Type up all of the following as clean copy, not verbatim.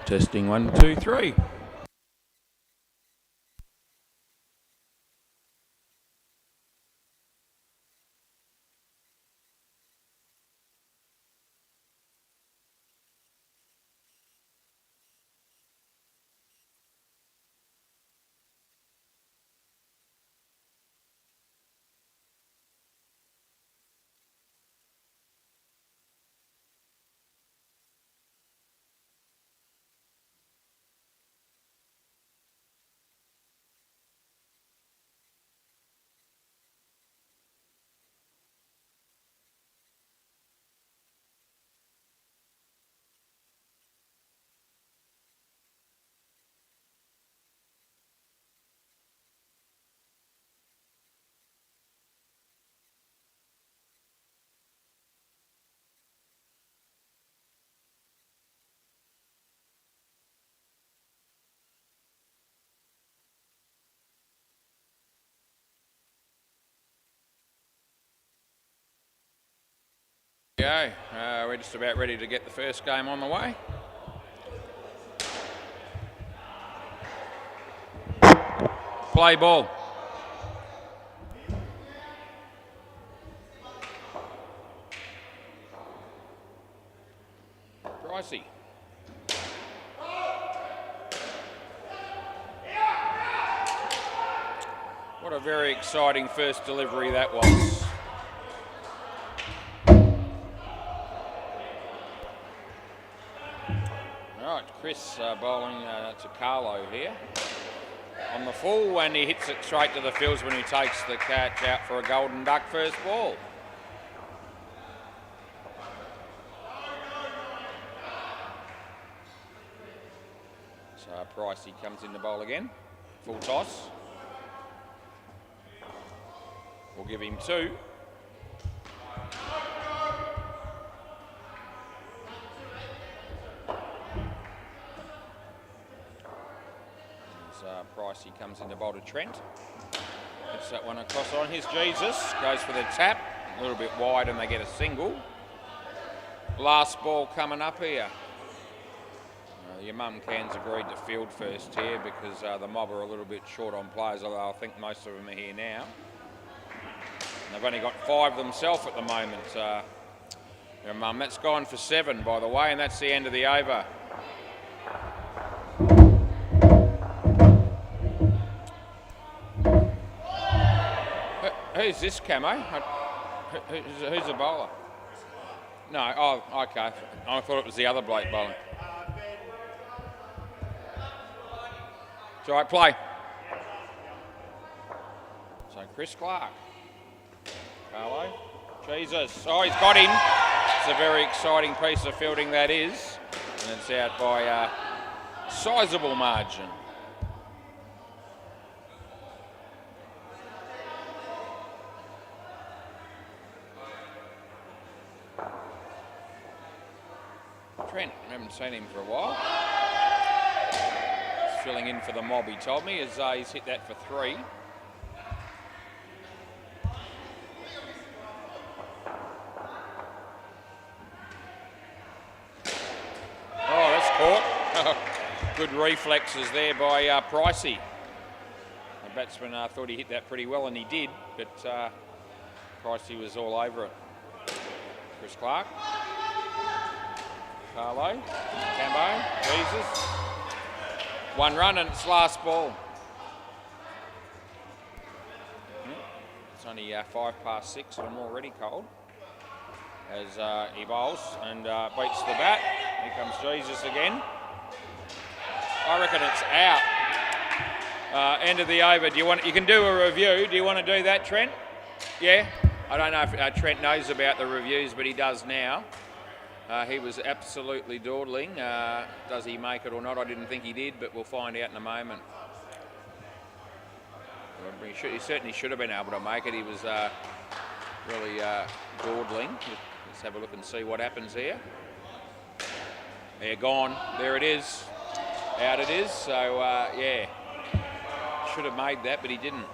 Testing 1, 2, 3. Go. We're just about ready to get the first game on the way. Play ball. Pricey. What a very exciting first delivery that was. Right, Chris bowling to Carlo here. On the full, and he hits it straight to the fields when he takes the catch out for a golden duck first ball. So Pricey comes in the bowl again. Full toss. We'll give him 2. Pricey comes in the bowl to Trent. Gets that one across on his Jesus. Goes for the tap. A little bit wide and they get a single. Last ball coming up here. Your mum cans agreed to field first here because the mob are a little bit short on players, although I think most of them are here now. And they've only got 5 themselves at the moment. Your mum, that's gone for 7 by the way, and that's the end of the over. Who's this camo? Who's the bowler? No, oh, okay. I thought it was the other bloke bowling. It's all right, play. So Chris Clark. Carlo. Jesus. Oh, he's got him. It's a very exciting piece of fielding that is. And it's out by a sizable margin. Trent, I haven't seen him for a while. He's filling in for the mob, he told me, as he's hit that for 3. Oh, that's caught. Good reflexes there by Pricey. The batsman thought he hit that pretty well, and he did, but Pricey was all over it. Chris Clark. Carlo, Cambo, Jesus. 1 run and it's last ball. It's only 6:05 and I'm already cold. As he bowls and beats the bat. Here comes Jesus again. I reckon it's out. End of the over. You can do a review. Do you want to do that, Trent? Yeah? I don't know if Trent knows about the reviews, but he does now. He was absolutely dawdling. Does he make it or not? I didn't think he did, but we'll find out in a moment. He certainly should have been able to make it. He was really dawdling. Let's have a look and see what happens here. They're gone. There it is. Out it is. So, yeah. Should have made that, but he didn't.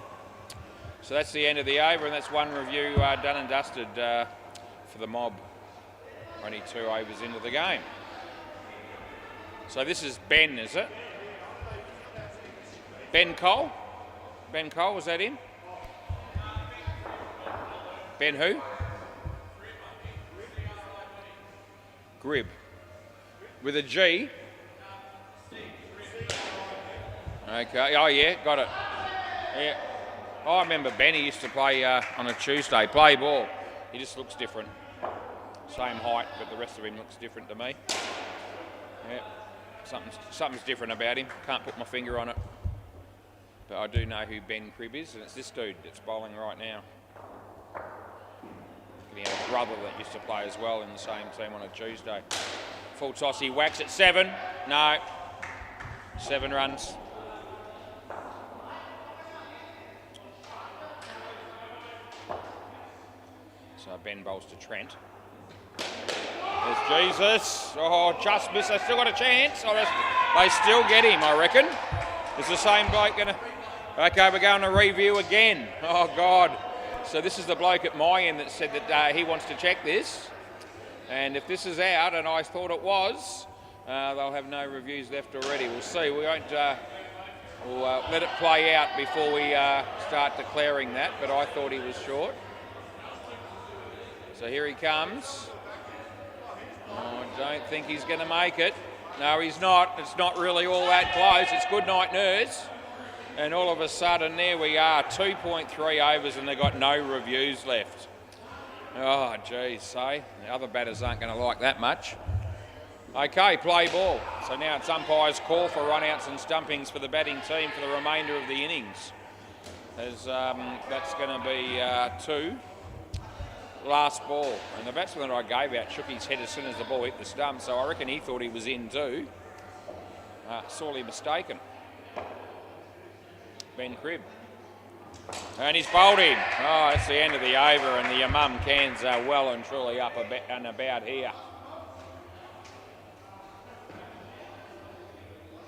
So that's the end of the over, and that's 1 review done and dusted for the mob. Only 2 overs into the game. So this is Ben, is it? Ben Cole? Ben Cole, was that him? Ben who? Grib. With a G? Okay, oh yeah, got it. Yeah. I remember Ben, he used to play on a Tuesday, play ball. He just looks different. Same height, but the rest of him looks different to me. Yeah, something's different about him. Can't put my finger on it. But I do know who Ben Cribb is, and it's this dude that's bowling right now. He had a brother that used to play as well in the same team on a Tuesday. Full toss, he whacks at 7. No. 7 runs. So Ben bowls to Trent. There's Jesus. Oh, just missed. They still got a chance. Oh, they still get him, I reckon. Is the same bloke going to... Okay, we're going to review again. Oh, God. So this is the bloke at my end that said that he wants to check this. And if this is out, and I thought it was, they'll have no reviews left already. We'll see. We won't... we'll let it play out before we start declaring that, but I thought he was short. So here he comes. Oh, I don't think he's going to make it. No, he's not. It's not really all that close. It's good night, nurse. And all of a sudden, there we are. 2.3 overs and they've got no reviews left. Oh, geez, eh? The other batters aren't going to like that much. Okay, play ball. So now it's umpire's call for run-outs and stumpings for the batting team for the remainder of the innings. As that's going to be 2. Last ball, and the batsman that I gave out shook his head as soon as the ball hit the stump, so I reckon he thought he was in too. Sorely mistaken. Ben Cribb. And he's bowled in. Oh, that's the end of the over, and the Yamum cans are well and truly up and about here.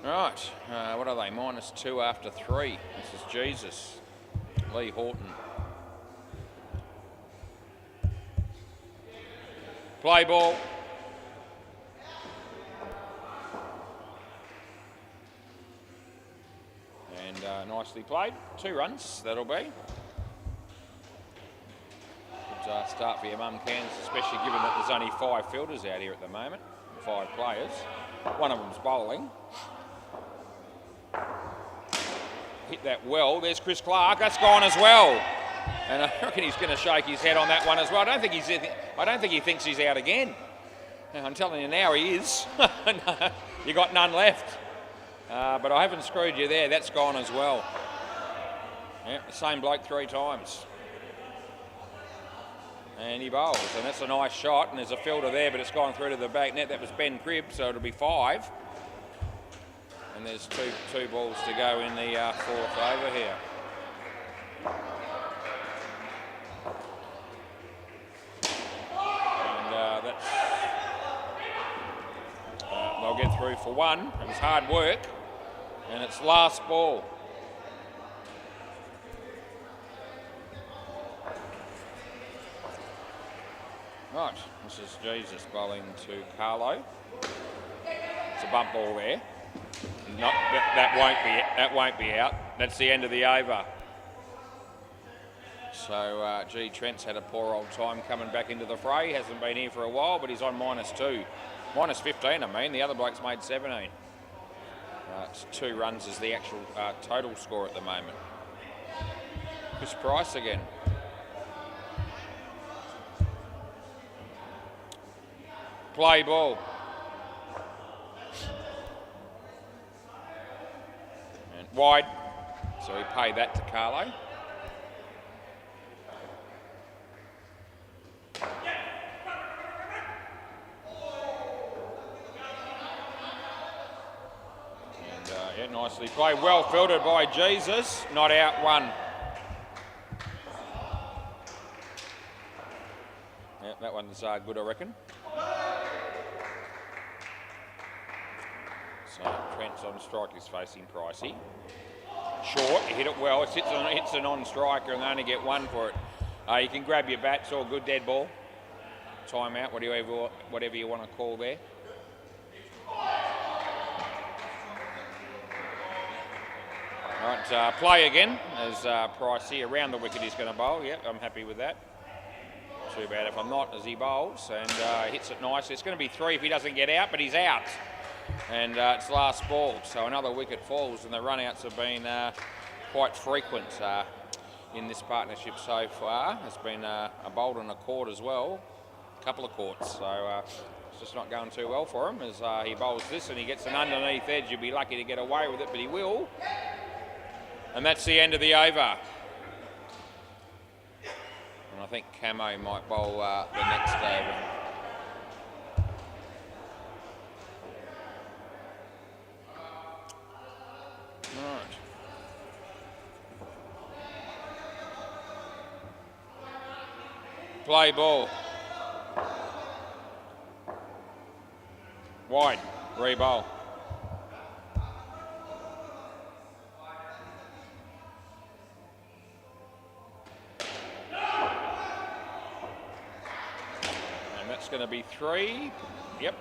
Right, what are they? -2 after 3. This is Jesus. Lee Horton. Play ball. And nicely played. 2 runs, that'll be. Good start for your mum cans, especially given that there's only 5 fielders out here at the moment. 5 players. One of them's bowling. Hit that well. There's Chris Clark. That's gone as well. And I reckon he's going to shake his head on that one as well. I don't think he thinks he's out again. I'm telling you now, he is. You got none left. But I haven't screwed you there. That's gone as well. Yeah, the same bloke 3 times. And he bowls, and that's a nice shot. And there's a fielder there, but it's gone through to the back net. That was Ben Cribb, so it'll be 5. And there's two balls to go in the 4th over here. They'll get through for 1. It was hard work, and it's last ball. Right, this is Jesus bowling to Carlo. It's a bump ball there. Not, that won't be out. That's the end of the over. So, Trent's had a poor old time coming back into the fray. He hasn't been here for a while, but he's on -2. -15, I mean. The other bloke's made 17. It's 2 runs is the actual total score at the moment. Chris Price again. Play ball. And wide. So he paid that to Carlo. Yeah, nicely played. Well filtered by Jesus. Not out 1. Yeah, that one's good, I reckon. So Trent's on strike. He's facing Pricey. Short. He hit it well. It hits a non-striker and they only get 1 for it. You can grab your bat. It's all good. Dead ball. Time out. Whatever you want to call there. All right, play again as Price here. Around the wicket he's going to bowl. Yep, I'm happy with that. Too bad if I'm not, as he bowls and hits it nicely. It's going to be 3 if he doesn't get out, but he's out. And it's last ball, so another wicket falls, and the run-outs have been quite frequent in this partnership so far. There's been a bowled and a caught as well, a couple of caughts, so it's just not going too well for him as he bowls this and he gets an underneath edge. You'll be lucky to get away with it, but he will. And that's the end of the over. And I think Camo might bowl the next over. Right. Play ball. Wide. Re-bowl. And that's going to be 3. Yep.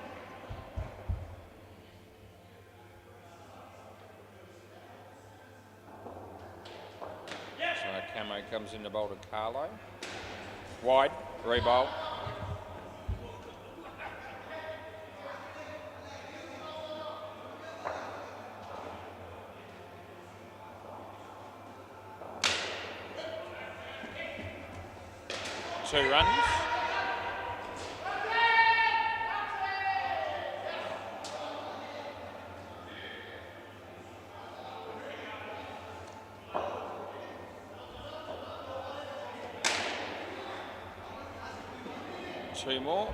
Camo comes in to bowl to Carlo. Wide, re-bowl. Two runs. Two more.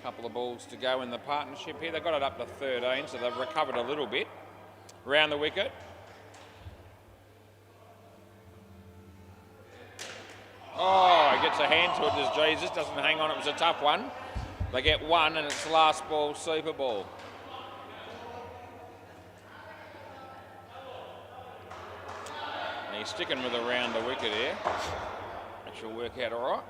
Couple of balls to go in the partnership here. They've got it up to 13, so they've recovered a little bit. Round the wicket. Oh, he gets a hand to it as Jesus doesn't hang on. It was a tough one. They get 1 and it's the last ball, super ball. And he's sticking with around the wicket here. Which will work out all right.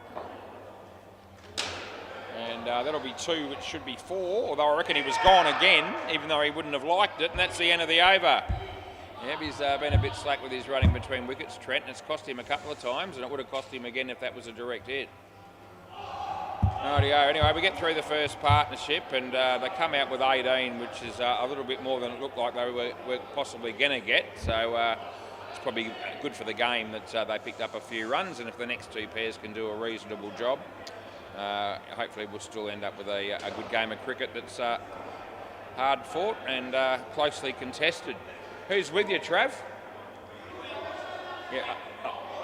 And that'll be 2, which should be 4, although I reckon he was gone again, even though he wouldn't have liked it, and that's the end of the over. Yep, he's been a bit slack with his running between wickets, Trent, and it's cost him a couple of times, and it would have cost him again if that was a direct hit. Rightio. Anyway, we get through the first partnership, and they come out with 18, which is a little bit more than it looked like they were possibly going to get, so it's probably good for the game that they picked up a few runs, and if the next 2 pairs can do a reasonable job, hopefully we'll still end up with a good game of cricket that's hard fought and closely contested. Who's with you, Trav?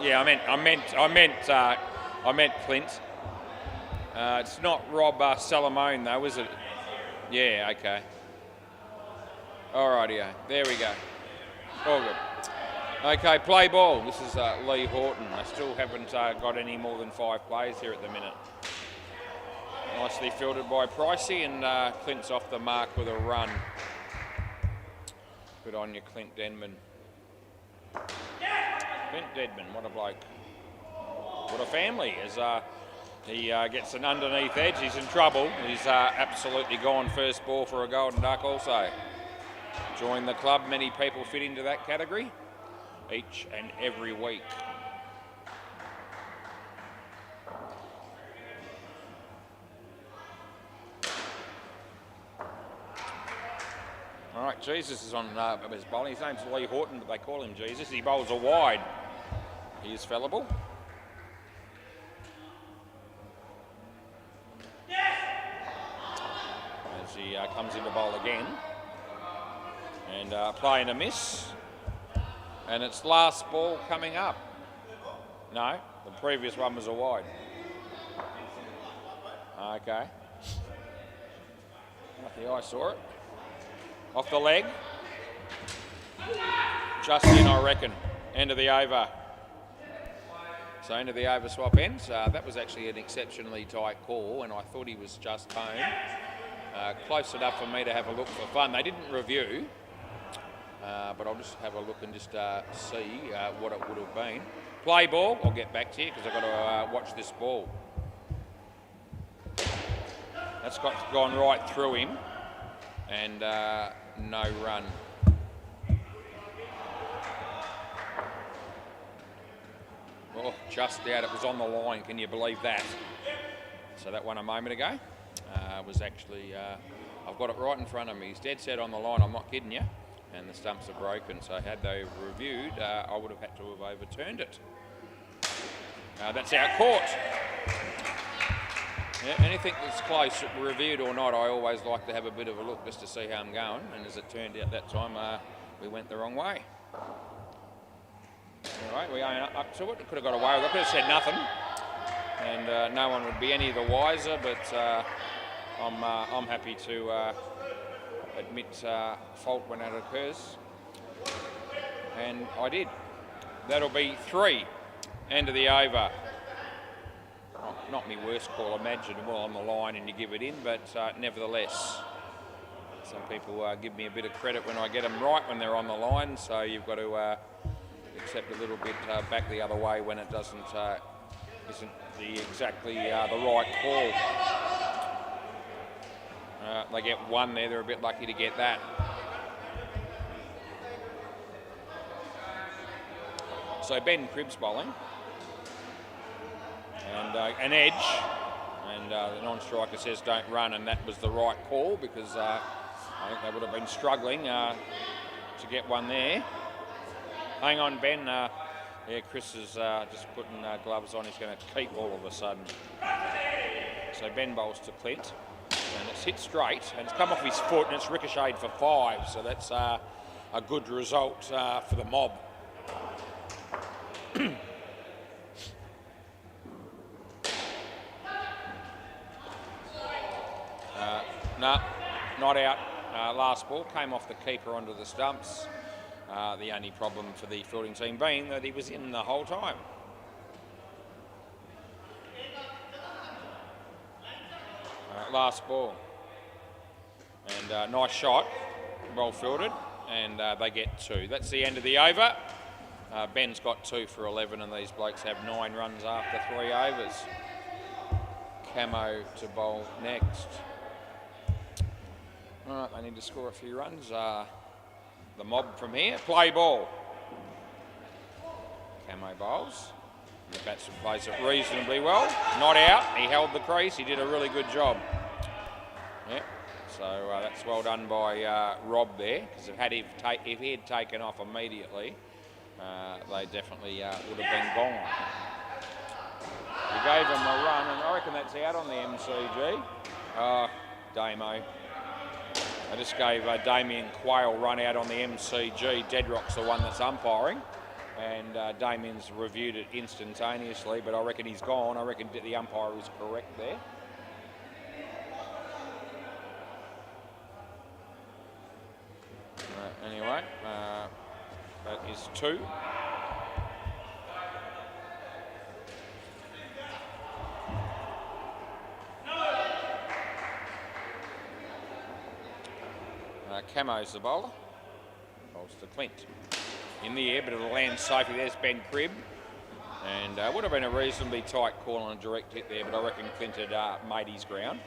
Yeah, I meant Clint. It's not Rob Salamone though, is it? Yeah, okay. Alrighty, there we go. All good. Okay, play ball. This is Lee Horton. I still haven't got any more than 5 plays here at the minute. Nicely fielded by Pricey, and Clint's off the mark with a run. Good on you, Clint Denman. Clint Denman, what a bloke. What a family. As he gets an underneath edge, he's in trouble. He's absolutely gone first ball for a golden duck also. Join the club, many people fit into that category each and every week. All right, Jesus is on his bowling. His name's Lee Horton, but they call him Jesus. He bowls a wide. He is fallible. As he comes into bowl again. And playing a miss. And it's last ball coming up. No, the previous one was a wide. Okay. Lucky I saw it. Off the leg. Just in, I reckon. End of the over. So end of the over swap ends. That was actually an exceptionally tight call, and I thought he was just home. Close enough for me to have a look for fun. They didn't review, but I'll just have a look and just see what it would have been. Play ball. I'll get back to you because I've got to watch this ball. That's gone right through him. And no run. Oh, just out. It was on the line. Can you believe that? So that one a moment ago was actually, I've got it right in front of me. He's dead set on the line. I'm not kidding you. And the stumps are broken. So had they reviewed, I would have had to have overturned it. That's our court. Yeah, anything that's close, reviewed or not, I always like to have a bit of a look just to see how I'm going. And as it turned out that time, we went the wrong way. All right, we own up to it. Could have got away with it. Could have said nothing. And no one would be any the wiser, but I'm happy to admit fault when it occurs. And I did. That'll be 3. End of the over. Oh, not my worst call imaginable on the line and you give it in, but nevertheless, some people give me a bit of credit when I get them right when they're on the line, so you've got to accept a little bit back the other way when it isn't exactly the right call. They get 1 there, they're a bit lucky to get that. So Ben Cribb's bowling. And an edge, and the non-striker says don't run, and that was the right call because I think they would have been struggling to get 1 there. Hang on, Ben. Yeah, Chris is just putting gloves on. He's going to keep all of a sudden. So Ben bowls to Clint, and it's hit straight, and it's come off his foot, and it's ricocheted for 5. So that's a good result for the mob. No, not out. Last ball came off the keeper onto the stumps. The only problem for the fielding team being that he was in the whole time. Last ball. And nice shot, well fielded, and they get 2. That's the end of the over. Ben's got 2 for 11, and these blokes have 9 runs after 3 overs. Camo to bowl next. All right, they need to score a few runs. The mob from here. Play ball. Camo bowls. The batsman plays it reasonably well. Not out. He held the crease. He did a really good job. Yep. So that's well done by Rob there. Because if he had taken off immediately, they definitely would have been gone. He gave him a run, and I reckon that's out on the MCG. Damo. I just gave Damien Quayle run out on the MCG. Deadrock's the one that's umpiring. And Damien's reviewed it instantaneously, but I reckon he's gone. I reckon the umpire was correct there. Anyway, that is 2. Camo's the bowler. Bowls to Clint. In the air, but it'll land safely. There's Ben Cribb. And would have been a reasonably tight call on a direct hit there, but I reckon Clint had made his ground.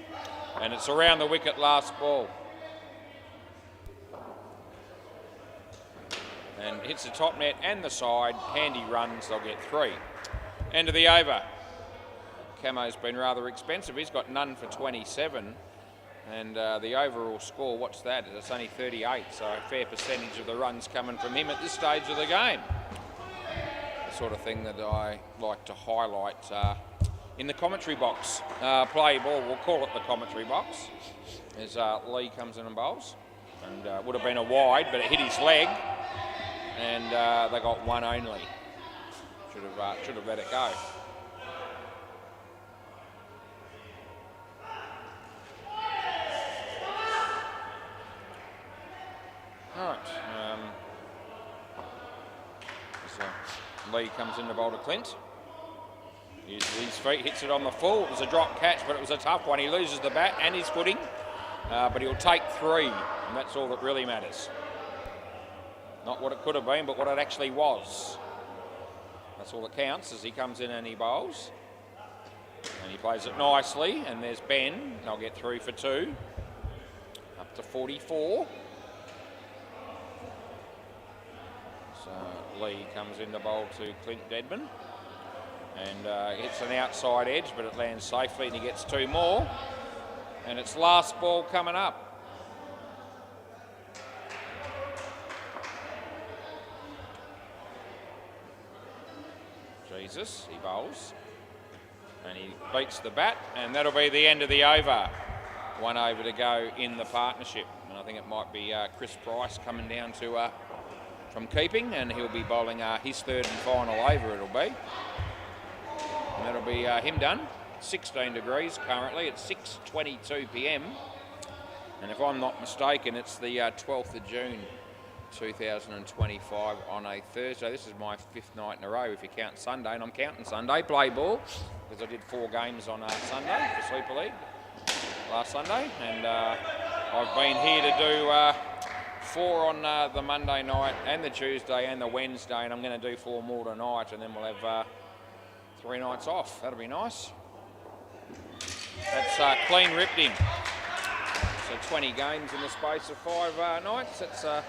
And it's around the wicket, last ball. And hits the top net and the side. Handy runs, they'll get 3. End of the over. Camo's been rather expensive. He's got none for 27. And the overall score, what's that? It's only 38, so a fair percentage of the runs coming from him at this stage of the game. The sort of thing that I like to highlight in the commentary box. Play ball, we'll call it the commentary box, as Lee comes in and bowls. And would have been a wide, but it hit his leg, and they got 1 only. Should have let it go. All right. So Lee comes in to bowl to Clint. Uses his feet, hits it on the full. It was a drop catch, but it was a tough one. He loses the bat and his footing, but he'll take 3, and that's all that really matters. Not what it could have been, but what it actually was. That's all that counts as he comes in and he bowls. And he plays it nicely, and there's Ben. They'll get 3 for 2. Up to 44. So Lee comes in to bowl to Clint Dedman. And hits an outside edge, but it lands safely, and he gets 2 more. And it's last ball coming up. Jesus, he bowls. And he beats the bat, and that'll be the end of the over. 1 over to go in the partnership. And I think it might be Chris Price coming down to from keeping, and he'll be bowling his 3rd and final over, it'll be. And that'll be him done. 16 degrees currently at 6:22 p.m. And if I'm not mistaken, it's the 12th of June 2025 on a Thursday. This is my 5th night in a row if you count Sunday, and I'm counting Sunday, play ball, because I did 4 games on Sunday for Super League last Sunday, and I've been here to do 4 on the Monday night and the Tuesday and the Wednesday, and I'm going to do 4 more tonight, and then we'll have 3 nights off. That'll be nice. That's clean ripped him. So 20 games in the space of 5 nights. That's a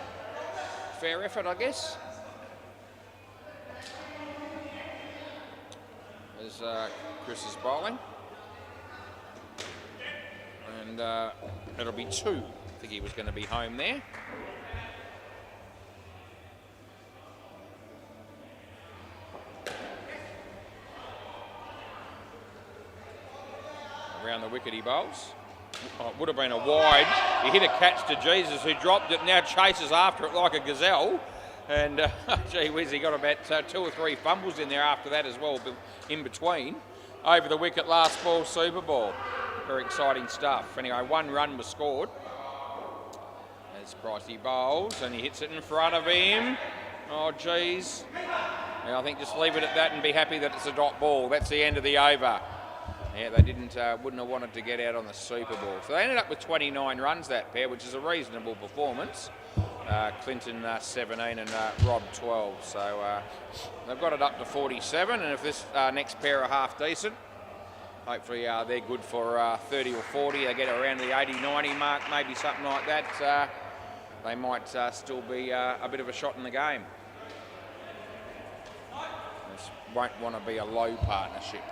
fair effort, I guess. There's Chris's bowling. And it'll be 2. I think he was going to be home there. Around the wicket he bowls. Oh, it would have been a wide. He hit a catch to Jesus, who dropped it, now chases after it like a gazelle. And gee whiz, he got about 2 or 3 fumbles in there after that as well, in between. Over the wicket, last ball, Super Ball. Very exciting stuff. Anyway, 1 run was scored. As Pricey bowls, and he hits it in front of him. Oh, geez. And I think just leave it at that and be happy that it's a dot ball. That's the end of the over. Yeah, they wouldn't have wanted to get out on the Super Ball. So they ended up with 29 runs, that pair, which is a reasonable performance. Clinton 17 and Rob 12. So they've got it up to 47, and if this next pair are half decent, hopefully they're good for 30 or 40. They get around the 80, 90 mark, maybe something like that. They might still be a bit of a shot in the game. This won't want to be a low partnership.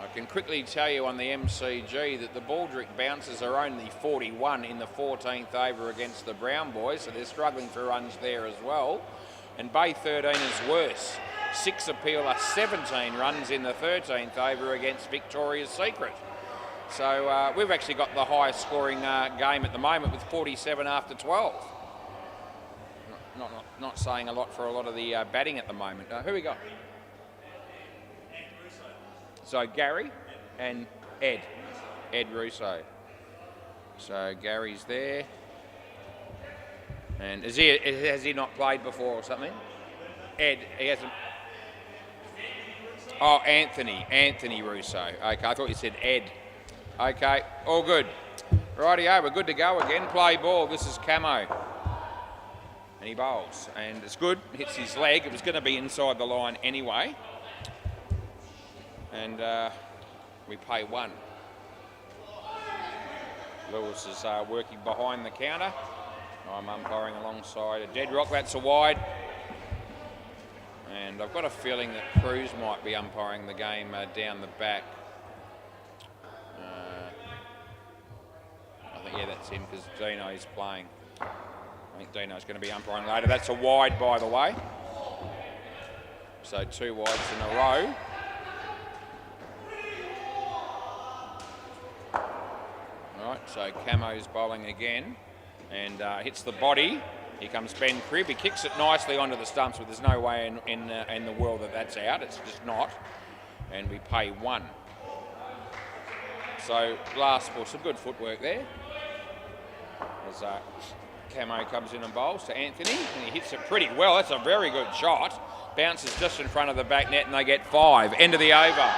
I can quickly tell you on the MCG that the Baldrick Bouncers are only 41 in the 14th over against the Brown Boys, so they're struggling for runs there as well. And Bay 13 is worse. 6 appeal are 17 runs in the 13th over against Victoria's Secret. So we've actually got the highest scoring game at the moment with 47 after 12. Not saying a lot for a lot of the batting at the moment. Who we got? So Gary and Ed Russo. So Gary's there. And has he not played before or something? Ed, he hasn't. Oh, Anthony Russo. Okay, I thought you said Ed. Okay, all good. Rightio, we're good to go again. Play ball. This is Camo. And he bowls. And it's good. Hits his leg. It was going to be inside the line anyway. And we pay 1. Lewis is working behind the counter. I'm umpiring alongside a Deadrock. That's a wide. And I've got a feeling that Cruz might be umpiring the game down the back. I think, yeah, that's him because Dino's playing. I think Dino's going to be umpiring later. That's a wide, by the way. So 2 wides in a row. Right, so Camo's bowling again and hits the body. Here comes Ben Cribb. He kicks it nicely onto the stumps, but there's no way in the world that that's out. It's just not. And we pay 1. So last ball, some good footwork there. As Camo comes in and bowls to Anthony, and he hits it pretty well. That's a very good shot. Bounces just in front of the back net, and they get 5. End of the over.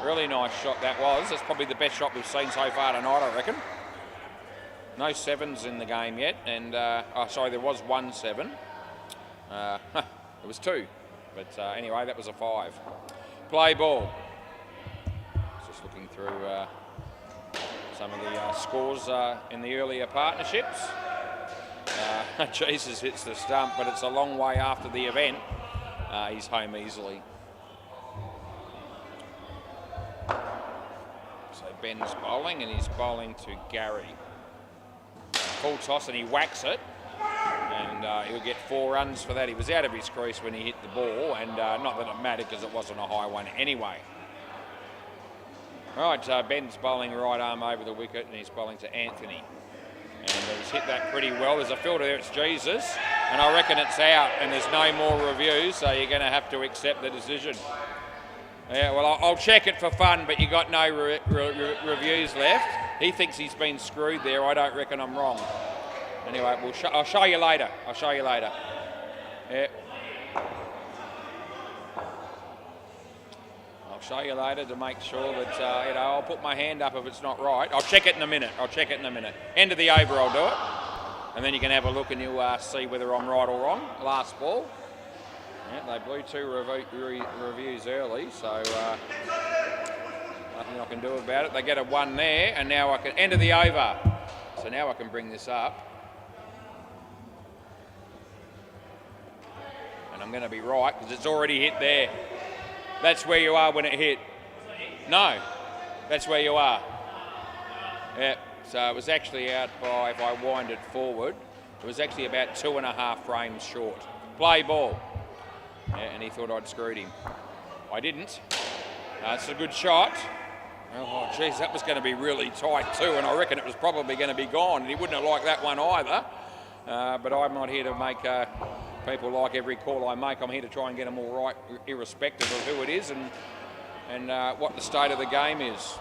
Really nice shot that was. That's probably the best shot we've seen so far tonight, I reckon. No 7s in the game yet, and there was 1 7. It was 2, but anyway, that was a 5. Play ball. Just looking through some of the scores in the earlier partnerships. Jesus hits the stump, but it's a long way after the event. He's home easily. So Ben's bowling, and he's bowling to Gary. Full toss, and he whacks it. And he'll get 4 runs for that. He was out of his crease when he hit the ball, and not that it mattered because it wasn't a high one anyway. Right, Ben's bowling right arm over the wicket, and he's bowling to Anthony. And he's hit that pretty well. There's a fielder there, it's Jesus, and I reckon it's out, and there's no more reviews, so you're going to have to accept the decision. Yeah, well, I'll check it for fun, but you got no reviews left. He thinks he's been screwed there. I don't reckon I'm wrong. Anyway, I'll show you later. I'll show you later. Yeah. I'll show you later to make sure that, I'll put my hand up if it's not right. I'll check it in a minute. End of the over, I'll do it. And then you can have a look and you'll see whether I'm right or wrong. Last ball. Yeah, they blew 2 reviews early, so nothing I can do about it. They get a 1 there, and now I can... End of the over. So now I can bring this up. And I'm going to be right, because it's already hit there. That's where you are when it hit. No, that's where you are. Yeah, so it was actually out by, if I wind it forward, it was actually about 2.5 frames short. Play ball. Yeah, and he thought I'd screwed him. I didn't. It's a good shot. Oh, geez, that was going to be really tight too, and I reckon it was probably going to be gone, and he wouldn't have liked that one either. But I'm not here to make people like every call I make. I'm here to try and get them all right, irrespective of who it is and what the state of the game is.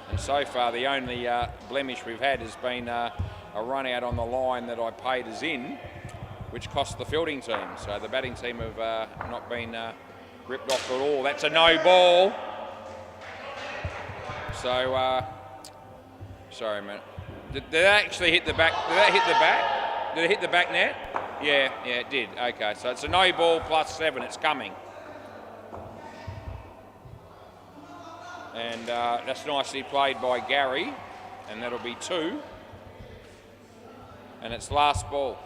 And so far, the only blemish we've had has been a run out on the line that I paid as in, which cost the fielding team. So the batting team have not been ripped off at all. That's a no ball. So, sorry, man. Did that actually hit the back? Did that hit the back? Did it hit the back net? Yeah, it did. Okay, so it's a no ball plus 7. It's coming. And that's nicely played by Gary. And that'll be 2. And it's last ball.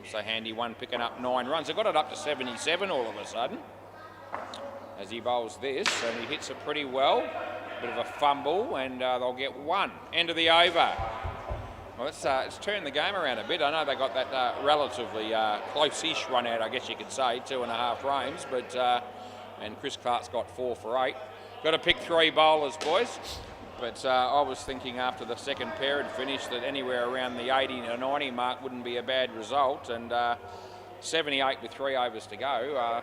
So handy one, picking up 9 runs. They got it up to 77 all of a sudden as he bowls this, and he hits it pretty well. Bit of a fumble, and they'll get 1. End of the over. Well, it's turned the game around a bit. I know they got that relatively close-ish run out, I guess you could say, 2.5 frames, but and Chris Clark's got 4 for 8. Got to pick 3 bowlers, boys. But I was thinking after the second pair had finished that anywhere around the 80 to 90 mark wouldn't be a bad result, and 78 with 3 overs to go.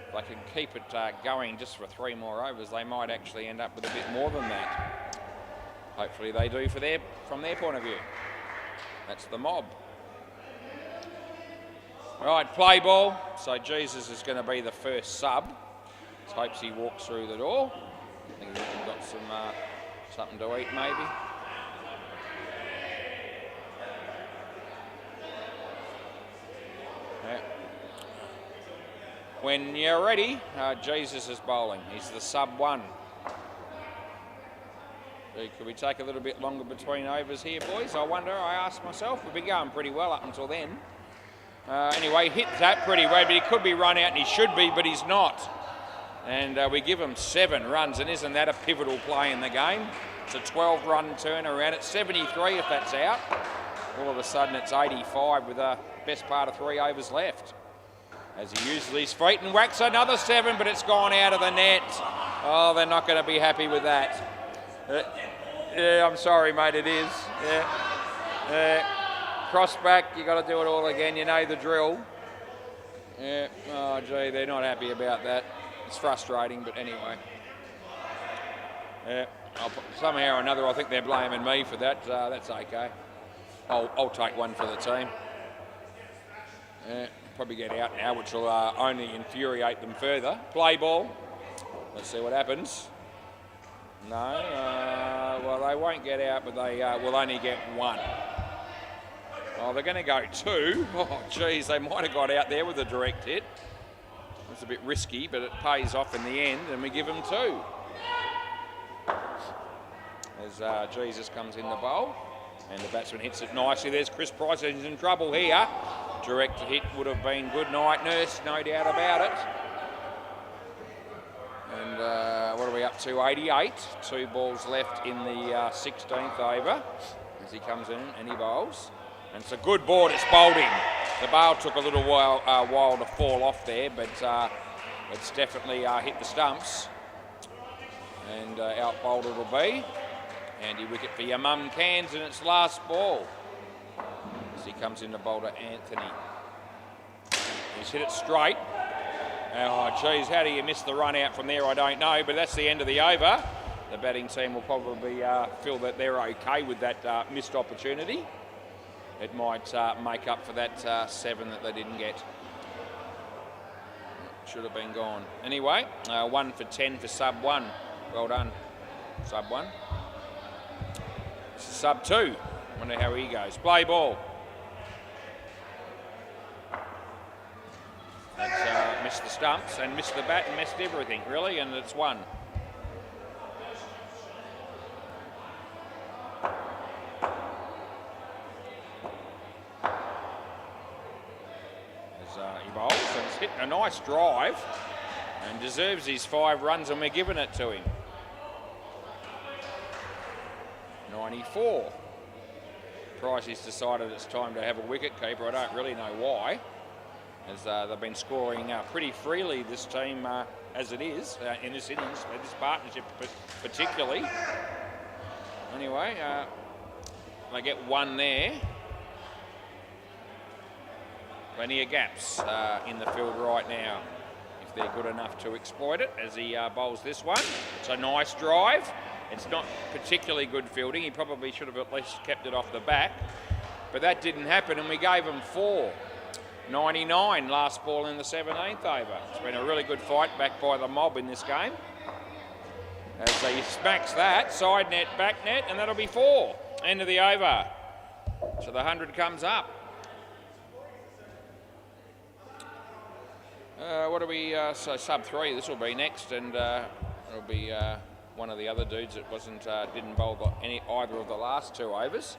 If they can keep it going just for 3 more overs, they might actually end up with a bit more than that. Hopefully they do from their point of view. That's the mob. Right, play ball. So Jesus is going to be the first sub. Let's hope he walks through the door. I think he's got some... something to eat, maybe. Yeah. When you're ready, Jesus is bowling. He's the sub 1. Could we take a little bit longer between overs here, boys? I wonder, I asked myself. We've been going pretty well up until then. Anyway, hit that pretty well, but he could be run out, and he should be, but he's not. And we give him 7 runs, and isn't that a pivotal play in the game? It's a 12-run turnaround. It's 73 if that's out. All of a sudden it's 85 with the best part of 3 overs left. As he uses his feet and whacks another 7, but it's gone out of the net. Oh, they're not going to be happy with that. Yeah, I'm sorry, mate, it is. Yeah. Cross back, you got to do it all again. You know the drill. Yeah. Oh, gee, they're not happy about that. It's frustrating, but anyway. Yeah. Somehow or another, I think they're blaming me for that. That's okay. I'll take 1 for the team. Probably get out now, which will only infuriate them further. Play ball. Let's see what happens. No. Well, they won't get out, but they will only get 1. Oh, they're going to go 2. Oh, geez, they might have got out there with a direct hit. It's a bit risky, but it pays off in the end, and we give them 2. As Jesus comes in the bowl, and the batsman hits it nicely. There's Chris Price, he's in trouble here. Direct hit would have been good night nurse, no doubt about it. out to 88. 2 balls left in the 16th over as he comes in and he bowls. And it's a good ball, it's bowled in. The bail took a little while to fall off there, but it's definitely hit the stumps. And out bowled it'll be. Handy wicket for your mum Cairns in its last ball. As he comes in to bowl to Anthony. He's hit it straight. Oh, geez, how do you miss the run out from there? I don't know, but that's the end of the over. The batting team will probably feel that they're okay with that missed opportunity. It might make up for that 7 that they didn't get. Should have been gone. Anyway, 1 for 10 for sub 1. Well done, sub 1. This is sub 2. Wonder how he goes. Play ball. That's missed the stumps and missed the bat and missed everything, really, and it's 1. As he bowls, and it's hit a nice drive and deserves his 5 runs, and we're giving it to him. 94. Pricey's decided it's time to have a wicket keeper. I don't really know why, as they've been scoring pretty freely, this team, as it is, in this innings, this partnership particularly. Anyway, they get 1 there. Plenty of gaps in the field right now, if they're good enough to exploit it, as he bowls this one. It's a nice drive. It's not particularly good fielding. He probably should have at least kept it off the back. But that didn't happen, and we gave him 4. 99, last ball in the 17th over. It's been a really good fight back by the mob in this game. As he smacks that, side net, back net, and that'll be 4. End of the over. So the 100 comes up. What do we, so sub 3, this will be next, and it'll be one of the other dudes that didn't bowl either of the last 2 overs.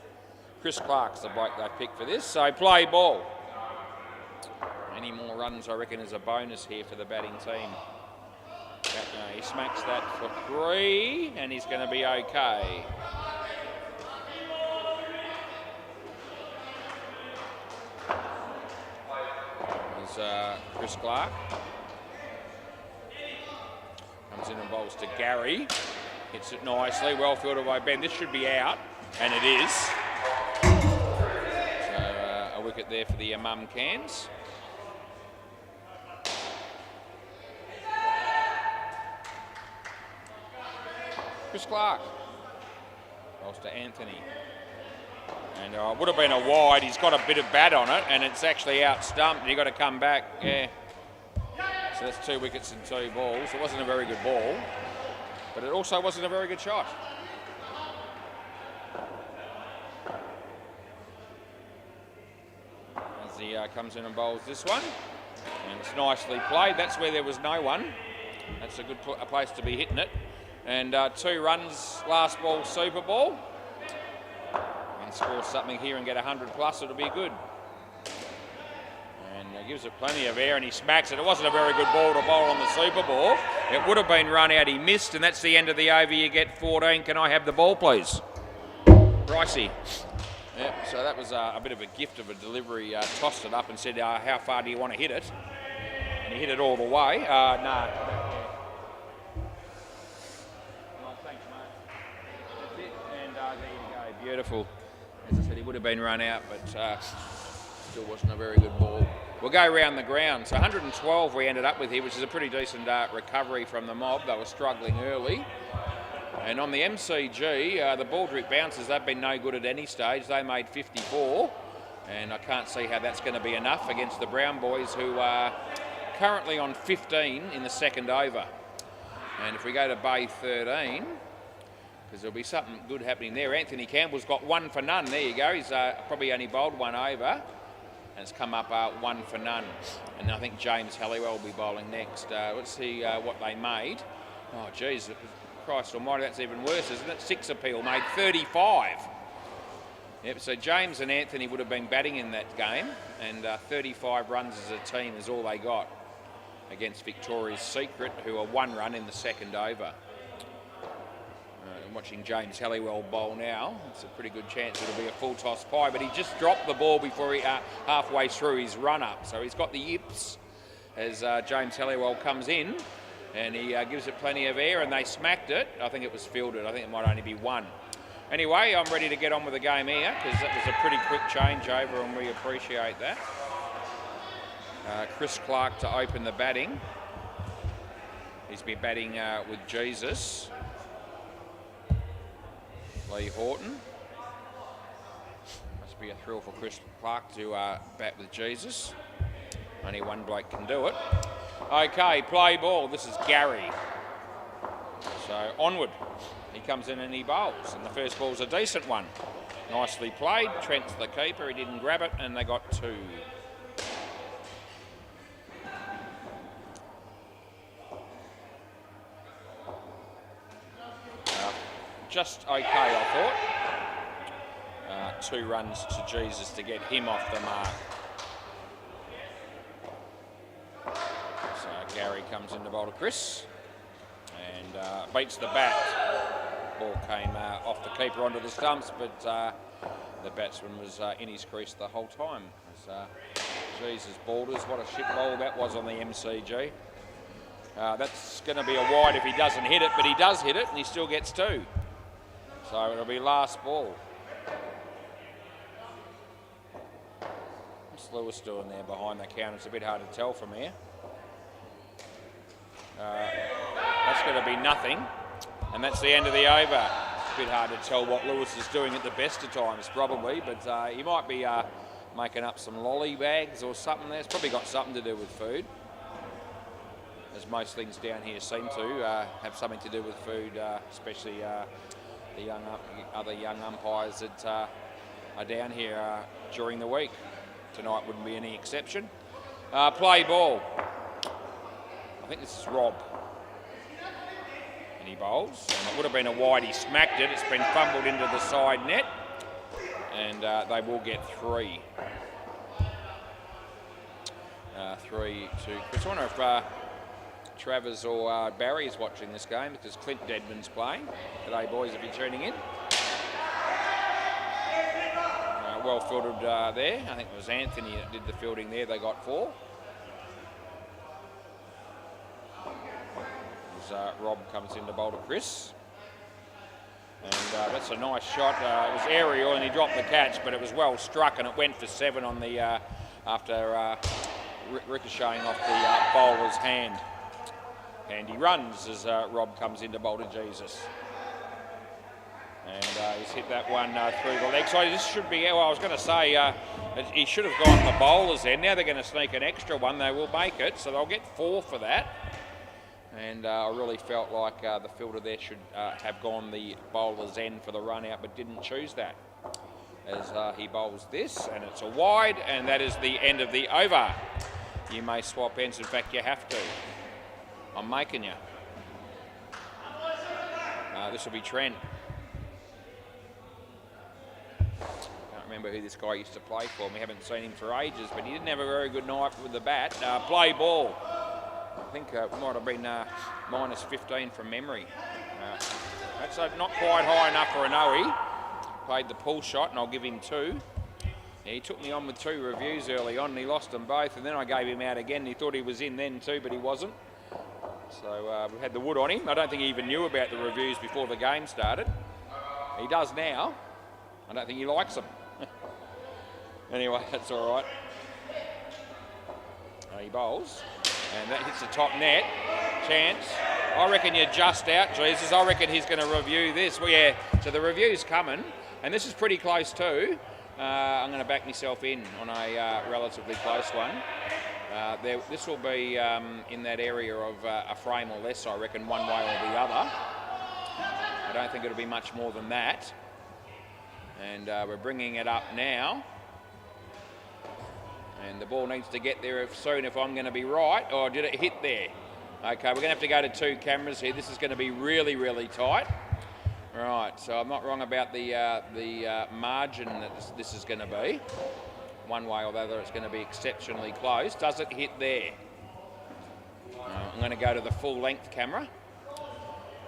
Chris Clark's the bloke they picked for this, so play ball. Any more runs, I reckon, is a bonus here for the batting team. He smacks that for 3, and he's going to be okay. There's Chris Clark. Comes in and bowls to Gary. Hits it nicely, well fielded by Ben. This should be out, and it is. So a wicket there for the Mum Cairns. Chris Clark. Bowls to Anthony. And it would have been a wide. He's got a bit of bat on it, and it's actually out stumped. You've got to come back. Yeah. So that's 2 wickets and 2 balls. It wasn't a very good ball, but it also wasn't a very good shot. As he comes in and bowls this one, and it's nicely played. That's where there was no one. That's a good place to be hitting it. And 2 runs, last ball, super ball. And score something here and get 100 plus, it'll be good. And gives it plenty of air, and he smacks it. It wasn't a very good ball to bowl on the super ball. It would have been run out, he missed, and that's the end of the over. You get 14. Can I have the ball, please? Pricey. Yep, so that was a bit of a gift of a delivery. Tossed it up and said, how far do you want to hit it? And he hit it all the way. No. Thanks, mate. That's it. And there you go. Beautiful. As I said, he would have been run out, but still wasn't a very good ball. We'll go around the ground. So 112 we ended up with here, which is a pretty decent recovery from the mob. They were struggling early. And on the MCG, the ball drip bouncers, they've been no good at any stage. They made 54. And I can't see how that's going to be enough against the Brown boys, who are currently on 15 in the 2nd over. And if we go to Bay 13, because there'll be something good happening there. Anthony Campbell's got 1 for none. There you go. He's probably only bowled 1 over. And it's come up 1 for none. And I think James Halliwell will be bowling next. Let's see what they made. Oh, geez. Christ almighty, that's even worse, isn't it? 6 appeal made 35. Yep, so James and Anthony would have been batting in that game. And 35 runs as a team is all they got against Victoria's Secret, who are 1 run in the 2nd over. I'm watching James Halliwell bowl now. It's a pretty good chance it'll be a full toss pie, but he just dropped the ball before he halfway through his run up, so he's got the yips as James Halliwell comes in, and he gives it plenty of air, and they smacked it. I think it was fielded. I think it might only be one. Anyway, I'm ready to get on with the game here because that was a pretty quick changeover, and we appreciate that. Chris Clark to open the batting. He's been batting with Jesus. Lee Horton. Must be a thrill for Chris Clark to bat with Jesus. Only one bloke can do it. Okay, play ball. This is Gary. So onward. He comes in and he bowls, and the first ball's a decent one. Nicely played. Trent's the keeper. He didn't grab it, and they got 2. Just okay, I thought. 2 runs to Jesus to get him off the mark. So Gary comes in to bowl to Chris and beats the bat. Ball came off the keeper onto the stumps, but the batsman was in his crease the whole time. Jesus boulders, what a shit bowl that was on the MCG. That's going to be a wide if he doesn't hit it, but he does hit it and he still gets 2. So it'll be last ball. What's Lewis doing there behind the counter? It's a bit hard to tell from here. That's going to be nothing. And that's the end of the over. A bit hard to tell what Lewis is doing at the best of times, probably. But he might be making up some lolly bags or something there. It's probably got something to do with food. As most things down here seem to have something to do with food, especially the other young umpires that are down here during the week. Tonight wouldn't be any exception. Play ball. I think this is Rob. And he bowls. And it would have been a wide. He smacked it. It's been fumbled into the side net. And they will get 3. 3 to Chris. I wonder if Travers or Barry is watching this game because Clint Deadman's playing. G'day boys, if you're tuning in. Well fielded there. I think it was Anthony that did the fielding there. They got 4. As Rob comes in to bowl to Chris. And that's a nice shot. It was aerial and he dropped the catch, but it was well struck and it went for 7 on the after ricocheting off the bowler's hand. And he runs as Rob comes in to bowl to Jesus. And he's hit that one through the leg. So this should be, well, I was going to say, he should have gone the bowler's end. Now they're going to sneak an extra one. They will make it, so they'll get 4 for that. And I really felt like the fielder there should have gone the bowler's end for the run out, but didn't choose that. As he bowls this, and it's a wide, and that is the end of the over. You may swap ends. In fact, you have to. I'm making you. This will be Trent. Can't remember who this guy used to play for. We haven't seen him for ages, but he didn't have a very good night with the bat. Play ball. I think it might have been minus 15 from memory. That's not quite high enough for an OE. Played the pull shot, and I'll give him 2. Yeah, he took me on with 2 reviews early on, and he lost them both, and then I gave him out again. He thought he was in then too, but he wasn't. So we had the wood on him. I don't think he even knew about the reviews before the game started. He does now. I don't think he likes them. Anyway, that's all right. He bowls, and that hits the top net. Chance. I reckon you're just out, Jesus. I reckon he's going to review this. Well, yeah, so the review's coming, and this is pretty close too. I'm going to back myself in on a relatively close one. This will be in that area of a frame or less, I reckon, one way or the other. I don't think it'll be much more than that. And we're bringing it up now. And the ball needs to get there soon if I'm going to be right. Or did it hit there? Okay, we're going to have to go to 2 cameras here. This is going to be really, really tight. Right, so I'm not wrong about the margin that this is going to be. One way or the other, it's going to be exceptionally close. Does it hit there? I'm going to go to the full length camera.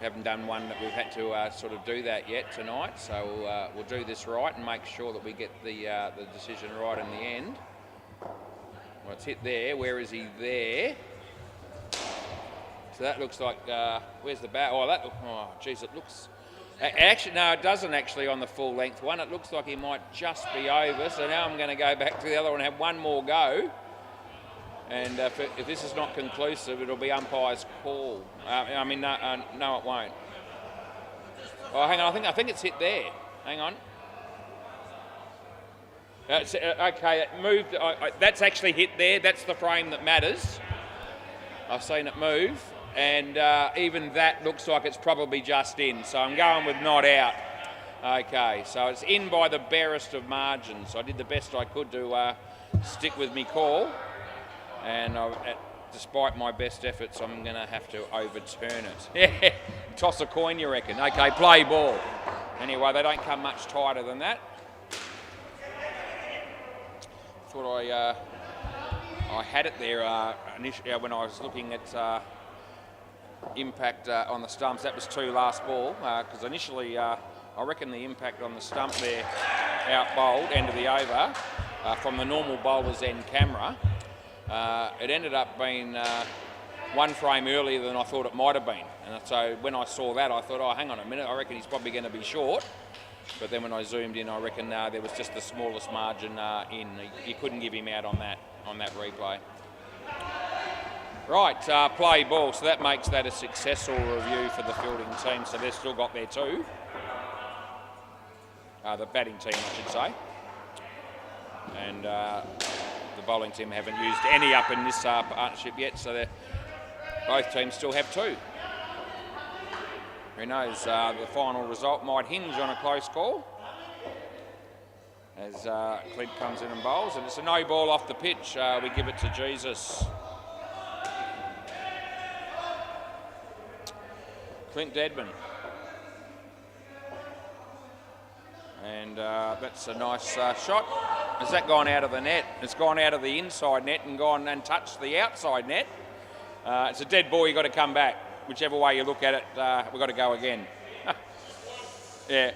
haven't done one that we've had to sort of do that yet tonight. So we'll do this right and make sure that we get the decision right in the end. Well, it's hit there. Where is he there? So that looks like, where's the bat? Oh, geez, it looks... Actually, no, it doesn't actually on the full length one. It looks like he might just be over. So now I'm going to go back to the other one and have one more go. And if this is not conclusive, it'll be umpire's call. No, it won't. Oh, hang on, I think it's hit there. Hang on. Okay, it moved. That's actually hit there. That's the frame that matters. I've seen it move. And even that looks like it's probably just in. So I'm going with not out. Okay, so it's in by the barest of margins. I did the best I could to stick with me call. And despite my best efforts, I'm going to have to overturn it. Yeah, toss a coin, you reckon? Okay, play ball. Anyway, they don't come much tighter than that. Thought I had it there initially when I was looking at impact on the stumps. That was 2 last ball, because initially I reckon the impact on the stump there out bowled, end of the over, from the normal bowler's end camera. It ended up being 1 frame earlier than I thought it might have been. And so when I saw that, I thought, oh, hang on a minute, I reckon he's probably going to be short. But then when I zoomed in, I reckon there was just the smallest margin in. You couldn't give him out on that replay. Right, play ball. So that makes that a successful review for the fielding team. So they've still got their 2. The batting team, I should say. And the bowling team haven't used any up in this partnership yet. So both teams still have 2. Who knows, the final result might hinge on a close call. As Clint comes in and bowls. And it's a no ball off the pitch. We give it to Jesus. Clint Deadman. And that's a nice shot. Has that gone out of the net? It's gone out of the inside net and gone and touched the outside net. It's a dead ball, you've got to come back. Whichever way you look at it, we've got to go again. Yeah.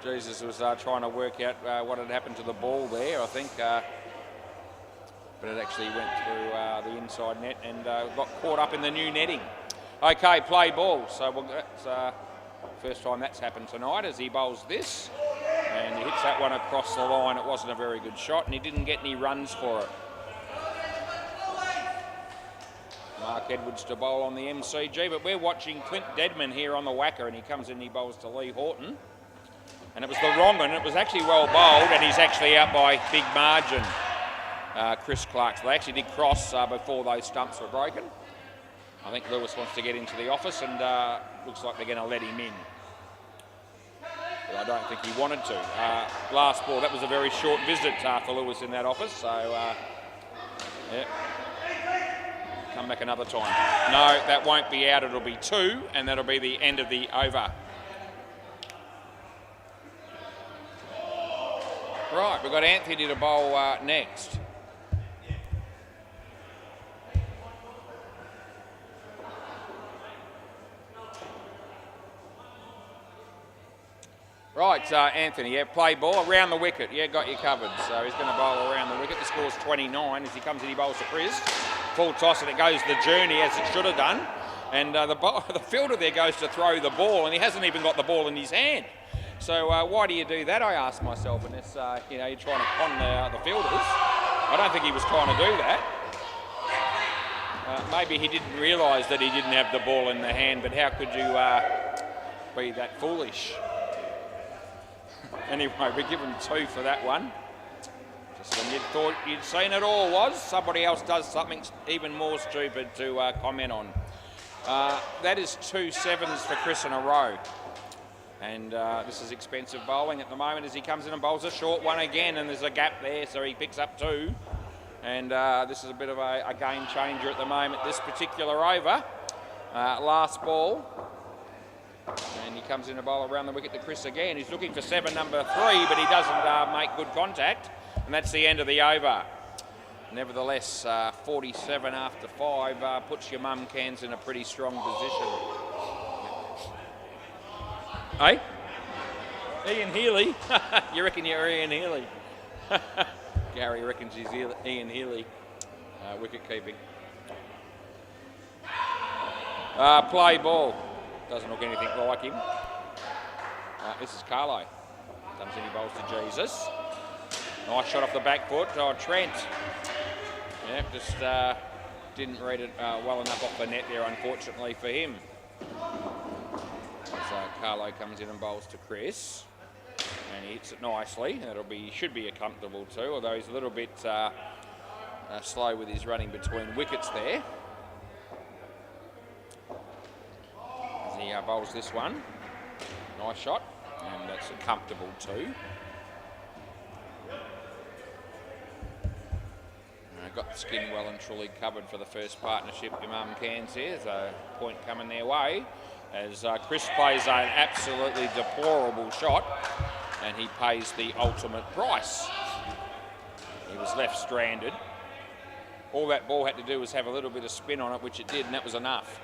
Jesus was trying to work out what had happened to the ball there, I think. But it actually went through the inside net and got caught up in the new netting. Okay, play ball. So that's first time that's happened tonight as he bowls this. And he hits that one across the line. It wasn't a very good shot and he didn't get any runs for it. Mark Edwards to bowl on the MCG, but we're watching Clint Deadman here on the WACA and he comes in and he bowls to Lee Horton. And it was the wrong one. It was actually well bowled and he's actually out by big margin. Chris Clark. So they actually did cross before those stumps were broken. I think Lewis wants to get into the office and looks like they're going to let him in. But I don't think he wanted to. Last ball, that was a very short visit for Lewis in that office. So, yeah. Come back another time. No, that won't be out. It'll be 2 and that'll be the end of the over. Right, we've got Anthony to bowl next. Right, Anthony, yeah, play ball around the wicket. Yeah, got you covered. So he's going to bowl around the wicket. The score's 29 as he comes in, he bowls to Chris. Full toss and it goes the journey as it should have done. And the fielder there goes to throw the ball and he hasn't even got the ball in his hand. So why do you do that, I ask myself, unless you're trying to con the fielders. I don't think he was trying to do that. Maybe he didn't realise that he didn't have the ball in the hand, but how could you be that foolish? Anyway, we give him 2 for that one. Just when you thought you'd seen it all was, somebody else does something even more stupid to comment on. That is 2 sevens for Chris in a row. And this is expensive bowling at the moment as he comes in and bowls a short one again, and there's a gap there, so he picks up 2. And this is a bit of a game changer at the moment, this particular over. Last ball. And he comes in to bowl around the wicket to Chris again. He's looking for 7 number 3, but he doesn't make good contact. And that's the end of the over. Nevertheless, 47 after 5 puts your mum Cairns in a pretty strong position. Hey? Ian Healy? You reckon you're Ian Healy? Gary reckons he's Ian Healy, wicket keeping. Play ball. Doesn't look anything like him. This is Carlo. Comes in, he bowls to Jesus. Nice shot off the back foot. Oh, Trent. Yeah, just didn't read it well enough off the net there, unfortunately for him. So Carlo comes in and bowls to Chris. And he hits it nicely. Should be a comfortable 2, although he's a little bit slow with his running between wickets there. As he bowls this one. Nice shot. And that's a comfortable 2. Got the skin well and truly covered for the first partnership. Your mum Cairns here. There's a point coming their way as Chris plays an absolutely deplorable shot and he pays the ultimate price. He was left stranded. All that ball had to do was have a little bit of spin on it, which it did, and that was enough.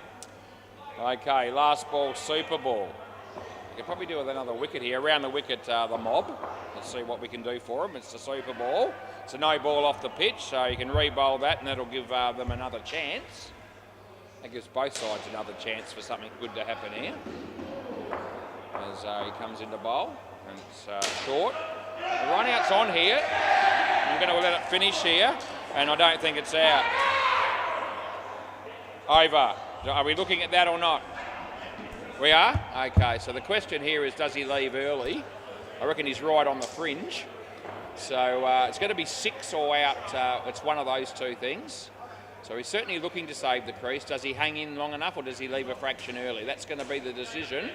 Okay, last ball, super ball. We could probably do with another wicket here. Around the wicket, the mob. Let's see what we can do for them. It's the super ball. It's a no ball off the pitch, so you can re-bowl that and that'll give them another chance. That gives both sides another chance for something good to happen here. As he comes into bowl, and it's short. The run-out's on here. I'm going to let it finish here, and I don't think it's out. Over. Are we looking at that or not? We are? Okay, so the question here is, does he leave early? I reckon he's right on the fringe. So it's going to be 6 or out. It's one of those 2 things. So he's certainly looking to save the crease. Does he hang in long enough or does he leave a fraction early? That's going to be the decision.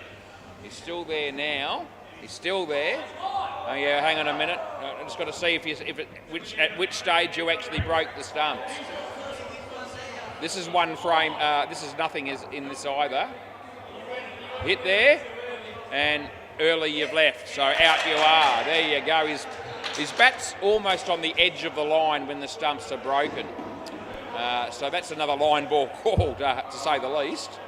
He's still there now. He's still there. Oh yeah, hang on a minute. I just got to see at which stage you actually broke the stumps. This is one frame. This is nothing in this either. Hit there, and early you've left. So out you are. There you go. His bat's almost on the edge of the line when the stumps are broken. So that's another line ball called, to say the least.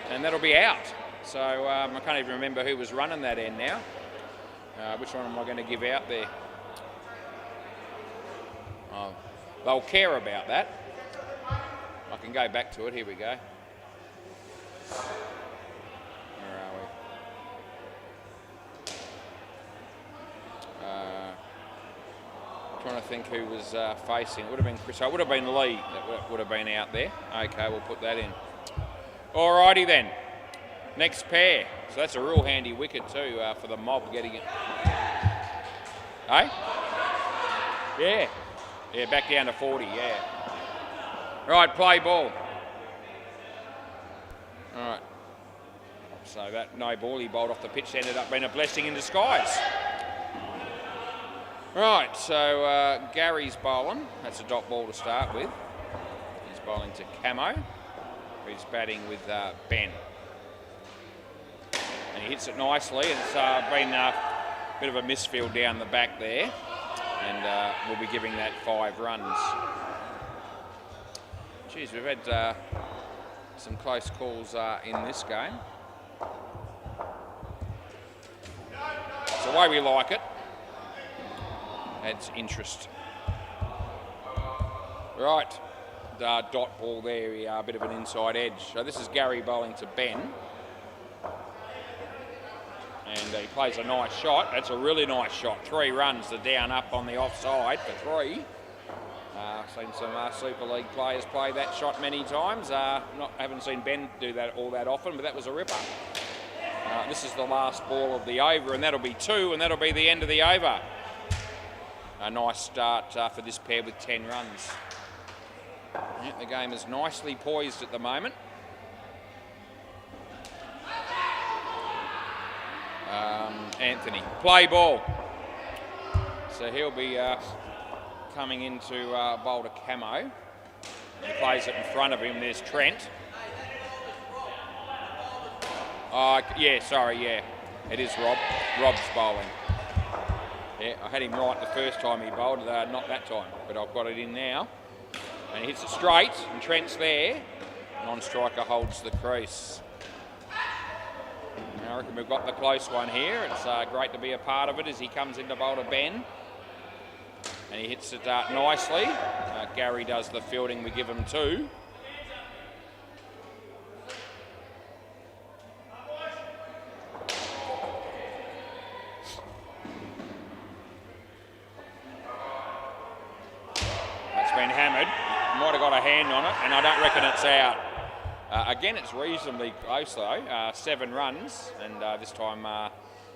And that'll be out. So I can't even remember who was running that end now. Which one am I going to give out there? Oh, they'll care about that. I can go back to it. Here we go. Where are we? I'm trying to think who was facing. It would have been Chris. It would have been Lee that would have been out there. Okay, we'll put that in. Alrighty then. Next pair. So that's a real handy wicket too for the mob getting it. Hey? Yeah. Yeah, back down to 40, yeah. Right, play ball. All right. So that no ball he bowled off the pitch ended up being a blessing in disguise. Right, so Gary's bowling. That's a dot ball to start with. He's bowling to Camo, who's batting with Ben. And he hits it nicely, and it's been a bit of a misfield down the back there. And we'll be giving that 5 runs. Geez, we've had some close calls in this game. It's the way we like it. Adds interest. Right, dot ball there, a bit of an inside edge. So this is Gary bowling to Ben. And he plays a nice shot. That's a really nice shot. 3 runs, the down up on the offside for 3. Seen some Super League players play that shot many times. Haven't seen Ben do that all that often, but that was a ripper. This is the last ball of the over, and that'll be 2, and that'll be the end of the over. A nice start for this pair with 10 runs. Yeah, the game is nicely poised at the moment. Anthony, play ball. So he'll be coming into bowl to Camo. He plays it in front of him. There's Trent. Yeah, sorry, yeah. It is Rob. Rob's bowling. Yeah, I had him right the first time he bowled, not that time, but I've got it in now. And he hits it straight, and Trent's there. Non-striker holds the crease. I reckon we've got the close one here. It's great to be a part of it as he comes into bowl to Ben. And he hits it nicely. Gary does the fielding, we give him 2. That's been hammered. Might have got a hand on it, and I don't reckon it's out. Again, it's reasonably close though, 7 runs, and this time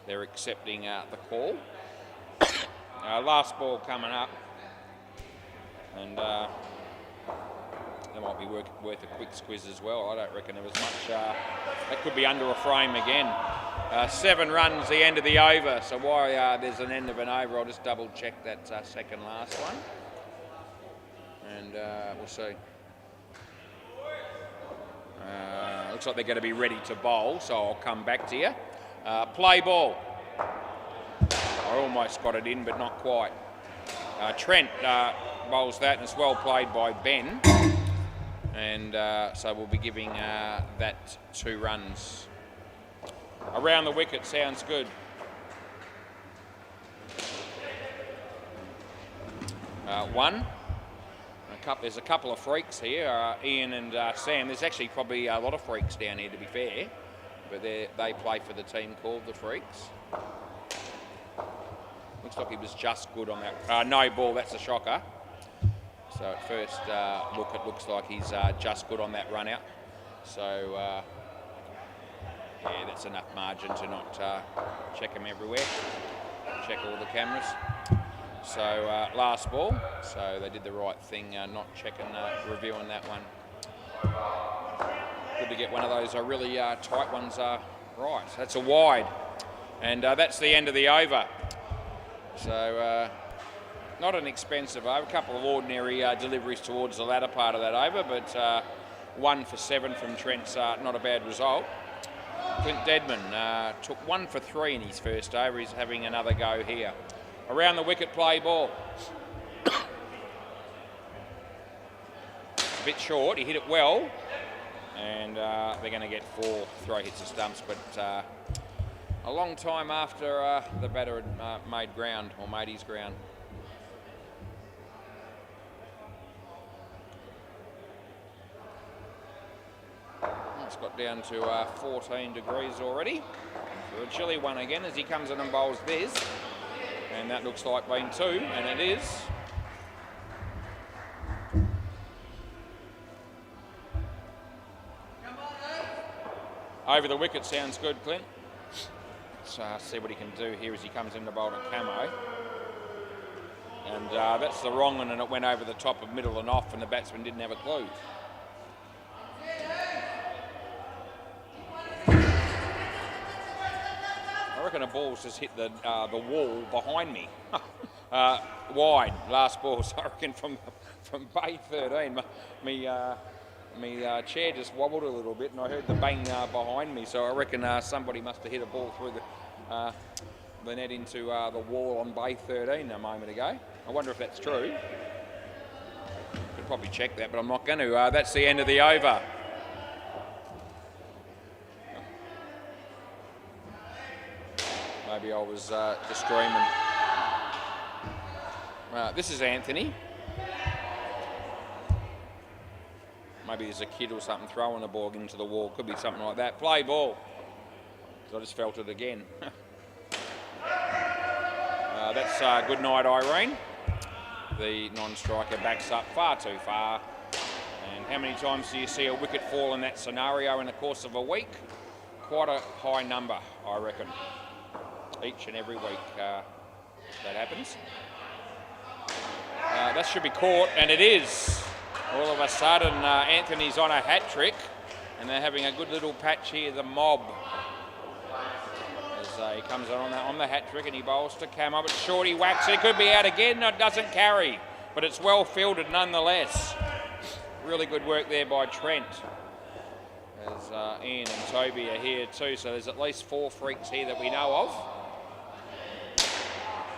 they're accepting the call. Last ball coming up, and that might be worth a quick squiz as well. I don't reckon there was much, that could be under a frame again. 7 runs, the end of the over, so why there's an end of an over, I'll just double check that second last one, and we'll see. Looks like they're going to be ready to bowl, so I'll come back to you. Play ball. I almost got it in, but not quite. Trent bowls that, and it's well played by Ben. And so we'll be giving that 2 runs. Around the wicket sounds good. One. There's a couple of freaks here, Ian and Sam. There's actually probably a lot of freaks down here, to be fair, but they play for the team called the Freaks. Looks like he was just good on that. No ball, that's a shocker. So at first look, it looks like he's just good on that run out. So yeah, that's enough margin to not check him everywhere. Check all the cameras. So last ball, so they did the right thing, not checking, reviewing that one. Good to get one of those really tight ones right. That's a wide, and that's the end of the over. So not an expensive over, a couple of ordinary deliveries towards the latter part of that over, but 1 for 7 from Trent's not a bad result. Clint Deadman took 1 for 3 in his first over. He's having another go here. Around the wicket, play ball. A bit short, he hit it well, and they're going to get 4 throw hits of stumps, but a long time after the batter had made ground, or made his ground. It's got down to 14 degrees already. For a chilly one again as he comes in and bowls this. And that looks like being 2, and it is. Over the wicket sounds good, Clint. Let's see what he can do here as he comes in to bowl at Camo. And that's the wrong one, and it went over the top of middle and off, and the batsman didn't have a clue. I reckon a ball's just hit the wall behind me. Wide, last ball, so I reckon from bay 13. My chair just wobbled a little bit and I heard the bang behind me, so I reckon somebody must have hit a ball through the net into the wall on bay 13 a moment ago. I wonder if that's true. Could probably check that, but I'm not going to. That's the end of the over. Maybe I was just dreaming. This is Anthony. Maybe there's a kid or something throwing the ball into the wall. Could be something like that. Play ball. I just felt it again. That's good night, Irene. The non-striker backs up far too far. And how many times do you see a wicket fall in that scenario in the course of a week? Quite a high number, I reckon. Each and every week that happens. That should be caught, and it is. All of a sudden, Anthony's on a hat trick, and they're having a good little patch here, the mob. As he comes on the hat trick, and he bowls to Camo, but shorty whacks it. It could be out again. No, it doesn't carry, but it's well fielded nonetheless. Really good work there by Trent. As Ian and Toby are here too, so there's at least 4 freaks here that we know of.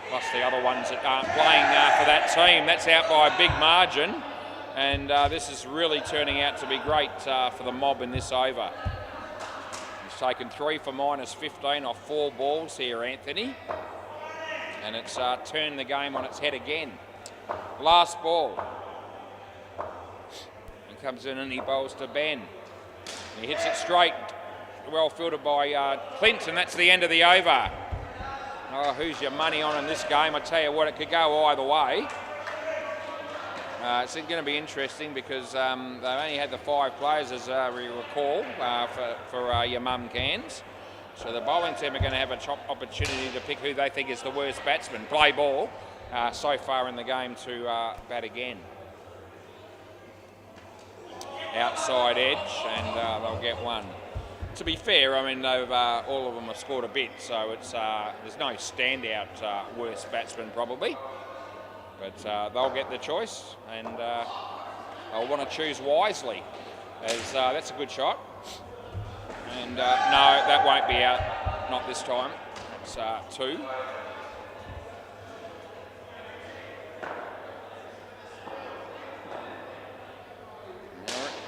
plus the other ones that aren't playing for that team. That's out by a big margin, and this is really turning out to be great for the Mob in this over. He's taken 3 for -15 off 4 balls here, Anthony, and it's turned the game on its head again. Last ball. He comes in and he bowls to Ben. He hits it straight, well fielded by Clint, and that's the end of the over. Oh, who's your money on in this game? I tell you what, it could go either way. It's going to be interesting because they've only had the 5 players, as we recall, for your mum cans. So the bowling team are going to have an opportunity to pick who they think is the worst batsman. Play ball so far in the game to bat again. Outside edge, and they'll get one. To be fair, I mean, they've, all of them have scored a bit, so it's there's no standout worst batsman probably. But they'll get the choice, and they'll want to choose wisely, as that's a good shot. And no, that won't be out, not this time. It's 2.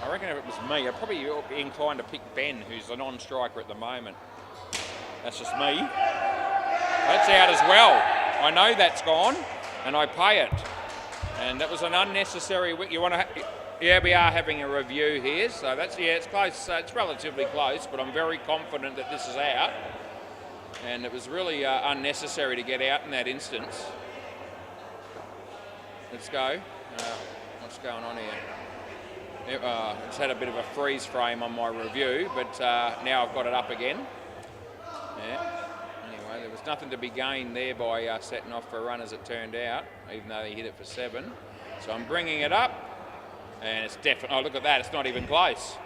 I reckon if it was me, I'd probably be inclined to pick Ben, who's a non-striker at the moment. That's just me. That's out as well. I know that's gone, and I pay it. And that was an unnecessary. You want to? Yeah, we are having a review here, so that's it's close. It's relatively close, but I'm very confident that this is out. And it was really unnecessary to get out in that instance. Let's go. What's going on here? It's had a bit of a freeze frame on my review, but now I've got it up again. Yeah. Anyway, there was nothing to be gained there by setting off for a run, as it turned out, even though he hit it for 7. So I'm bringing it up, and it's definitely. Oh, look at that! It's not even close.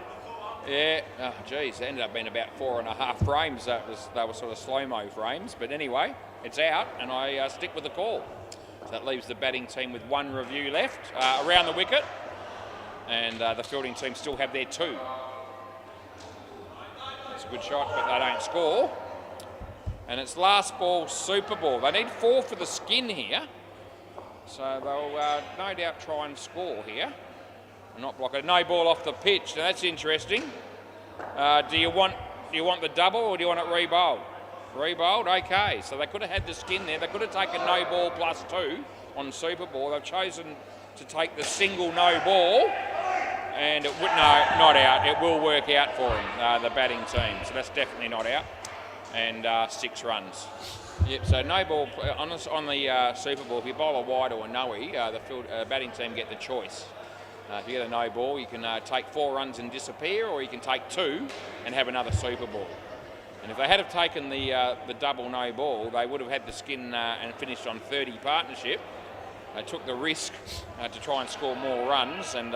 Yeah. Oh, geez, it ended up being about 4.5 frames. They were sort of slow-mo frames, but anyway, it's out, and I stick with the call. So that leaves the batting team with 1 review left around the wicket. And the fielding team still have their 2. That's a good shot, but they don't score. And it's last ball, super ball. They need 4 for the skin here. So they'll no doubt try and score here. Not block it. No ball off the pitch. Now that's interesting. Do you want the double, or do you want it re-bowled? Re-bowled, okay. So they could have had the skin there. They could have taken no ball plus 2 on super ball. They've chosen to take the single no ball, and it would not out. It will work out for him, the batting team. So that's definitely not out, and 6 runs. Yep. So no ball on the Super Ball. If you bowl a wide or a no-y, the batting team get the choice. If you get a no ball, you can take 4 runs and disappear, or you can take 2 and have another Super Ball. And if they had have taken the double no ball, they would have had the skin and finished on 30 partnership. They took the risk to try and score more runs, and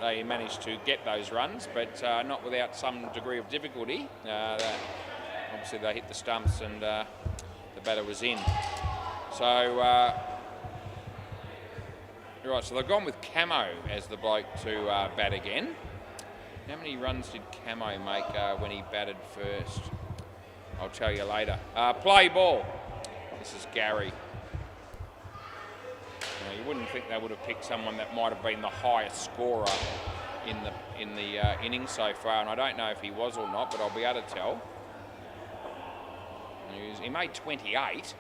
they managed to get those runs, but not without some degree of difficulty. Obviously, they hit the stumps, and the batter was in. So, right, so they've gone with Camo as the bloke to bat again. How many runs did Camo make when he batted first? I'll tell you later. Play ball. This is Gary. You wouldn't think they would have picked someone that might have been the highest scorer in the innings so far, and I don't know if he was or not, but I'll be able to tell. He made 28.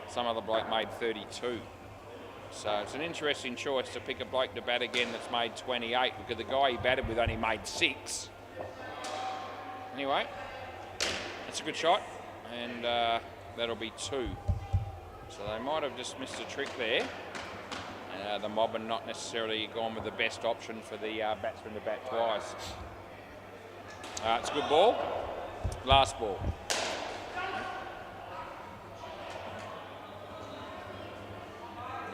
Some other bloke made 32. So it's an interesting choice to pick a bloke to bat again that's made 28, because the guy he batted with only made 6. Anyway, that's a good shot, and that'll be 2. So they might have just missed a trick there. The Mob and not necessarily gone with the best option for the batsman to bat twice. It's a good ball. Last ball.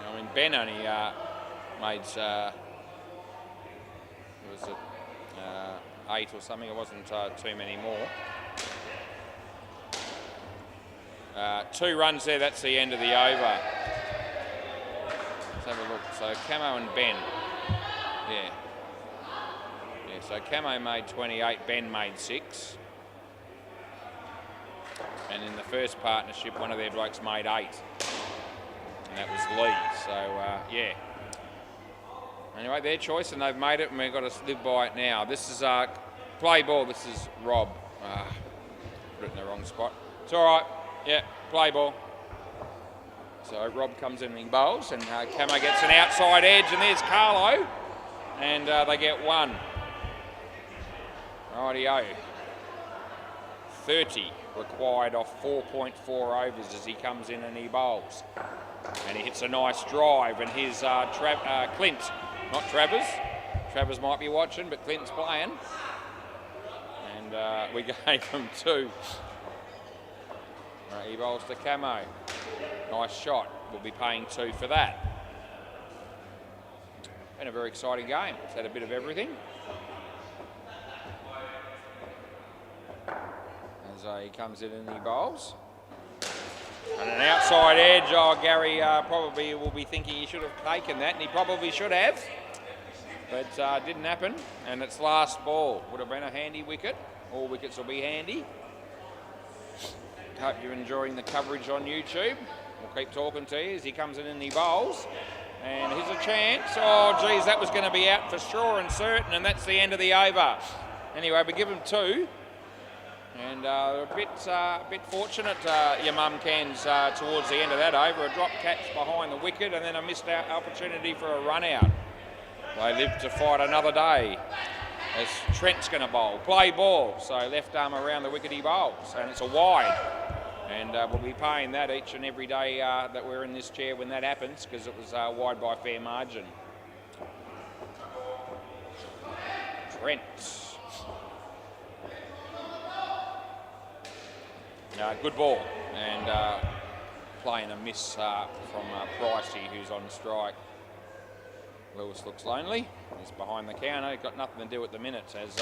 I mean, Ben only made, was it 8 or something? It wasn't too many more. 2 runs there, that's the end of the over. Let's have a look. So Camo and Ben. Yeah, so Camo made 28, Ben made 6. And in the first partnership, one of their blokes made 8. And that was Lee. So, yeah. Anyway, their choice, and they've made it, and we've got to live by it now. This is play ball. This is Rob. Put it in the wrong spot. It's all right. Yeah, play ball. So Rob comes in and he bowls, and Camo gets an outside edge, and there's Carlo. And they get 1. Rightio. 30 required off 4.4 overs as he comes in and he bowls. And he hits a nice drive, and here's Clint, not Travers. Travers might be watching, but Clint's playing. And we gave him 2. He bowls to Camo. Nice shot. We'll be paying 2 for that. Been a very exciting game. It's had a bit of everything. As he comes in and he bowls. And an outside edge. Oh, Gary probably will be thinking he should have taken that, and he probably should have. But didn't happen. And it's last ball. Would have been a handy wicket. All wickets will be handy. Hope you're enjoying the coverage on YouTube. We'll keep talking to you as he comes in and he bowls. And here's a chance. Oh, geez, that was going to be out for sure and certain, and that's the end of the over. Anyway, we give him 2. And a bit fortunate, your mum Cans, towards the end of that over. A drop catch behind the wicket, and then a missed out opportunity for a run out. They live to fight another day. As Trent's going to bowl. Play ball. So left arm around the wicket he bowls. And it's a wide. And we'll be paying that each and every day that we're in this chair when that happens, because it was wide by fair margin. Trent. Good ball. And playing a miss from Pricey, who's on strike. Lewis looks lonely. He's behind the counter. He's got nothing to do at the minute, as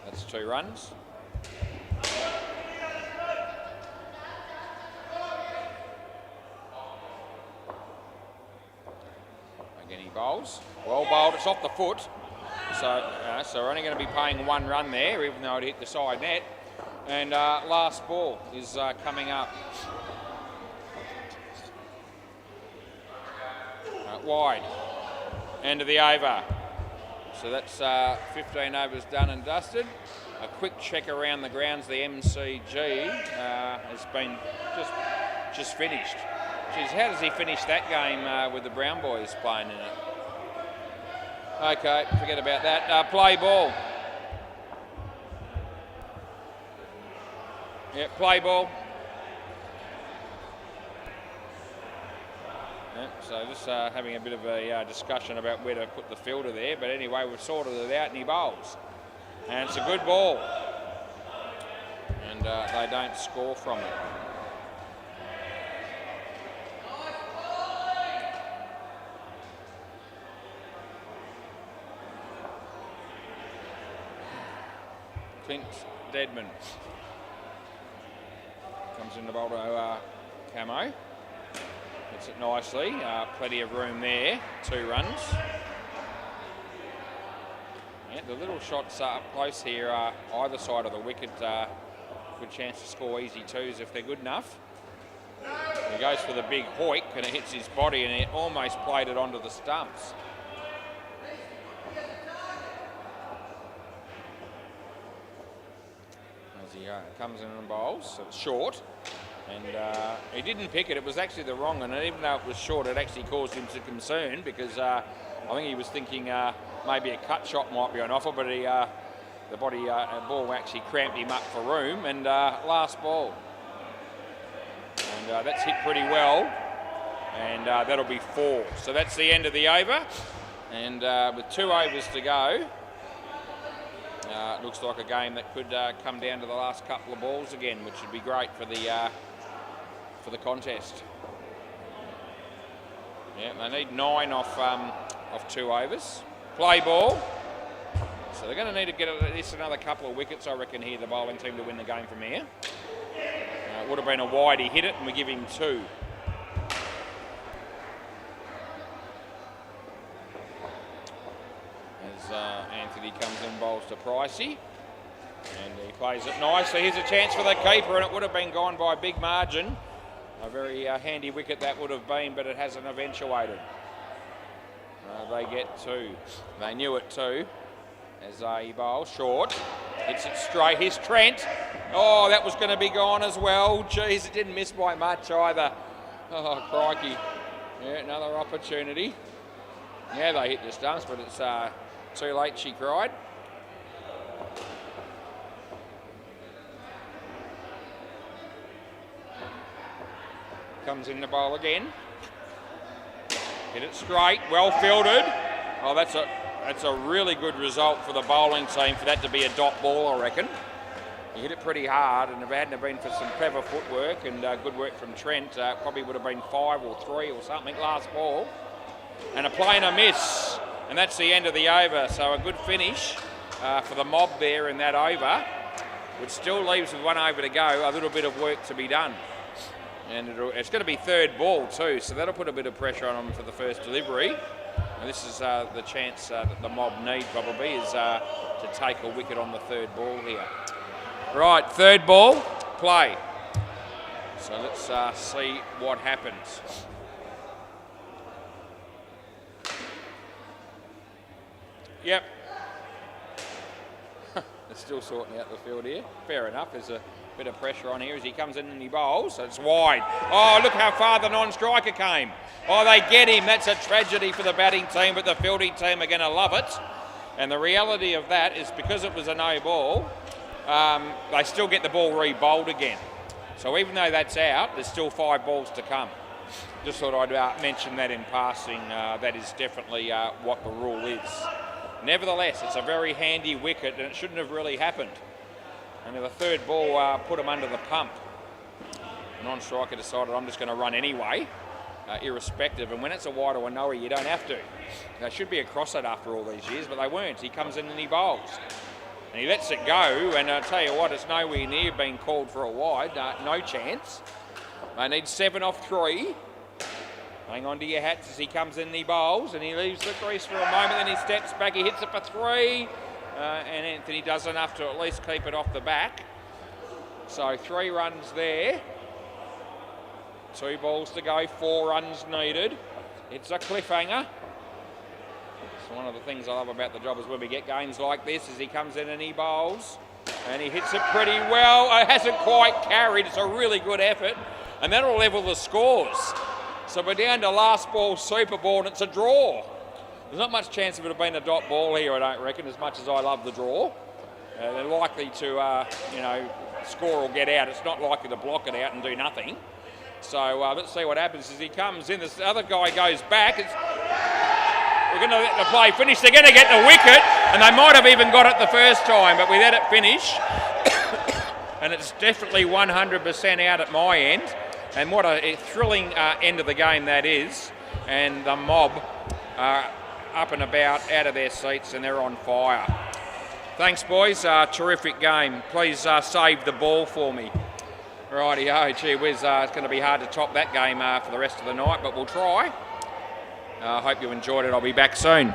that's 2 runs. Again, he bowls. Well bowled. It's off the foot. So we're only going to be paying 1 run there, even though it hit the side net. And last ball is coming up. Wide. End of the over. So that's 15 overs done and dusted. A quick check around the grounds. The MCG has been just finished. Geez, how does he finish that game with the Brown boys playing in it? Okay, forget about that. Play ball. Yeah, play ball. Yeah, so just having a bit of a discussion about where to put the fielder there. But anyway, we've sorted it out and he bowls. And it's a good ball. And they don't score from it. Clint Deadman comes in the bowl to Camo. Hits it nicely. Plenty of room there. 2 runs. Yeah, the little shots up close here are either side of the wicket. Good chance to score easy 2s if they're good enough. He goes for the big hoik and it hits his body and it almost played it onto the stumps. As he comes in and bowls, so it's short. And he didn't pick it. It was actually the wrong one. And even though it was short, it actually caused him some concern because I think he was thinking maybe a cut shot might be on offer, but the ball actually cramped him up for room. And last ball. And that's hit pretty well. And that'll be 4. So that's the end of the over. And with 2 overs to go, it looks like a game that could come down to the last couple of balls again, which would be great for the contest. Yeah, they need 9 off 2 overs. Play ball. So they're going to need to get at least another couple of wickets, I reckon, here, the bowling team, to win the game from here. It would have been a wide, he hit it, and we give him 2. As Anthony comes in, bowls to Pricey. And he plays it nicely. Here's a chance for the keeper, and it would have been gone by a big margin. A very handy wicket that would have been, but it hasn't eventuated. They get two. They knew it too. As he bowls short, hits it straight. Here's Trent. Oh, that was going to be gone as well. Geez, it didn't miss by much either. Oh, crikey. Yeah, another opportunity. Yeah, they hit the stumps, but it's too late, she cried. Comes in the bowl again. Hit it straight, well fielded. Oh, that's a really good result for the bowling team for that to be a dot ball, I reckon. He hit it pretty hard, and if it hadn't been for some clever footwork and good work from Trent, probably would have been 5 or 3 or something last ball. And a play and a miss, and that's the end of the over. So a good finish for the Mob there in that over, which still leaves with 1 over to go, a little bit of work to be done. And it's going to be third ball too, so that'll put a bit of pressure on them for the first delivery. And this is the chance that the Mob need probably is to take a wicket on the third ball here. Right, third ball, play. So let's see what happens. Yep. They're still sorting out the field here. Fair enough, there's a bit of pressure on here as he comes in and he bowls. So it's wide. Oh, look how far the non-striker came. Oh, they get him. That's a tragedy for the batting team, but the fielding team are going to love it. And the reality of that is because it was a no ball, they still get the ball re-bowled again. So even though that's out, there's still 5 balls to come. Just thought I'd mention that in passing. That is definitely what the rule is. Nevertheless, it's a very handy wicket and it shouldn't have really happened. And the third ball put him under the pump. The non-striker decided I'm just going to run anyway, irrespective. And when it's a wide or a no, you don't have to. They should be across it after all these years, but they weren't. He comes in and he bowls. And he lets it go, and I'll tell you what, it's nowhere near being called for a wide. No chance. They need 7 off 3. Hang on to your hats as he comes in and he bowls, and he leaves the crease for a moment, then he steps back, he hits it for 3. And Anthony does enough to at least keep it off the back. So 3 runs there. 2 balls to go, 4 runs needed. It's a cliffhanger. It's one of the things I love about the job is when we get games like this, is he comes in and he bowls. And he hits it pretty well. It hasn't quite carried. It's a really good effort. And that'll level the scores. So we're down to last ball, super ball, and it's a draw. There's not much chance of it being a dot ball here, I don't reckon, as much as I love the draw. They're likely to, score or get out. It's not likely to block it out and do nothing. So let's see what happens as he comes in. This other guy goes back. We're going to let the play finish. They're going to get the wicket, and they might have even got it the first time, but we let it finish. And it's definitely 100% out at my end. And what a thrilling end of the game that is. And the Mob up and about, out of their seats, and they're on fire. Thanks, boys. Terrific game. Please save the ball for me. Rightio, gee whiz, it's going to be hard to top that game for the rest of the night, but we'll try. I hope you enjoyed it. I'll be back soon.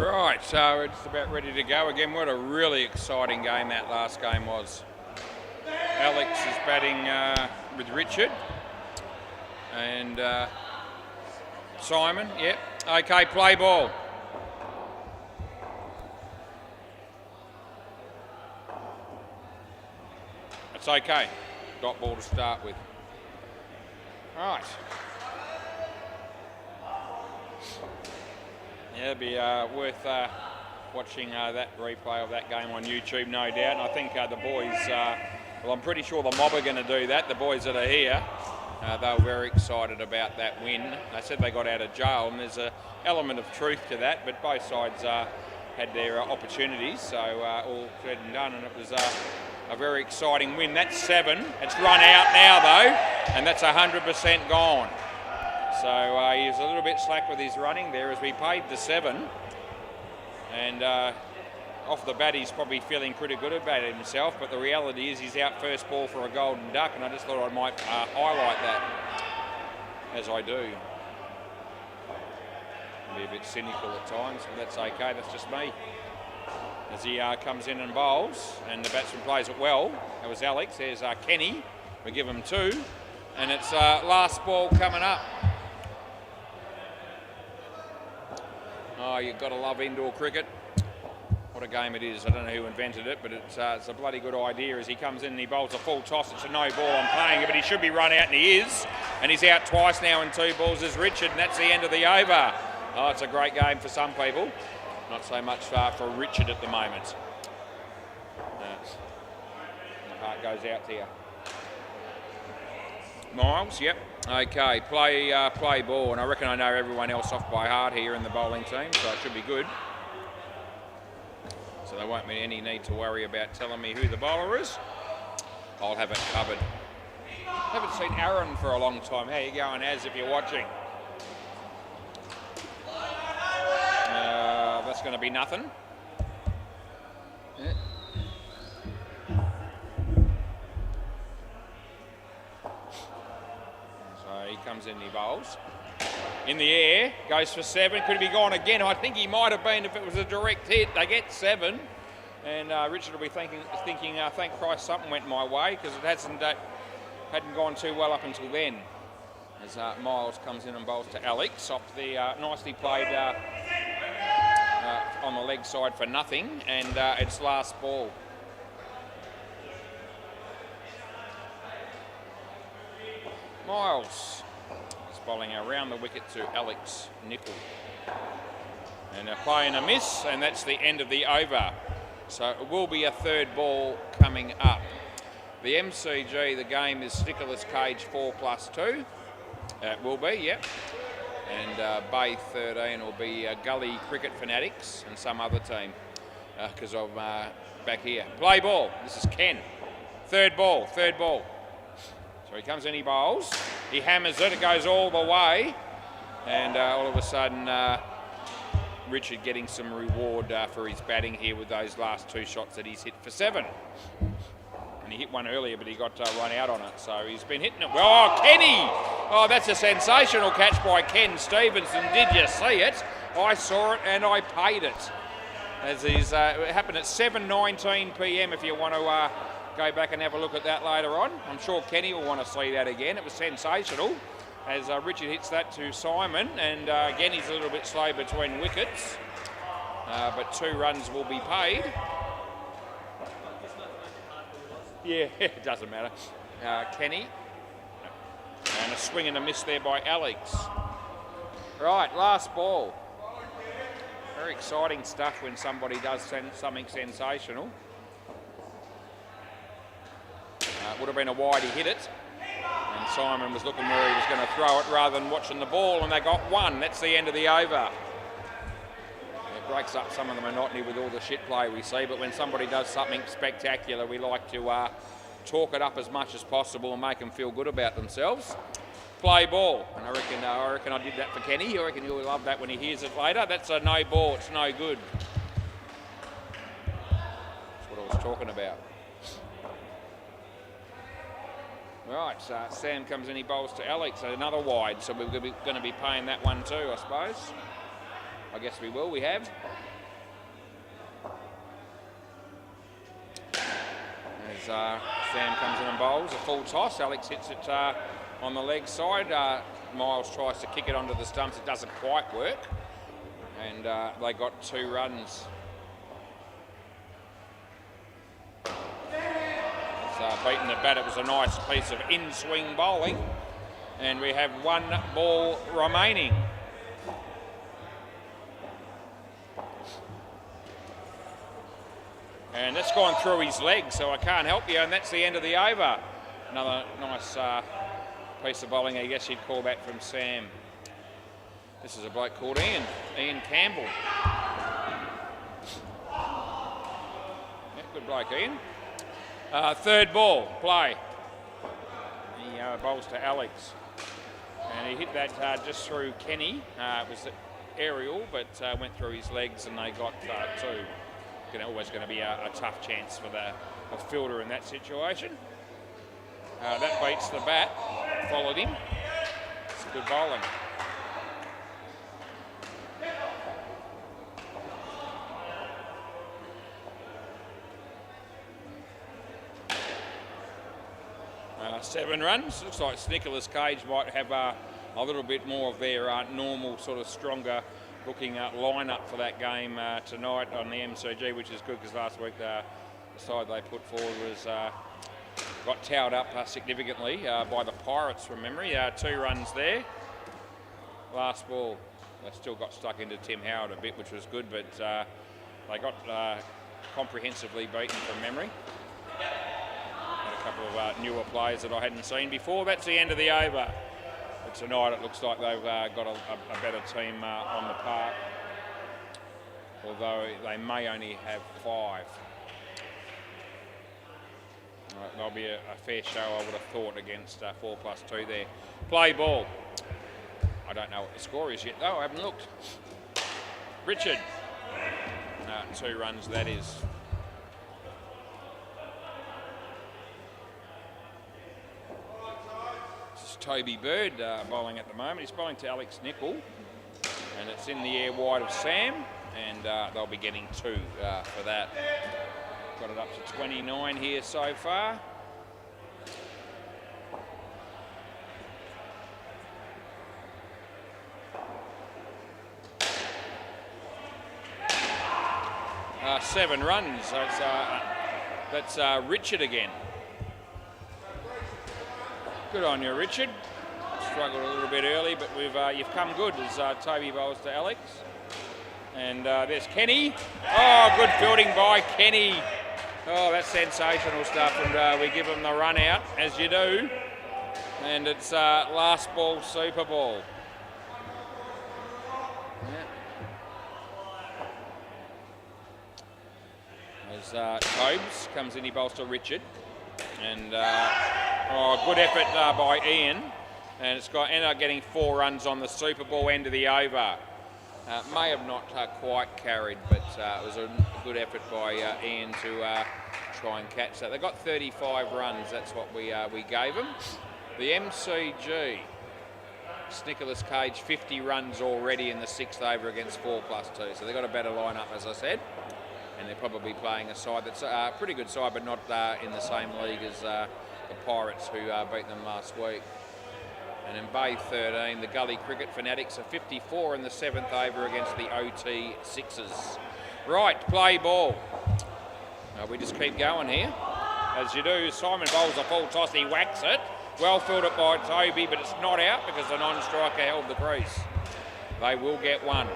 Right, so we're just about ready to go again. What a really exciting game that last game was. Alex is batting with Richard. And Simon, yep. Okay, play ball. It's okay. Dot ball to start with. Right. Yeah, it'll be worth watching that replay of that game on YouTube, no doubt. And I think the boys, well, I'm pretty sure the mob are going to do that. The boys that are here, they were very excited about that win. They said they got out of jail, and there's an element of truth to that, but both sides had their opportunities, so all said and done, and it was a very exciting win. That's 7. It's run out now, though, and that's 100% gone. So he was a little bit slack with his running there as we paid the 7. And off the bat, he's probably feeling pretty good about it himself, but the reality is he's out first ball for a golden duck, and I just thought I might highlight that, as I do. Be a bit cynical at times, but that's okay, that's just me. As he comes in and bowls, and the batsman plays it well. That was Alex. There's Kenny. We give him 2, and it's last ball coming up. Oh, you've got to love indoor cricket. What a game it is. I don't know who invented it, but it's a bloody good idea. As he comes in and he bowls a full toss, it's a no ball. I'm playing it, but he should be run out, and he is. And he's out twice now in 2 balls as Richard, and that's the end of the over. Oh, it's a great game for some people. Not so much for Richard at the moment. My heart goes out to you. Miles, yep. Okay, play ball, and I reckon I know everyone else off by heart here in the bowling team, so it should be good. So there won't be any need to worry about telling me who the bowler is. I'll have it covered. Haven't seen Aaron for a long time. How you going, Az, if you're watching? That's going to be nothing. Yeah. So he comes in and he bowls. In the air, goes for 7. Could he be gone again? I think he might have been if it was a direct hit. They get 7. And Richard will be thinking, thank Christ something went my way, because it hadn't gone too well up until then. As Miles comes in and bowls to Alex off the nicely played on the leg side for nothing, and it's last ball. Miles is bowling around the wicket to Alex Nicol. And they're playing a miss, and that's the end of the over. So it will be a 3rd ball coming up. The MCG, the game is Stickerless Cage 4+2. It will be, yep. And Bay 13 will be Gully Cricket Fanatics and some other team, because I'm back here. Play ball. This is Ken. 3rd ball. So he comes in, he bowls. He hammers it. It goes all the way. And all of a sudden, Richard getting some reward for his batting here with those last 2 shots that he's hit for 7. And he hit one earlier, but he got run out on it. So he's been hitting it well. Oh, Kenny! Oh, that's a sensational catch by Ken Stevenson. Did you see it? I saw it and I paid it. As he's, it happened at 7:19 p.m. if you want to go back and have a look at that later on. I'm sure Kenny will want to see that again. It was sensational. As Richard hits that to Simon, and again he's a little bit slow between wickets. But 2 runs will be paid. Yeah, it doesn't matter. Kenny. And a swing and a miss there by Alex. Right, last ball. Very exciting stuff when somebody does something sensational. Would have been a wide, he hit it. And Simon was looking where he was going to throw it rather than watching the ball, and they got 1. That's the end of the over. It breaks up some of the monotony with all the shit play we see, but when somebody does something spectacular, we like to talk it up as much as possible and make them feel good about themselves. Play ball, and I reckon I did that for Kenny. I reckon he'll love that when he hears it later. That's a no ball, it's no good. That's what I was talking about. Right, so Sam comes in, he bowls to Alex, another wide, so we're going to be paying that one too, I suppose. I guess we will. We have. As Sam comes in and bowls a full toss. Alex hits it on the leg side. Miles tries to kick it onto the stumps. It doesn't quite work. And they got 2 runs. Beating the bat, it was a nice piece of in-swing bowling. And we have 1 ball remaining. And that's gone through his leg, so I can't help you. And that's the end of the over. Another nice piece of bowling, I guess you'd call that, from Sam. This is a bloke called Ian Campbell. Yeah, good bloke, Ian. 3rd ball, play. He bowls to Alex. And he hit that just through Kenny. It was aerial, but went through his legs, and they got 2. Always going to be a tough chance for a fielder in that situation. That beats the bat. Followed him. It's good bowling. Seven runs. Looks like Nicholas Cage might have a little bit more of their normal, sort of stronger looking lineup for that game tonight on the MCG, which is good because last week the side they put forward was got towed up significantly by the Pirates from memory. 2 runs there. Last ball, they still got stuck into Tim Howard a bit, which was good, but they got comprehensively beaten from memory. A couple of newer players that I hadn't seen before. That's the end of the over. But tonight it looks like they've got a better team on the park, although they may only have 5. There'll be a fair show, I would have thought, against 4+2 there. Play ball. I don't know what the score is yet, though. I haven't looked. Richard. 2 runs, that is. Toby Bird bowling at the moment. He's bowling to Alex Nichol, and it's in the air wide of Sam, and they'll be getting 2 for that. Got it up to 29 here so far. Seven runs, so it's, that's Richard again. Good on you, Richard. Struggled a little bit early, but you've come good as Toby bowls to Alex. And there's Kenny. Oh, good fielding by Kenny. Oh, that's sensational stuff, and we give him the run out, as you do. And it's last ball, super ball. As Tobes comes in, he bowls to Richard. And good effort by Ian, and it's ended up getting 4 runs on the Super Bowl end of the over. May have not quite carried, but it was a good effort by Ian to try and catch that. They got 35 runs. That's what we gave them. The MCG, Nicholas Cage, 50 runs already in the 6th over against 4+2. So they got a better lineup, as I said. And they're probably playing a side that's a pretty good side, but not in the same league as the Pirates, who beat them last week. And in Bay 13, the Gully Cricket Fanatics are 54 in the 7th over against the OT Sixers. Right, play ball. We just keep going here. As you do, Simon bowls a full toss, he whacks it. Well fielded by Toby, but it's not out because the non-striker held the crease. They will get 1.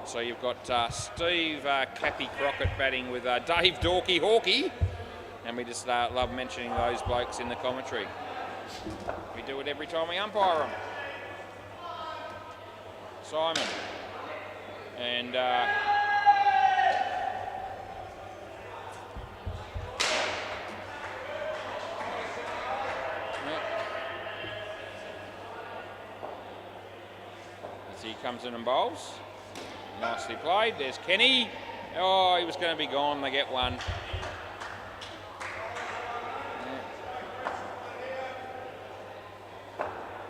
So you've got Steve Clappy Crockett batting with Dave Dorky Hawkey, and we just love mentioning those blokes in the commentary. We do it every time we umpire them. Simon. And as he comes in and bowls. Nicely played. There's Kenny. Oh, he was going to be gone. They get 1.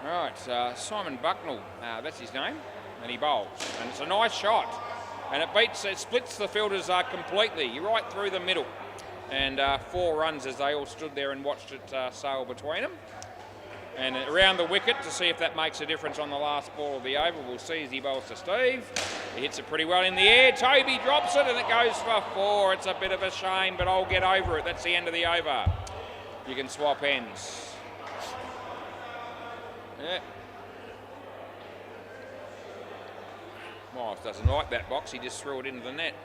Right, Simon Bucknell, that's his name. and he bowls. And it's a nice shot. And it splits the fielders completely, right through the middle. And 4 runs as they all stood there and watched it sail between them. And around the wicket to see if that makes a difference on the last ball of the over. We'll see as he bowls to Steve. He hits it pretty well in the air. Toby drops it and it goes for 4. It's a bit of a shame, but I'll get over it. That's the end of the over. You can swap ends. Yeah. Miles doesn't like that box. He just threw it into the net.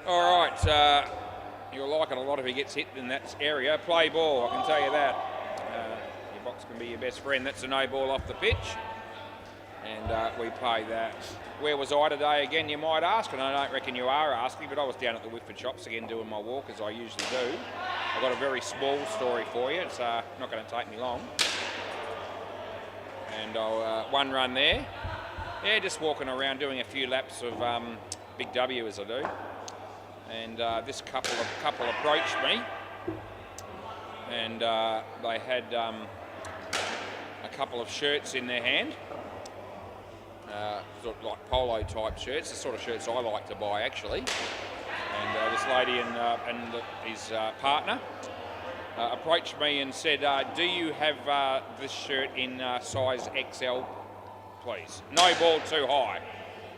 All right. You'll like it a lot if he gets hit in that area. Play ball, I can tell you that. Your box can be your best friend. That's a no ball off the pitch. And we pay that. Where was I today again, you might ask? And I don't reckon you are asking, but I was down at the Whitford shops again doing my walk, as I usually do. I've got a very small story for you. It's not going to take me long. And I'll 1 run there. Yeah, just walking around doing a few laps of Big W as I do. And this couple approached me. And they had a couple of shirts in their hand. Sort of like polo type shirts, the sort of shirts I like to buy actually. And this lady and his partner approached me and said, do you have this shirt in size XL, please? No ball too high.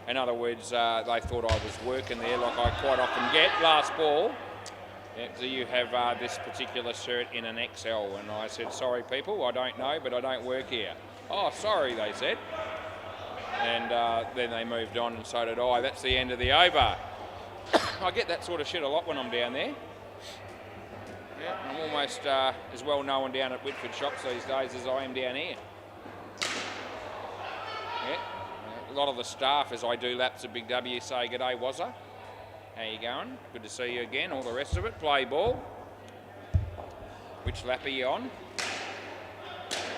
In other words, they thought I was working there like I quite often get. Last ball, yeah, do you have this particular shirt in an XL? And I said, sorry people, I don't know, but I don't work here. Oh, sorry, they said. And then they moved on, and so did I. That's the end of the over. I get that sort of shit a lot when I'm down there. Yeah, I'm almost as well known down at Whitford shops these days as I am down here. Yeah, a lot of the staff, as I do laps at Big W, say, "G'day, Wazza. How you going? Good to see you again." All the rest of it. Play ball. Which lap are you on?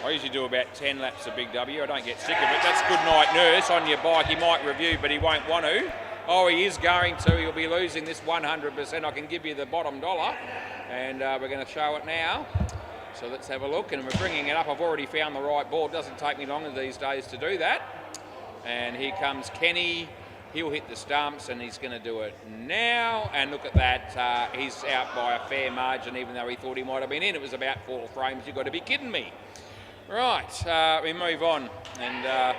I usually do about 10 laps of Big W. I don't get sick of it. That's good night nurse on your bike. He might review, but he won't want to. Oh, he is going to. He'll be losing this 100%. I can give you the bottom dollar. And we're going to show it now. So let's have a look. And we're bringing it up. I've already found the right ball. It doesn't take me long these days to do that. And here comes Kenny. He'll hit the stumps, and he's going to do it now. And look at that. He's out by a fair margin, even though he thought he might have been in. It was about 4 frames. You've got to be kidding me. Right, we move on, and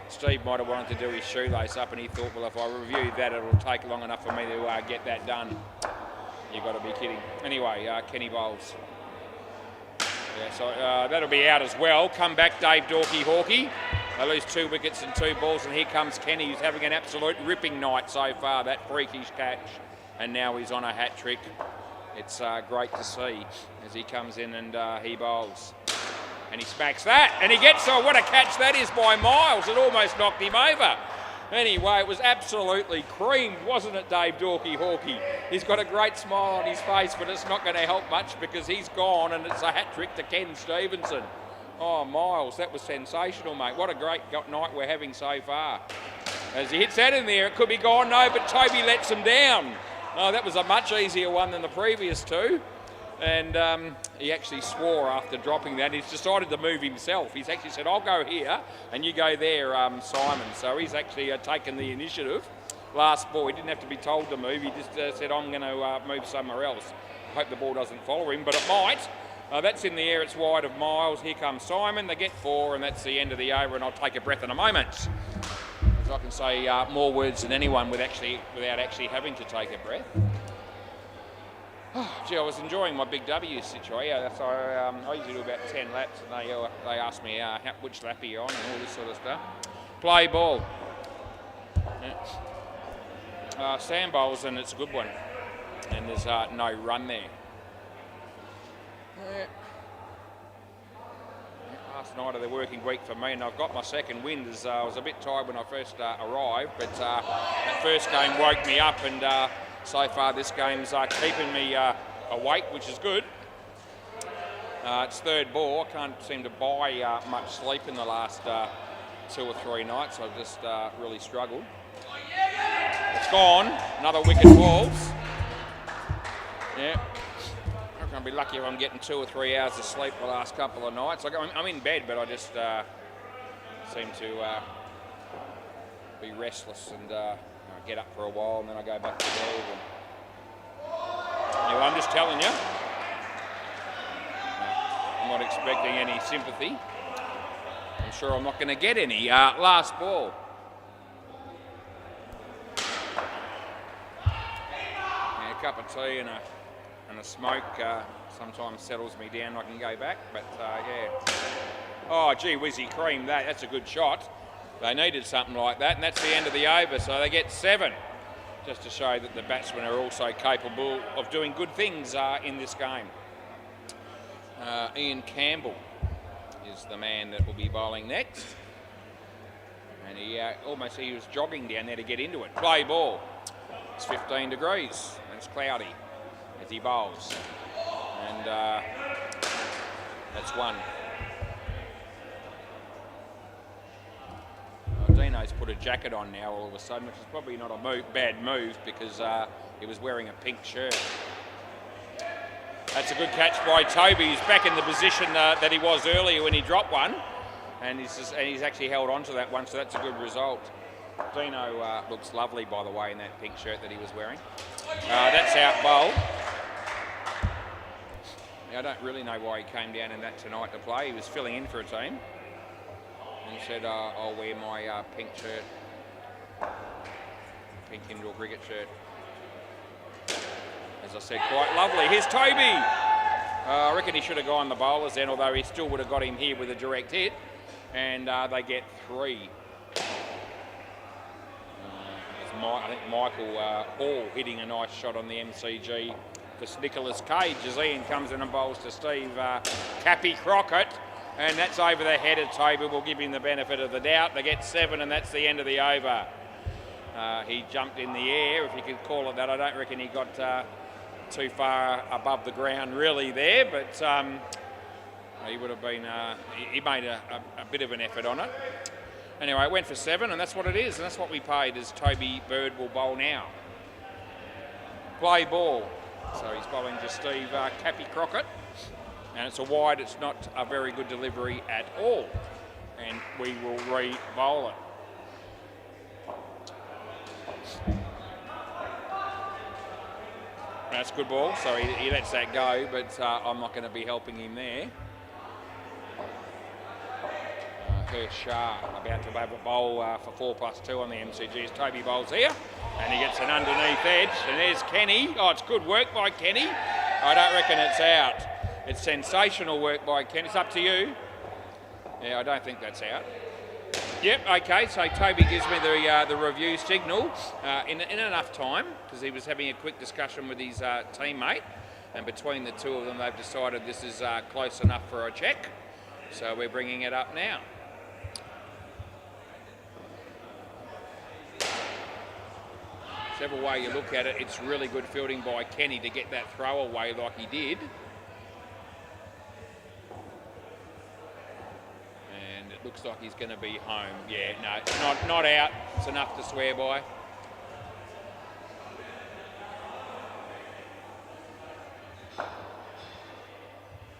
Steve might have wanted to do his shoelace up, and he thought, well, if I review that, it'll take long enough for me to get that done. You've got to be kidding. Anyway, Kenny bowls. Yeah, so that'll be out as well. Come back, Dave Dorky Hawkey. They lose 2 wickets and 2 balls, and here comes Kenny, who's having an absolute ripping night so far, that freakish catch. And now he's on a hat trick. It's great to see as he comes in and he bowls. And he smacks that, and he gets, oh, what a catch that is by Miles. It almost knocked him over. Anyway, it was absolutely creamed, wasn't it, Dave Dorky Hawkey? He's got a great smile on his face, but it's not going to help much because he's gone, and it's a hat-trick to Ken Stevenson. Oh, Miles, that was sensational, mate. What a great night we're having so far. As he hits that in there, it could be gone. No, but Toby lets him down. Oh, that was a much easier one than the previous 2. And he actually swore after dropping that. He's decided to move himself. He's actually said, I'll go here and you go there, Simon. So he's actually taken the initiative. Last ball, he didn't have to be told to move. He just said, I'm going to move somewhere else. I hope the ball doesn't follow him, but it might. That's in the air. It's wide of Miles. Here comes Simon. They get 4, and that's the end of the over, and I'll take a breath in a moment. So I can say more words than anyone without actually having to take a breath. Oh, gee, I was enjoying my Big W situation. So I usually do about 10 laps, and they ask me which lap are you on and all this sort of stuff. Play ball. Yeah. Sam bowls, and it's a good one. And there's no run there. Yeah. Last night of the working week for me, and I've got my second wind. As I was a bit tired when I first arrived, but that first game woke me up, and so far this game's keeping me awake, which is good. It's 3rd ball. I can't seem to buy much sleep in the last 2 or 3 nights. I've just really struggled. It's gone. Another wicket falls. Yeah. I'm going to be lucky if I'm getting 2 or 3 hours of sleep the last couple of nights. I'm in bed, but I just seem to be restless and get up for a while, and then I go back to bed. Anyway, I'm just telling you, I'm not expecting any sympathy. I'm sure I'm not going to get any. Last ball. Yeah, a cup of tea and a smoke sometimes settles me down. I can go back, but yeah. Oh, gee whiz, he creamed that. That's a good shot. They needed something like that, and that's the end of the over, so they get 7. Just to show that the batsmen are also capable of doing good things in this game. Ian Campbell is the man that will be bowling next. And he was jogging down there to get into it. Play ball. It's 15 degrees. It's cloudy as he bowls. And that's 1. Dino's put a jacket on now all of a sudden, which is probably not a bad move because he was wearing a pink shirt. That's a good catch by Toby. He's back in the position that he was earlier when he dropped one, and he's actually held on to that one, so that's a good result. Dino looks lovely, by the way, in that pink shirt that he was wearing. That's out bowl. Now, I don't really know why he came down in that tonight to play. He was filling in for a team. And he said, I'll wear my pink shirt, pink indoor cricket shirt. As I said, quite lovely. Here's Toby. I reckon he should have gone the bowlers then, although he still would have got him here with a direct hit. And they get 3. I think Michael Hall hitting a nice shot on the MCG for Nicholas Cage as Ian comes in and bowls to Steve Cappy Crockett. And that's over the head of Toby. We'll give him the benefit of the doubt. They get 7, and that's the end of the over. He jumped in the air, if you could call it that. I don't reckon he got too far above the ground really there, but he would have been. He made a bit of an effort on it. Anyway, it went for 7, and that's what it is, and that's what we paid. As Toby Bird will bowl now. Play ball. So he's bowling to Steve Cappy Crockett. And it's a wide, it's not a very good delivery at all. And we will re-bowl it. That's a good ball, so he lets that go, but I'm not going to be helping him there. Shah about to have a bowl for 4+2 on the MCG as Toby bowls here. And he gets an underneath edge. And there's Kenny. Oh, it's good work by Kenny. I don't reckon it's out. It's sensational work by Ken. It's up to you. Yeah, I don't think that's out. Yep, okay, so Toby gives me the review signal in enough time, because he was having a quick discussion with his teammate, and between the two of them they've decided this is close enough for a check, so we're bringing it up now. Whichever way you look at it, it's really good fielding by Kenny to get that throw away like he did. Looks like he's going to be home. Yeah, no, it's not out. It's enough to swear by.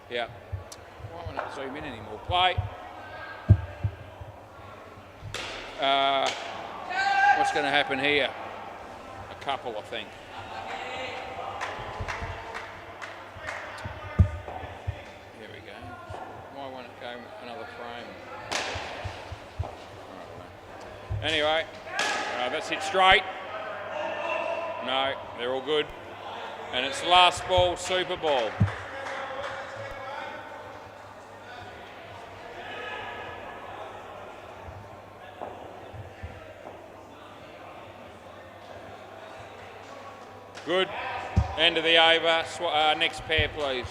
Yeah. Why won't it zoom in anymore? Play. What's going to happen here? A couple, I think. Here we go. Why won't it go another frame? Anyway, that's it straight. No, they're all good. And it's last ball, super ball. Good. End of the over. Next pair, please.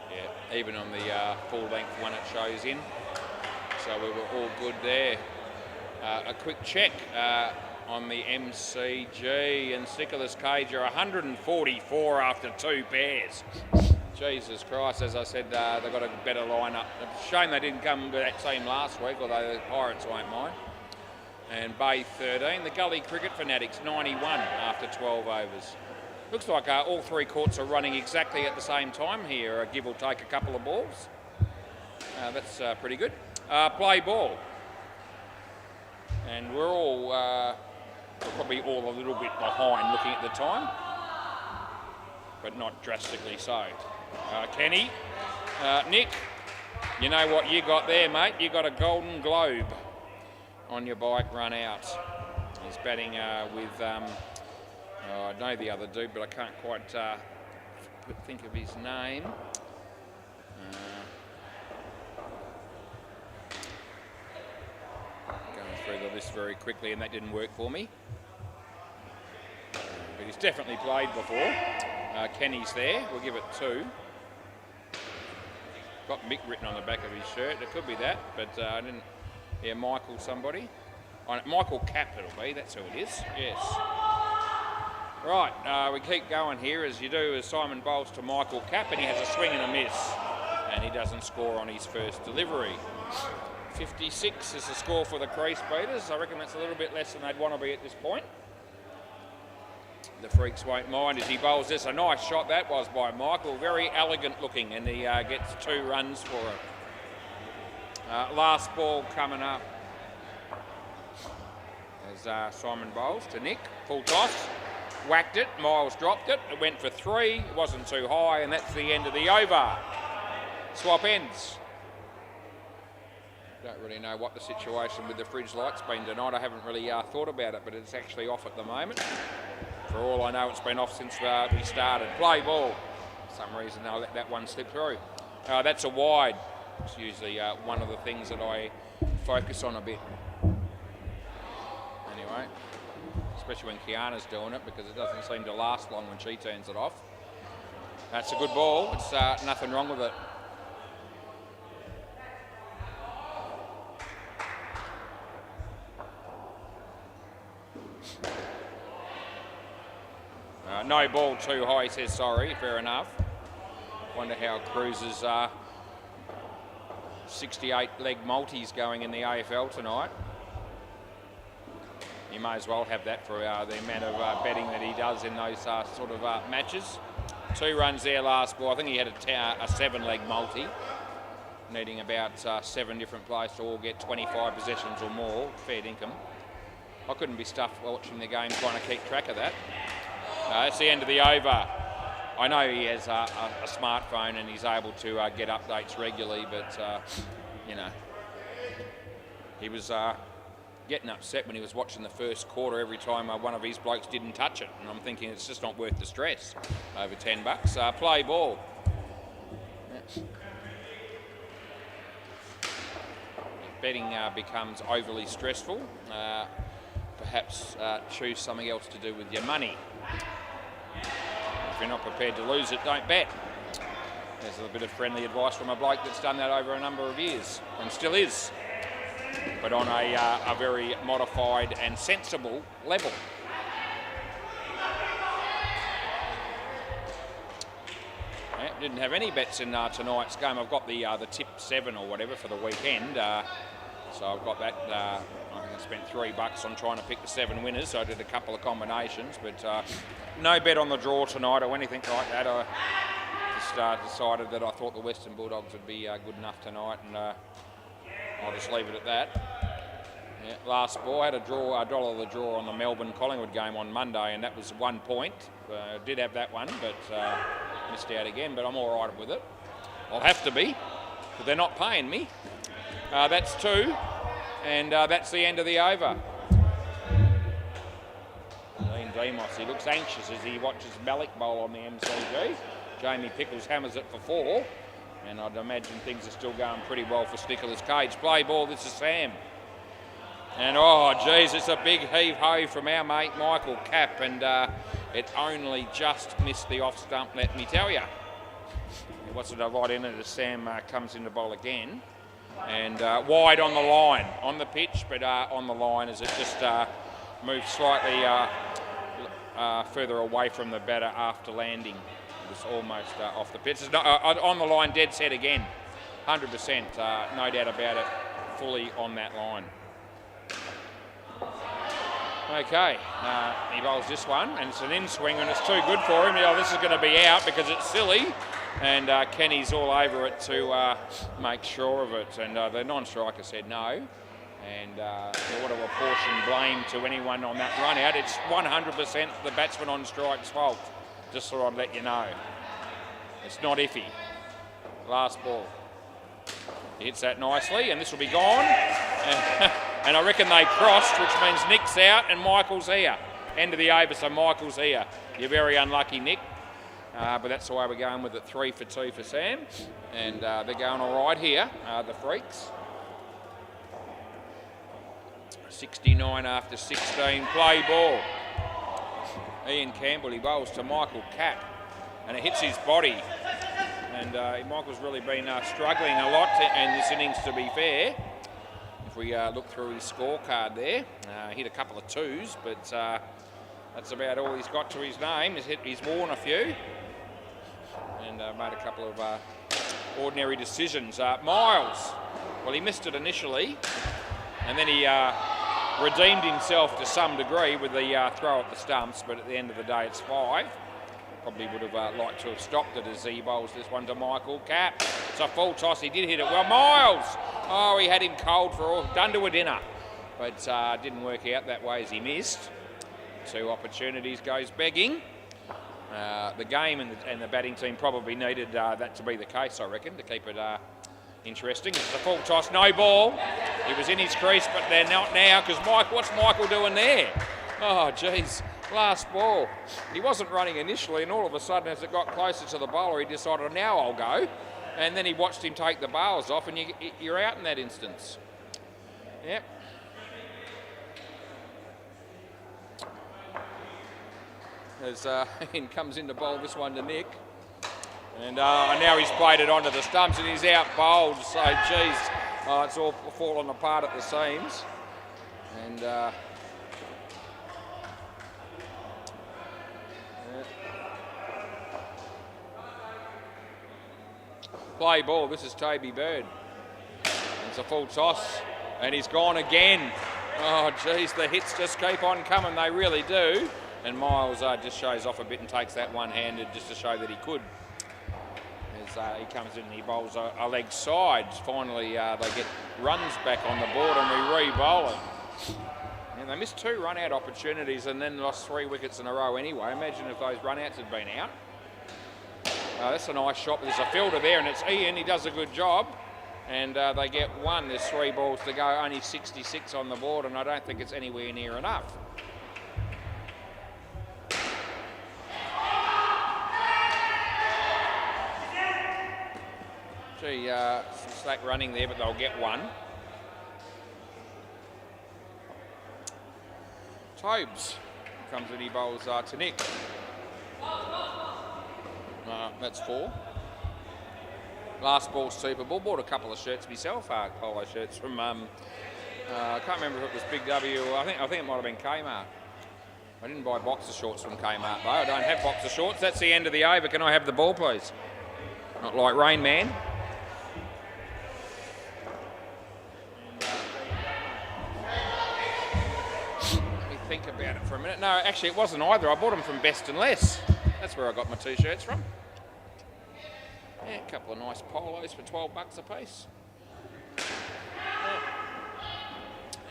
Yeah, even on the full length one it shows in. So we were all good there. A quick check on the MCG, and Nicholas Cage are 144 after 2 pairs. Jesus Christ, as I said, they've got a better lineup. Shame they didn't come with that team last week, although the Pirates won't mind. And Bay 13, the Gully Cricket Fanatics 91 after 12 overs. Looks like all 3 courts are running exactly at the same time here, give or take a couple of balls. That's pretty good. Play ball. And we're probably all a little bit behind looking at the time, but not drastically so. Kenny, Nick, you know what you got there, mate? You got a Golden Globe on your bike run out. He's batting with, I know the other dude, but I can't quite think of his name. Going through the list very quickly, and that didn't work for me. But he's definitely played before. Kenny's there. We'll give it 2. Got Mick written on the back of his shirt. It could be that, but I didn't. Yeah, Michael somebody. Michael Cap it'll be. That's who it is. Yes. Right, we keep going here as you do as Simon bowls to Michael Cap, and he has a swing and a miss, and he doesn't score on his first delivery. 56 is the score for the crease beaters. I reckon that's a little bit less than they'd want to be at this point. The Freaks won't mind as he bowls this. A nice shot that was by Michael, very elegant looking, and he gets 2 runs for it. Last ball coming up as Simon bowls to Nick. Full toss, whacked it, Miles dropped it, it went for 3, it wasn't too high, and that's the end of the over. Swap ends. Don't really know what the situation with the fridge light's been tonight. I haven't really thought about it, but it's actually off at the moment. For all I know, it's been off since we started. Play ball. For some reason, they'll let that one slip through. That's a wide. It's usually one of the things that I focus on a bit. Anyway, especially when Kiana's doing it, because it doesn't seem to last long when she turns it off. That's a good ball. It's nothing wrong with it. No ball too high, he says sorry, fair enough. Wonder how Cruz's 68 leg multi's going in the AFL tonight. He may as well have that for the amount of betting that he does in those sort of matches. 2 runs there last ball. I think he had a 7 leg multi, needing about 7 different players to all get 25 possessions or more, fair dinkum. I couldn't be stuffed watching the game trying to keep track of that. That's the end of the over. I know he has a smartphone and he's able to get updates regularly, but, you know, he was getting upset when he was watching the first quarter every time one of his blokes didn't touch it. And I'm thinking it's just not worth the stress. Over $10. Play ball. If betting becomes overly stressful, perhaps choose something else to do with your money. If you're not prepared to lose it, don't bet. There's a bit of friendly advice from a bloke that's done that over a number of years and still is, but on a very modified and sensible level. Yeah, didn't have any bets in tonight's game. I've got the tip 7 or whatever for the weekend, so I've got that. I think I spent $3 on trying to pick the 7 winners, so I did a couple of combinations, but no bet on the draw tonight or anything like that. I just decided that I thought the Western Bulldogs would be good enough tonight, and I'll just leave it at that. Yeah, last ball, I had a $1 the draw on the Melbourne-Collingwood game on Monday, and that was 1 point. Did have that one, but missed out again, but I'm all right with it. I'll have to be, but they're not paying me. That's 2, and that's the end of the over. Dean Demos, he looks anxious as he watches Malik bowl on the MCG. Jamie Pickles hammers it for 4, and I'd imagine things are still going pretty well for Stickerless Cage. Play ball, this is Sam. And oh geez, it's a big heave-ho from our mate Michael Cap, and it only just missed the off stump, let me tell you. He wants it a lot in it as Sam comes in to bowl again. And wide on the line, on the pitch, but on the line as it just moved slightly further away from the batter after landing. It was almost off the pitch. It's not, on the line, dead set again, 100%, no doubt about it, fully on that line. Okay, he bowls this one, and it's an in swing, and it's too good for him. This is going to be out because it's silly. And Kenny's all over it to make sure of it. And the non-striker said no. And they want to apportion blame to anyone on that run out. It's 100% the batsman on strike's fault. Just thought I'd let you know. It's not iffy. Last ball. He hits that nicely, and this will be gone. And I reckon they crossed, which means Nick's out and Michael's here. End of the over, so Michael's here. You're very unlucky, Nick. But that's the way we're going with it. 3 for 2 for Sam. And they're going all right here, the Freaks. 69 after 16, play ball. Ian Campbell, he bowls to Michael Capp, and it hits his body. And Michael's really been struggling a lot in this innings, to be fair. If we look through his scorecard there, hit a couple of 2s, but that's about all he's got to his name. He's worn a few and made a couple of ordinary decisions. Miles, well, he missed it initially, and then he redeemed himself to some degree with the throw at the stumps, but at the end of the day it's 5. Probably would have liked to have stopped it as he bowls this one to Michael Capp. It's a full toss, he did hit it well. Miles! Oh, he had him cold for all, done to a dinner. But didn't work out that way as he missed. 2 opportunities goes begging. The game and the batting team probably needed that to be the case, I reckon, to keep it interesting. It's a full toss, no ball. He was in his crease, but they're not now, because what's Michael doing there? Oh, geez, last ball. He wasn't running initially, and all of a sudden, as it got closer to the bowler, he decided, now I'll go. And then he watched him take the bails off, and you're out in that instance. Yep. As Ian comes in to bowl this one to Nick. And now he's played it onto the stumps and he's out bowled. So, geez, it's all falling apart at the seams. And play ball. This is Toby Bird. It's a full toss, and he's gone again. Oh, geez, the hits just keep on coming. They really do. And Miles just shows off a bit and takes that one-handed just to show that he could. He comes in and he bowls a leg side. Finally, they get runs back on the board and we re-bowl it. And they missed 2 run-out opportunities and then lost 3 wickets in a row anyway. Imagine if those run-outs had been out. That's a nice shot. There's a fielder there and it's Ian. He does a good job. And they get 1. There's 3 balls to go. Only 66 on the board, and I don't think it's anywhere near enough. Gee, some slack running there, but they'll get 1. Tobes comes in, he bowls to Nick. That's 4. Last ball, Super Bowl. Bought a couple of shirts myself, polo shirts from, I can't remember if it was Big W. I think it might have been Kmart. I didn't buy boxer shorts from Kmart though. I don't have boxer shorts. That's the end of the over. Can I have the ball, please? Not like Rain Man. Think about it for a minute. No, actually it wasn't either. I bought them from Best and Less. That's where I got my 2 shirts from. Yeah, a couple of nice polos for $12 a piece.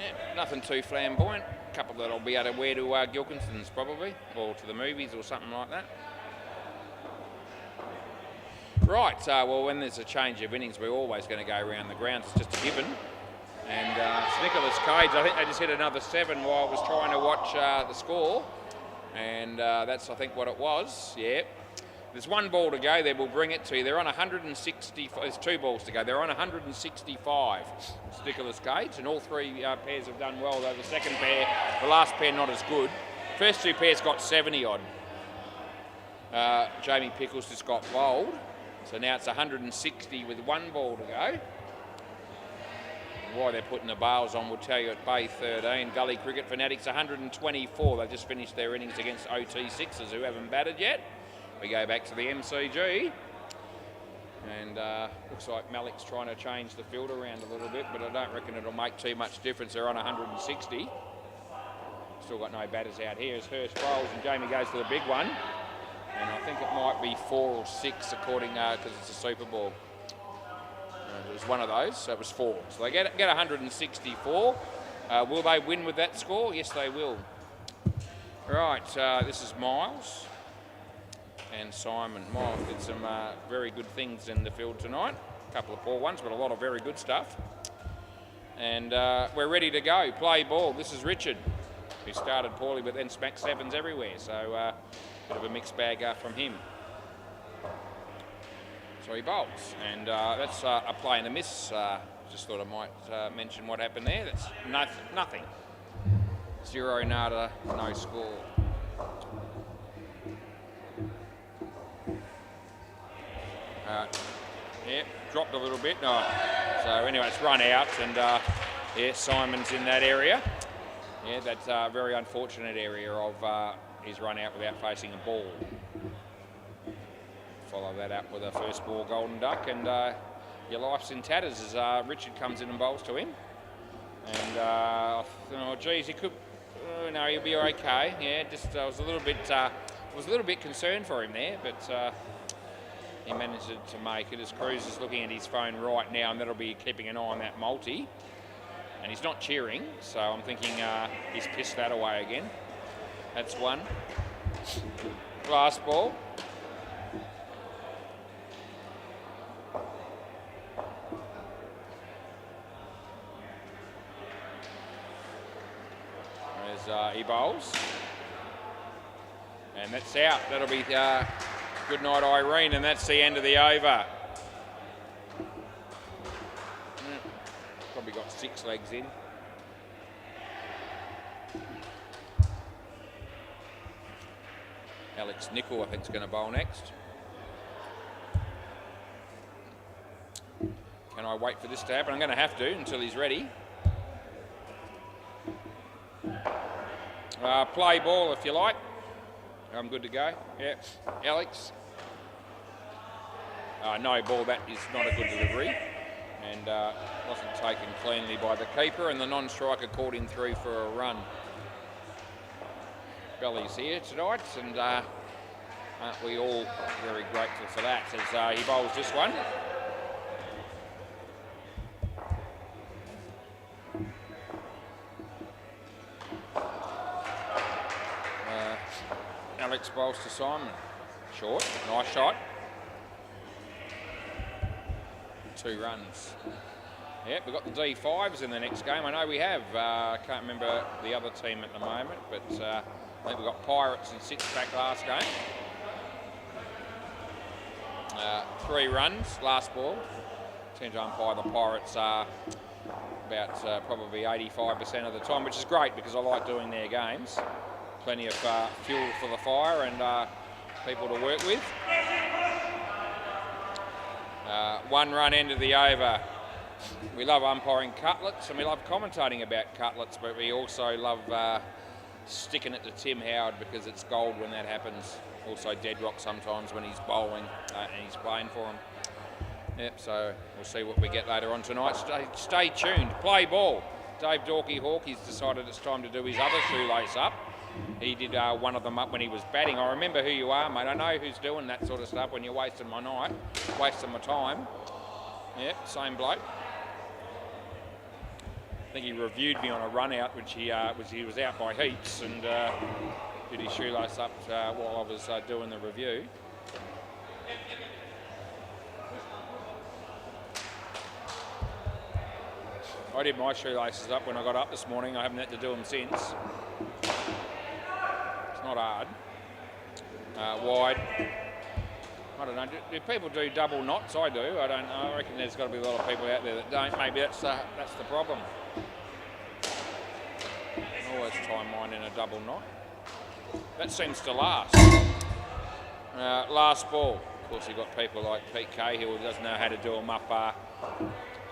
Yeah, nothing too flamboyant. A couple that I'll be able to wear to Gilkinson's probably, or to the movies or something like that. Right, well, when there's a change of innings, we're always going to go around the ground. It's just a given. And Nicholas Cage, I think they just hit another 7 while I was trying to watch the score. And that's, I think, what it was. Yeah. There's 1 ball to go there. We'll bring it to you. They're on 160. There's 2 balls to go. They're on 165. It's Nicholas Cage. And all 3 pairs have done well, though the second pair, the last pair, not as good. First 2 pairs got 70 odd. Jamie Pickles just got bowled. So now it's 160 with 1 ball to go. Why they're putting the bails on will tell you at Bay 13. Gully Cricket Fanatics 124. They've just finished their innings against OT6ers who haven't batted yet. We go back to the MCG. And looks like Malik's trying to change the field around a little bit, but I don't reckon it'll make too much difference. They're on 160. Still got no batters out here as Hurst bowls and Jamie goes to the big one. And I think it might be 4 or 6 according, because it's a Super Bowl. It was one of those, so it was 4. So they get 164. Will they win with that score? Yes, they will. Right, this is Miles and Simon. Miles did some very good things in the field tonight. A couple of poor ones, but a lot of very good stuff. And we're ready to go. Play ball. This is Richard, who started poorly but then smacked 7s everywhere. So bit of a mixed bag from him. So he bowls. And that's a play and a miss. Just thought I might mention what happened there. That's nothing. 0 nada, no score. Yeah, dropped a little bit. No. So anyway, it's run out, and yeah, Simon's in that area. Yeah, that's a very unfortunate area of his run out without facing a ball. Follow that up with a first ball golden duck, and your life's in tatters as Richard comes in and bowls to him. And oh geez, he could. No, he'll be okay. Yeah, just I was a little bit concerned for him there, but he managed to make it. As Cruz is looking at his phone right now, and that'll be keeping an eye on that multi. And he's not cheering, so I'm thinking he's pissed that away again. That's one. Last ball. He bowls, and that's out. That'll be good night, Irene, and that's the end of the over. Probably got 6 legs in. Alex Nickel, I think, is going to bowl next. Can I wait for this to happen? I'm going to have to until he's ready. Play ball if you like. I'm good to go. Yeah, Alex. No ball, that is not a good delivery. And wasn't taken cleanly by the keeper, and the non-striker caught him through for a run. Belly's here tonight, and aren't we all very grateful for that as he bowls this one. Alex bowls to Simon. Short, nice shot. 2 runs. Yep, we've got the D5s in the next game. I know we have. I can't remember the other team at the moment, but I think we've got Pirates and 6 back last game. 3 runs, last ball. Tend to umpire the Pirates about probably 85% of the time, which is great because I like doing their games. Plenty of fuel for the fire and people to work with. 1 run end of the over. We love umpiring cutlets and we love commentating about cutlets, but we also love sticking it to Tim Howard because it's gold when that happens. Also Deadrock sometimes when he's bowling and he's playing for him. Yep, so we'll see what we get later on tonight. Stay tuned. Play ball. Dave Dorky Hawkey's decided it's time to do his other shoelace up. He did one of them up when he was batting. I remember who you are, mate. I know who's doing that sort of stuff when you're wasting my night, wasting my time. Yep, same bloke. I think he reviewed me on a run out, which he was out by heats and did his shoelace up while I was doing the review. I did my shoelaces up when I got up this morning. I haven't had to do them since. Not hard. Wide. I don't know. Do people do double knots? I do. I don't know. I reckon there's got to be a lot of people out there that don't. Maybe that's the problem. I always tie mine in a double knot. That seems to last. Last ball. Of course, you've got people like Pete Cahill who doesn't know how to do them up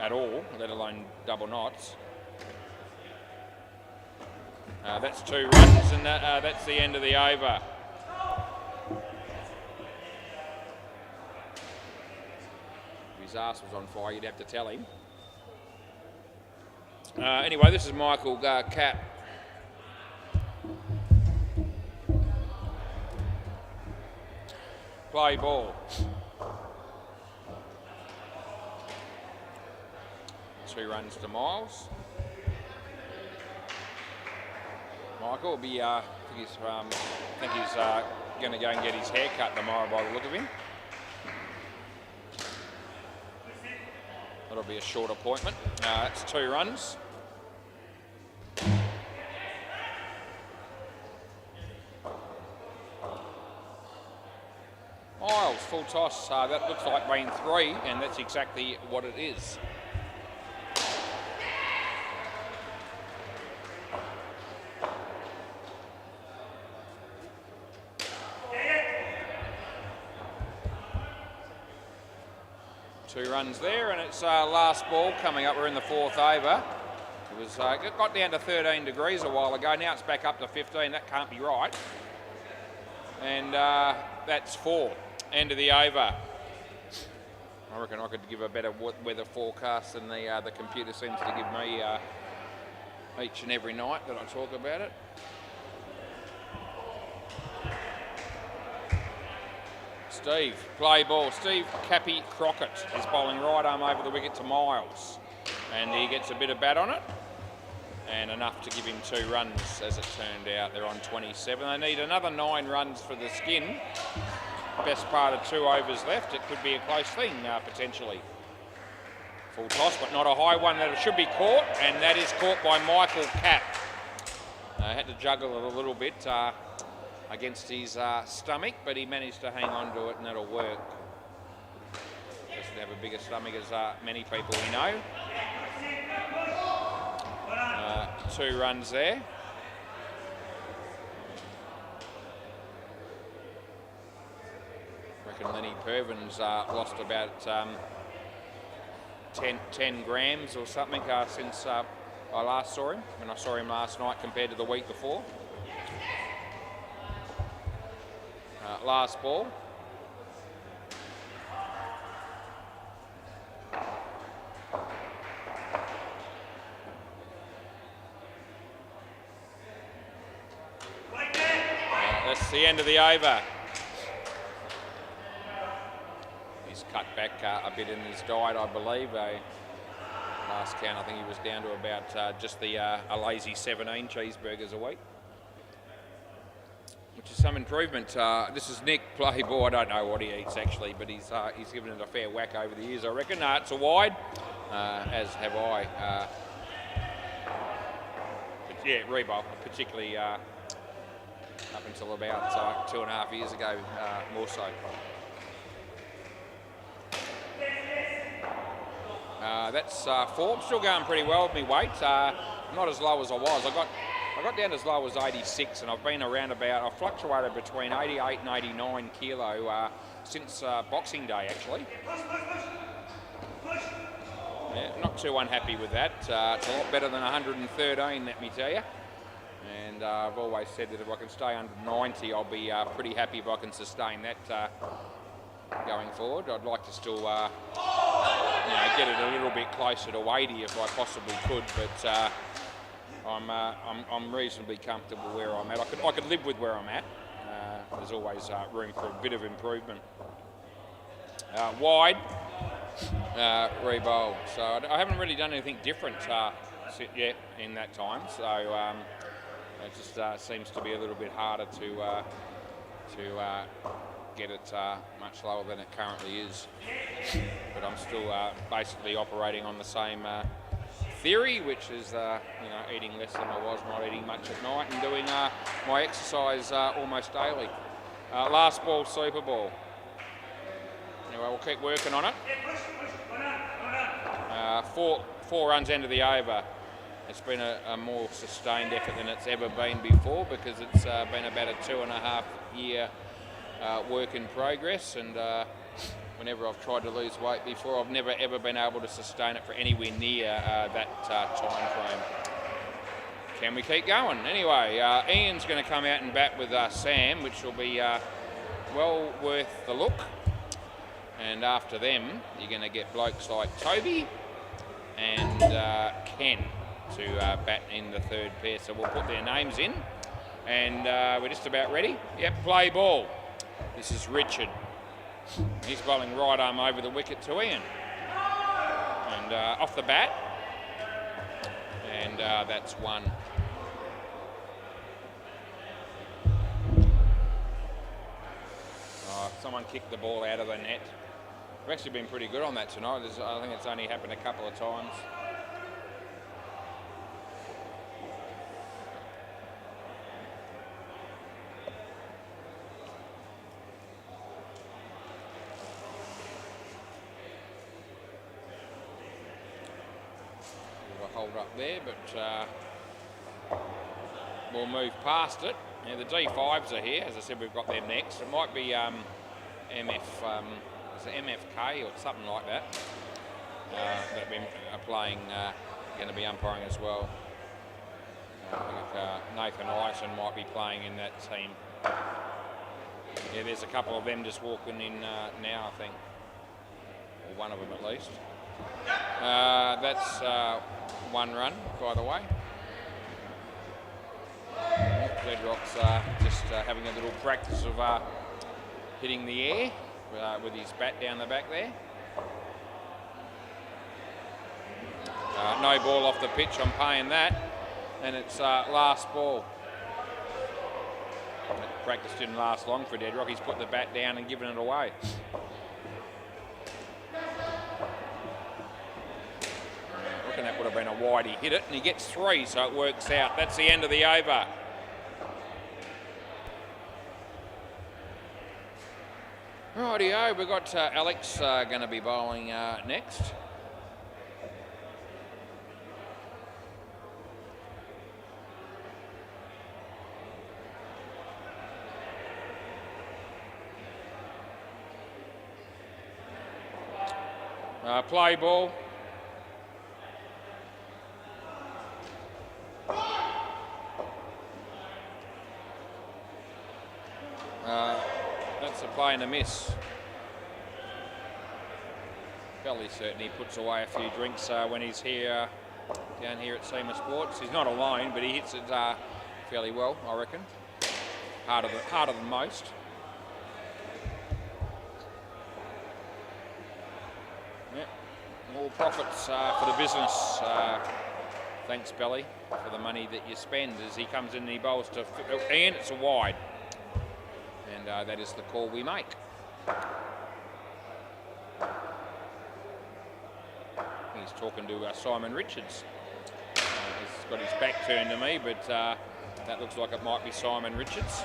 at all, let alone double knots. That's 2 runs, and that's the end of the over. If his ass was on fire, you'd have to tell him. Anyway, this is Michael Catt. play ball. 2 runs to Miles. Michael will be, I think he's going to go and get his hair cut tomorrow by the look of him. That'll be a short appointment. That's 2 runs. Miles, full toss. That looks like being 3, and that's exactly what it is. Two runs there, and it's last ball coming up. We're in the 4th over. It was it got down to 13 degrees a while ago. Now it's back up to 15. That can't be right. And that's 4. End of the over. I reckon I could give a better weather forecast than the computer seems to give me each and every night that I talk about it. Steve, play ball. Steve Cappy Crockett is bowling right arm over the wicket to Miles. And he gets a bit of bat on it. And enough to give him 2 runs, as it turned out. They're on 27. They need another 9 runs for the skin. Best part of 2 overs left. It could be a close thing, potentially. Full toss, but not a high one. That should be caught, and that is caught by Michael Capp. Had to juggle it a little bit against his stomach, but he managed to hang on to it, and that'll work. Doesn't have a bigger stomach as many people we know. 2 runs there. I reckon Lenny Pervin's lost about 10 grams or something since I last saw him, when I saw him last night compared to the week before. Last ball. That's the end of the over. He's cut back a bit in his diet, I believe. Last count, I think he was down to about just a lazy 17 cheeseburgers a week, which is some improvement. This is Nick, play ball. I don't know what he eats actually, but he's given it a fair whack over the years, I reckon. It's a wide, as have I. But yeah, Rebo, particularly up until about 2.5 years ago, more so. That's 4. I'm still going pretty well with my weight. Not as low as I was. I got down as low as 86, and I've been around about, I've fluctuated between 88 and 89 kilo since Boxing Day, actually. Yeah, not too unhappy with that. It's a lot better than 113, let me tell you. And I've always said that if I can stay under 90, I'll be pretty happy if I can sustain that going forward. I'd like to still get it a little bit closer to 80 if I possibly could, but I'm reasonably comfortable where I'm at. I could live with where I'm at. There's always room for a bit of improvement. Wide, re-bowl. So I haven't really done anything different yet in that time. So it just seems to be a little bit harder to get it much lower than it currently is. But I'm still basically operating on the same theory, which is eating less than I was, not eating much at night, and doing my exercise almost daily. Last ball, super ball. Anyway, we'll keep working on it. 4 runs into the over. It's been a more sustained effort than it's ever been before, because it's been about a 2.5 year work in progress, and whenever I've tried to lose weight before, I've never ever been able to sustain it for anywhere near that time frame. Can we keep going? Anyway, Ian's going to come out and bat with Sam, which will be well worth the look. And after them, you're going to get blokes like Toby and Ken to bat in the third pair. So we'll put their names in, and we're just about ready. Yep, play ball. This is Richard. He's bowling right arm over the wicket to Ian. And off the bat. And that's one. Someone kicked the ball out of the net. We've actually been pretty good on that tonight. I think it's only happened a couple of times. Hold up there, but we'll move past it. Now the D5s are here. As I said, we've got them next. It might be is it MFK or something like that. That we are playing, going to be umpiring as well. I think Nathan Ison might be playing in that team. Yeah, there's a couple of them just walking in now, I think, or one of them at least. That's one run, by the way. Gledrock's just having a little practice of hitting the air with his bat down the back there. No ball off the pitch, I'm paying that. And it's last ball. That practice didn't last long for Dedrock. He's put the bat down and given it away. And that would have been a wide. He hit it and he gets 3, so it works out. That's the end of the over. Rightio, we've got Alex going to be bowling next. Play ball. That's a play and a miss. Belly certainly puts away a few drinks when he's here, down here at SEMA Sports. He's not alone, but he hits it fairly well, I reckon. Harder than most. Yep. More profits for the business. Thanks, Belly, for the money that you spend. As he comes in and he bowls to Ian, it's a wide. And that is the call we make. He's talking to Simon Richards. He's got his back turned to me, but that looks like it might be Simon Richards.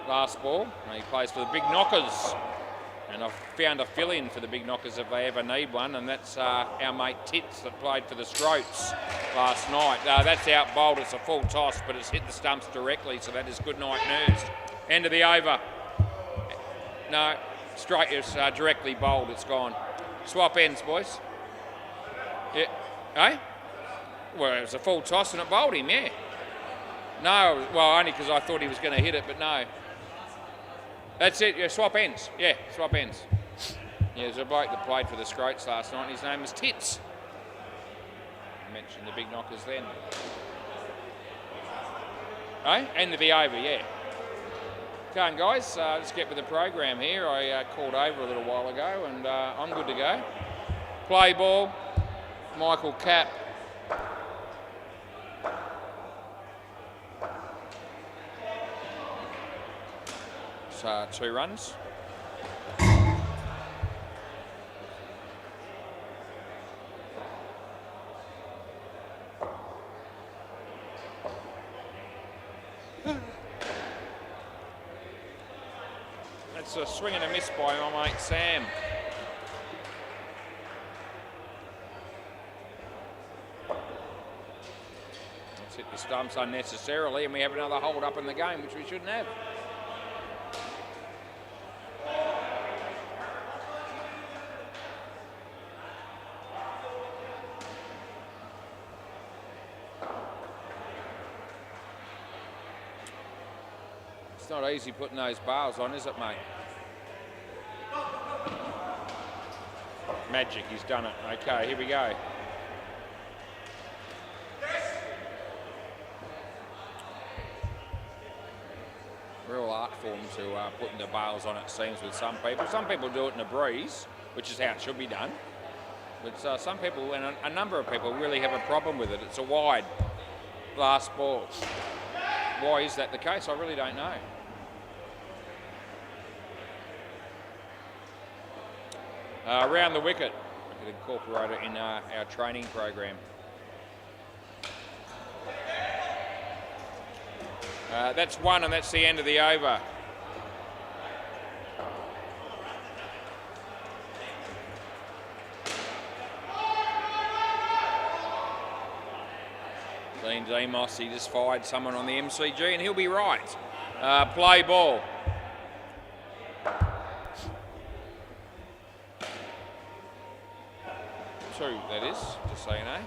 Last ball, and he plays for the Big Knockers. And I've found a fill-in for the Big Knockers if they ever need one, and that's our mate Tits that played for the Scroats last night. That's out bowled. It's a full toss, but it's hit the stumps directly, so that is good night news. End of the over. No, straight, it's directly bowled. It's gone. Swap ends, boys. Yeah. Eh? Well, it was a full toss and it bowled him, yeah. No, well, only because I thought he was going to hit it, but no. That's it, yeah, swap ends. Yeah, swap ends. Yeah, there's a bloke that played for the Scroats last night, and his name was Tits. I mentioned the Big Knockers then. Eh? End of the over, yeah. Come on, guys, let's get with the program here. I called over a little while ago, and I'm good to go. Play ball, Michael Capp. It's 2 runs. It's a swing and a miss by my mate Sam. Let's hit the stumps unnecessarily, and we have another hold up in the game, which we shouldn't have. It's not easy putting those bars on, is it, mate? Magic, he's done it. Okay, here we go. Real art form to putting the bails on, it seems, with some people. Some people do it in a breeze, which is how it should be done. But some people, and a number of people, really have a problem with it. It's a wide last ball. Why is that the case? I really don't know. Around the wicket, we could incorporate it in our training program. That's one, and that's the end of the over. Dean Demos, he just fired someone on the MCG, and he'll be right. Play ball. Two, that is, just so you know.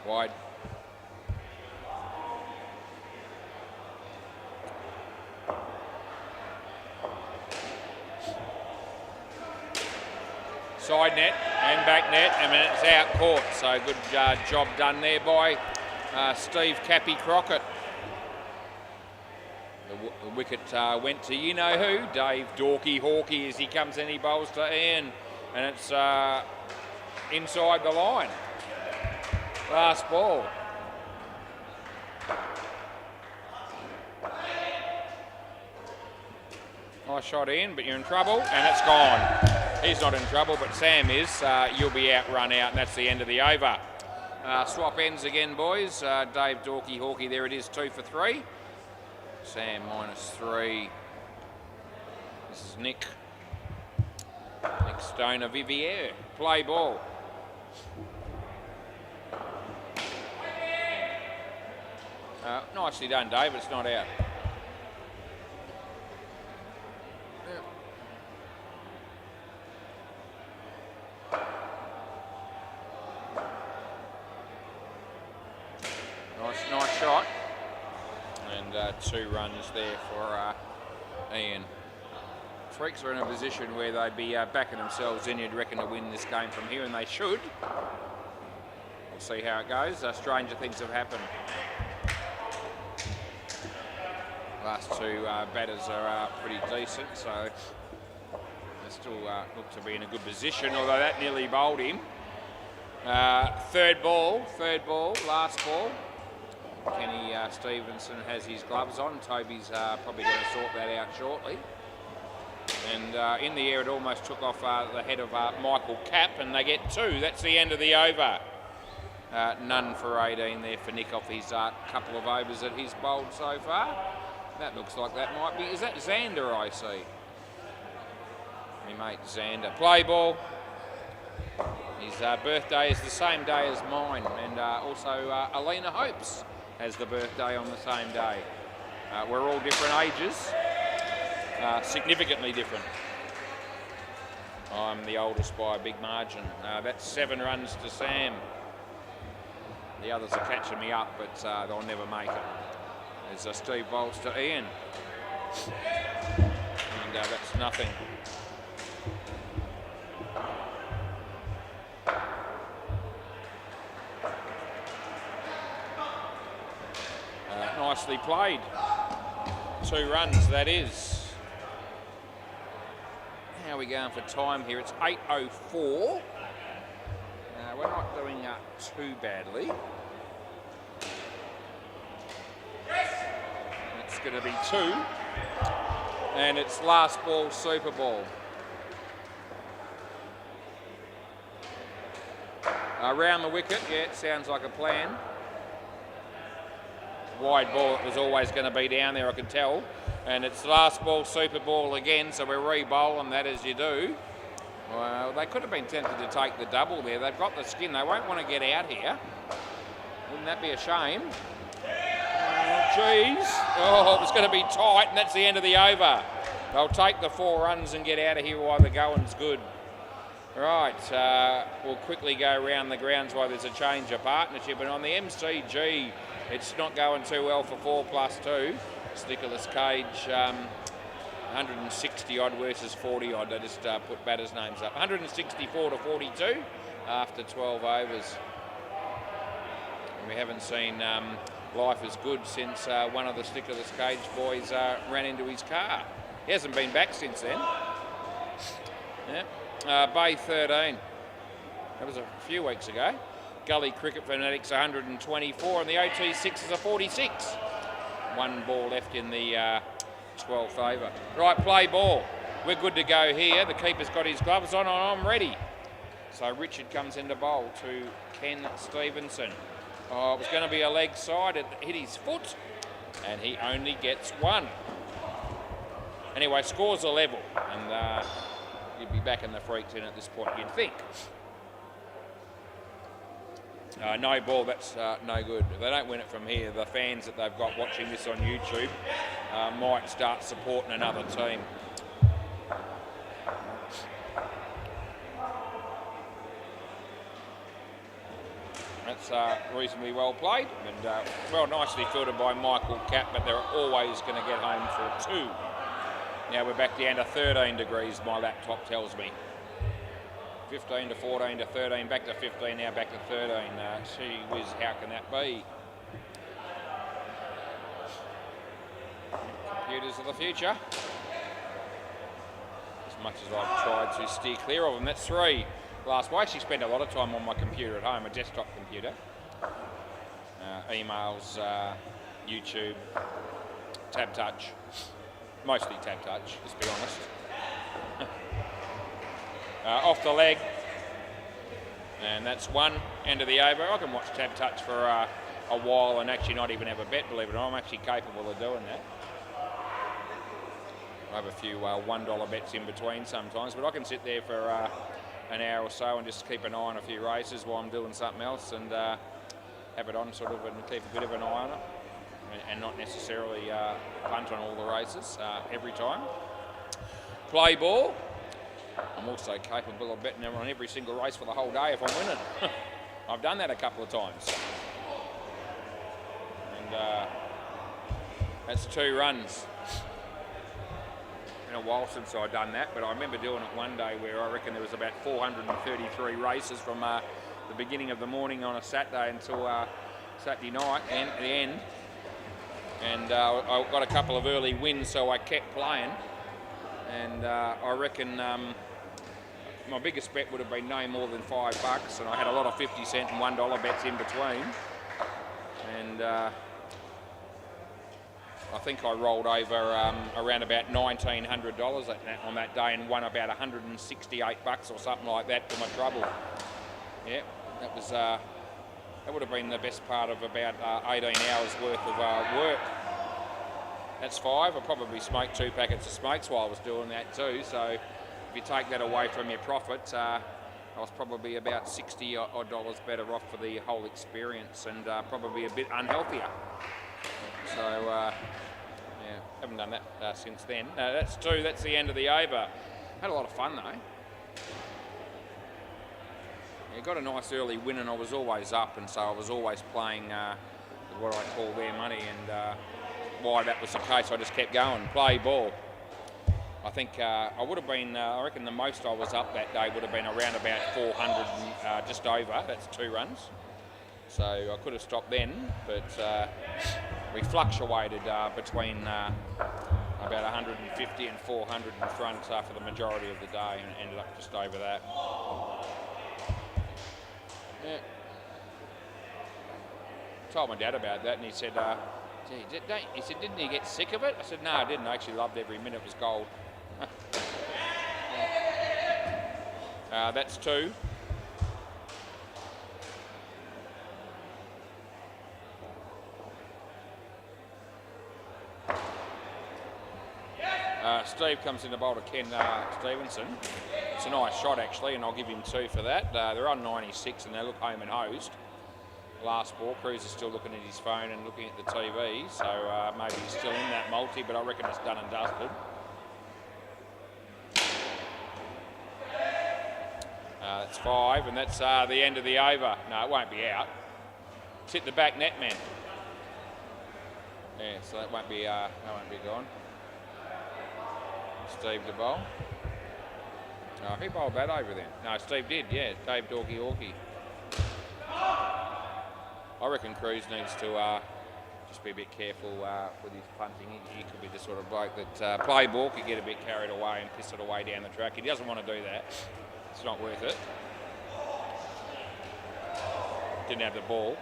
Wide. Side net and back net, and it's out court. So good job done there by Steve Cappy Crockett. The wicket went to you-know-who, Dave Dorky Hawkey, as he comes in, he bowls to Ian, and it's inside the line. Last ball. Nice shot, Ian, but you're in trouble, and it's gone. He's not in trouble, but Sam is. You'll be out, run out, and that's the end of the over. Swap ends again, boys. Dave Dorky Hawkey, there it is, 2 for 3. Sam -3. This is Nick Stoner Vivier. Play ball. Nicely done, Dave. It's not out. Nice shot. And 2 runs there for Ian. Freaks are in a position where they'd be backing themselves in, you'd reckon, to win this game from here, and they should. We'll see how it goes. Stranger things have happened. Last 2 batters are pretty decent, so they still look to be in a good position, although that nearly bowled him. Third ball, last ball. Kenny Stevenson has his gloves on. Toby's probably going to sort that out shortly. And in the air, it almost took off the head of Michael Capp, and they get 2. That's the end of the over. None for 18 there for Nick off his couple of overs that he's bowled so far. That looks like that might be... Is that Xander I see? My mate Xander. Play ball. His birthday is the same day as mine, and also Alina Hopes has the birthday on the same day. We're all different ages, significantly different. I'm the oldest by a big margin. That's 7 runs to Sam. The others are catching me up, but they'll never make it. There's Steve bowls to Ian. And that's nothing. Nicely played. 2 runs, that is. How are we going for time here? It's 8:04. We're not doing too badly. It's going to be 2. And it's last ball, Super Ball. Around the wicket, yeah, it sounds like a plan. Wide ball, it was always going to be down there, I could tell. And it's last ball, Super Ball again, so we're re-bowling that as you do. Well, they could have been tempted to take the double there. They've got the skin. They won't want to get out here. Wouldn't that be a shame? Geez. Oh, it was going to be tight, and that's the end of the over. They'll take the 4 runs and get out of here while the going's good. Right, we'll quickly go around the grounds while there's a change of partnership. And on the MCG, it's not going too well for 4+2. It's Nicholas Cage, 160 odd versus 40 odd. They just put batters' names up. 164 to 42. after 12 overs. And we haven't seen life as good since one of the Stickless Cage boys ran into his car. He hasn't been back since then. Yeah. Bay 13. That was a few weeks ago. Gully Cricket Fanatics 124 and the OT6 is a 46. One ball left in the 12th over. Right, play ball. We're good to go here. The keeper's got his gloves on and I'm ready. So Richard comes into bowl to Ken Stevenson. Oh, it was going to be a leg side. It hit his foot and he only gets one. Anyway, scores are level and you'd be back in the freak tin at this point, you'd think. No ball, that's no good. If they don't win it from here, the fans that they've got watching this on YouTube might start supporting another team. That's reasonably well played and well nicely fielded by Michael Capp, but they're always going to get home for two. Now we're back down to 13 degrees, my laptop tells me. 15 to 14 to 13, back to 15, now back to 13. Gee whiz, how can that be? Computers of the future. As much as I've tried to steer clear of them, that's three. Last week, I actually spent a lot of time on my computer at home, a desktop computer. Emails, YouTube, tab touch. Mostly tab touch, let's be honest. Off the leg, and that's one end of the over. I can watch tab touch for a while and actually not even have a bet, believe it or not. I'm actually capable of doing that. I have a few $1 bets in between sometimes, but I can sit there for an hour or so and just keep an eye on a few races while I'm doing something else and have it on sort of and keep a bit of an eye on it and not necessarily punt on all the races every time. Play ball. I'm also capable of betting on every single race for the whole day if I'm winning. I've done that a couple of times. And that's 2 runs. Been a while since I've done that, but I remember doing it one day where I reckon there was about 433 races from the beginning of the morning on a Saturday until Saturday night and at the end. And I got a couple of early wins, so I kept playing. And I reckon my biggest bet would have been no more than $5, and I had a lot of 50-cent and $1 bets in between. And I think I rolled over around about $1,900 on that day and won about $168 or something like that for my trouble. Yeah, that was that would have been the best part of about 18 hours worth of work. That's 5. I probably smoked 2 packets of smokes while I was doing that too. So if you take that away from your profit, I was probably about $60 odd better off for the whole experience and probably a bit unhealthier. So yeah, haven't done that since then. That's 2. That's the end of the over. Had a lot of fun though. Yeah, got a nice early win and I was always up, and so I was always playing what I call their money, and why that was the case, I just kept going. Play ball. I think I would have been, I reckon the most I was up that day would have been around about 400, just over. That's 2 runs. So I could have stopped then, but we fluctuated between about 150 and 400 in front for the majority of the day, and ended up just over that. Yeah. Told my dad about that, and he said, he said, didn't you get sick of it? I said, no, I didn't. I actually loved every minute. It was gold. That's 2. Steve comes in to bowl to Ken Stevenson. It's a nice shot actually, and I'll give him 2 for that. They're on 96 and they look home and hosed. Last ball, Cruz is still looking at his phone and looking at the TV, so maybe he's still in that multi, but I reckon it's done and dusted. That's 5, and that's the end of the over. No, it won't be out. It's hit the back net, man. Yeah, so that won't be gone. Steve the bowl. Who bowled that over then? No, Steve did, yeah. Dave Dorky Hawkey. I reckon Cruz needs to just be a bit careful with his punting. He could be the sort of bloke that play ball could get a bit carried away and piss it away down the track. He doesn't want to do that. It's not worth it. Didn't have the ball.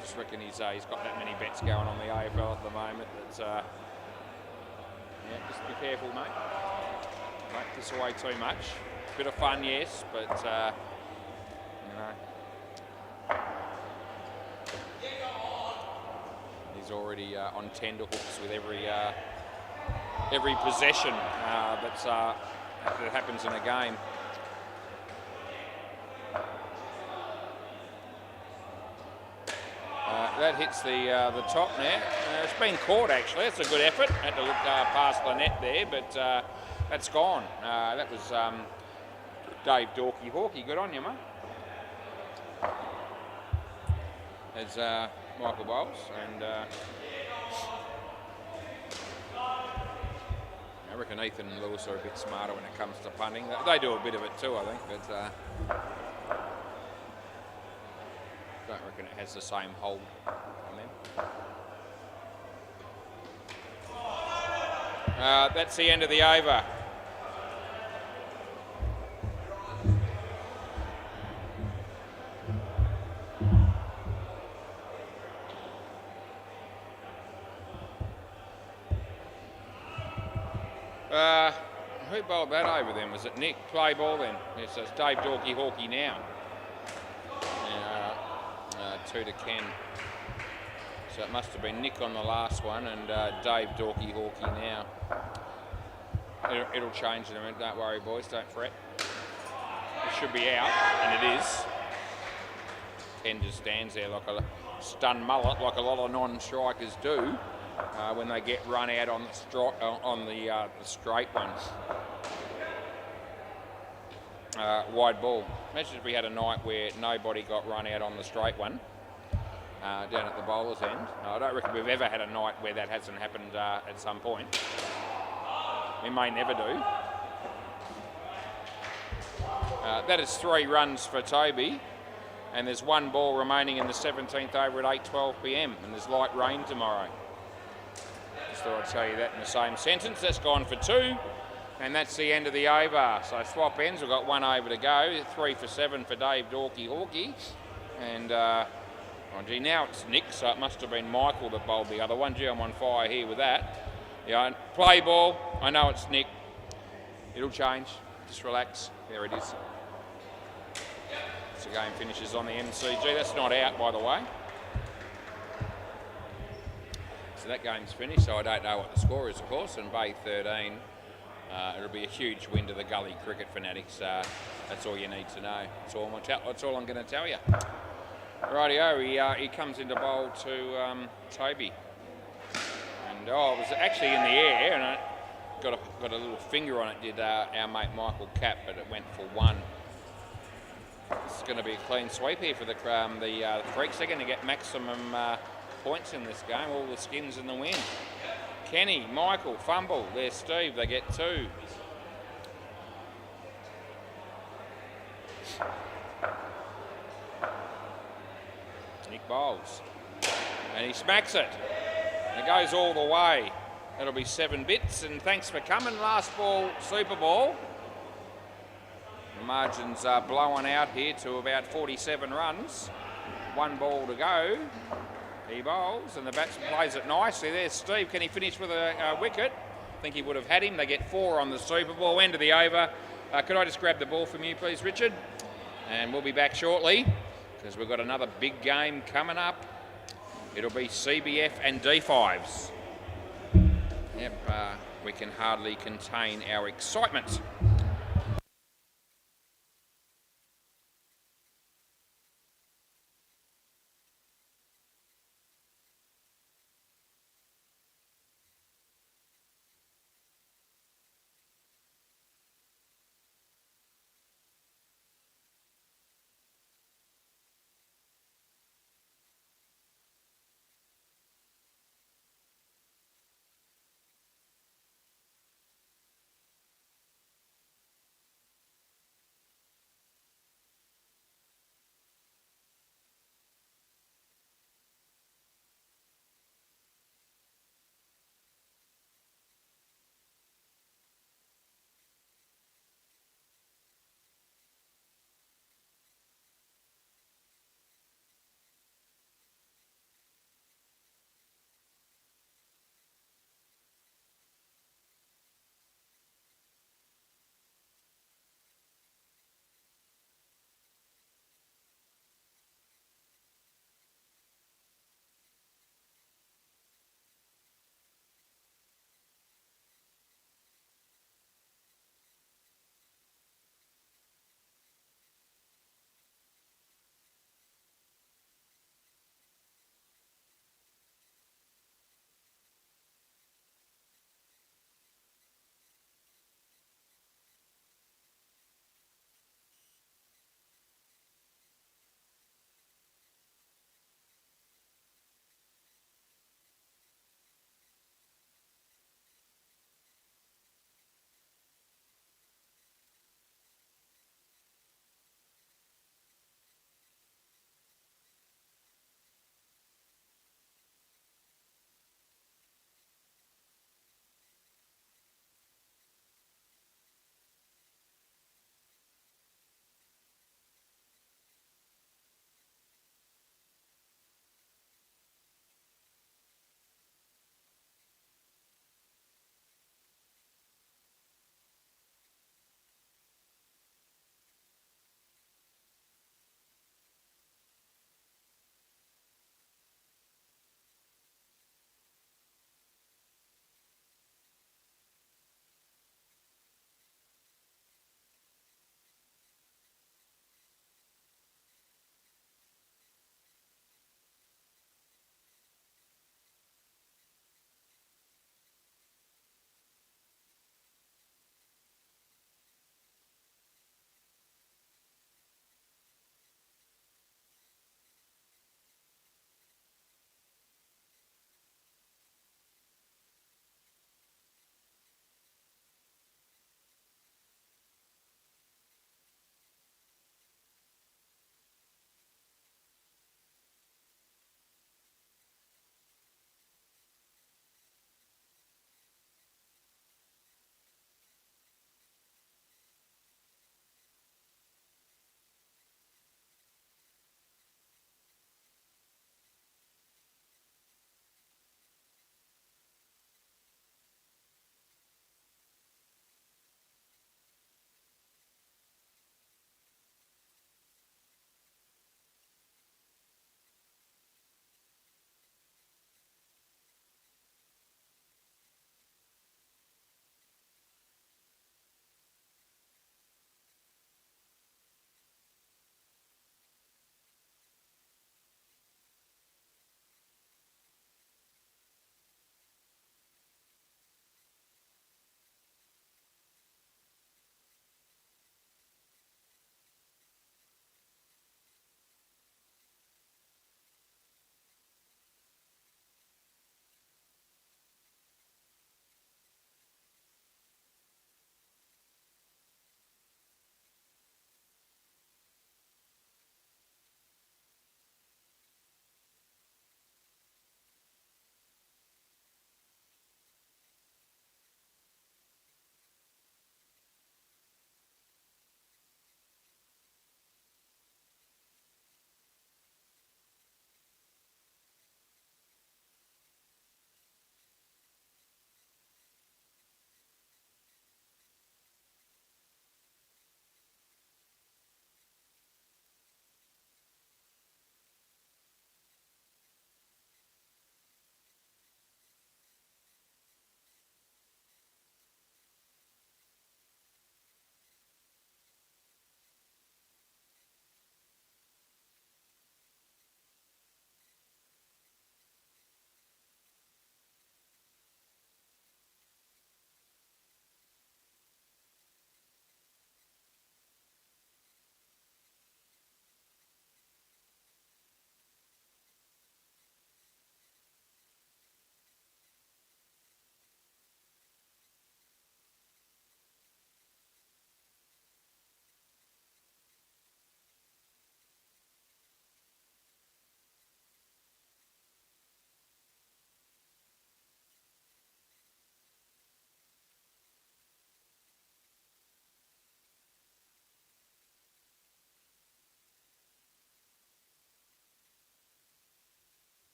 Just reckon he's got that many bets going on the AFL at the moment. That's yeah, just be careful, mate. Don't piss away too much. Bit of fun, yes, but you know, he's already on tenterhooks with every possession that happens in a game. That hits the top net. It's been caught actually. It's a good effort. Had to look past the net there, but that's gone. That was Dave Dorky Hawkey. Good on you, mate. There's Michael Bowles, and I reckon Ethan and Lewis are a bit smarter when it comes to punting. They do a bit of it too, I think, but don't reckon it has the same hold on them. That's the end of the over. Who bowled that over then? Was it Nick? Play ball then. Yes, it's Dave Dorky Hawkey now. 2 to Ken. So it must have been Nick on the last one and Dave Dorky Hawkey now. It'll change in a minute, don't worry boys, don't fret. It should be out, and it is. Ken just stands there like a stunned mullet, like a lot of non-strikers do when they get run out on the straight ones. Wide ball. Imagine if we had a night where nobody got run out on the straight one down at the bowler's end. I don't reckon we've ever had a night where that hasn't happened at some point. We may never do. That is 3 runs for Toby, and there's 1 ball remaining in the 17th over at 8:12 p.m. and there's light rain tomorrow. Just thought I'd tell you that in the same sentence. That's gone for 2. And that's the end of the over. So swap ends, we've got 1 over to go. 3 for 7 for Dave Dorky Hawkey. And, oh gee, now it's Nick, so it must have been Michael that bowled the other one. Gee, I'm on fire here with that. Yeah, play ball. I know it's Nick. It'll change. Just relax. There it is. So the game finishes on the MCG. That's not out, by the way. So that game's finished, so I don't know what the score is, of course. And Bay 13. It'll be a huge win to the Gully cricket fanatics. That's all you need to know. That's all I'm going to tell you. Rightio, he comes into bowl to Toby. And it was actually in the air, and it got a little finger on it, did our mate Michael Capp, but it went for 1. This is going to be a clean sweep here for the Freaks. They're going to get maximum points in this game, all the skins in the win. Kenny, Michael, fumble. There's Steve, they get 2. Nick bowls. And he smacks it. It goes all the way. That'll be 7 bits, and thanks for coming. Last ball, Super Ball. The margins are blowing out here to about 47 runs. 1 ball to go. He bowls, and the batsman plays it nicely. There's Steve. Can he finish with a wicket? I think he would have had him. They get 4 on the Super Ball. End of the over. Could I just grab the ball from you, please, Richard? And we'll be back shortly, because we've got another big game coming up. It'll be CBF and D5s. Yep, we can hardly contain our excitement.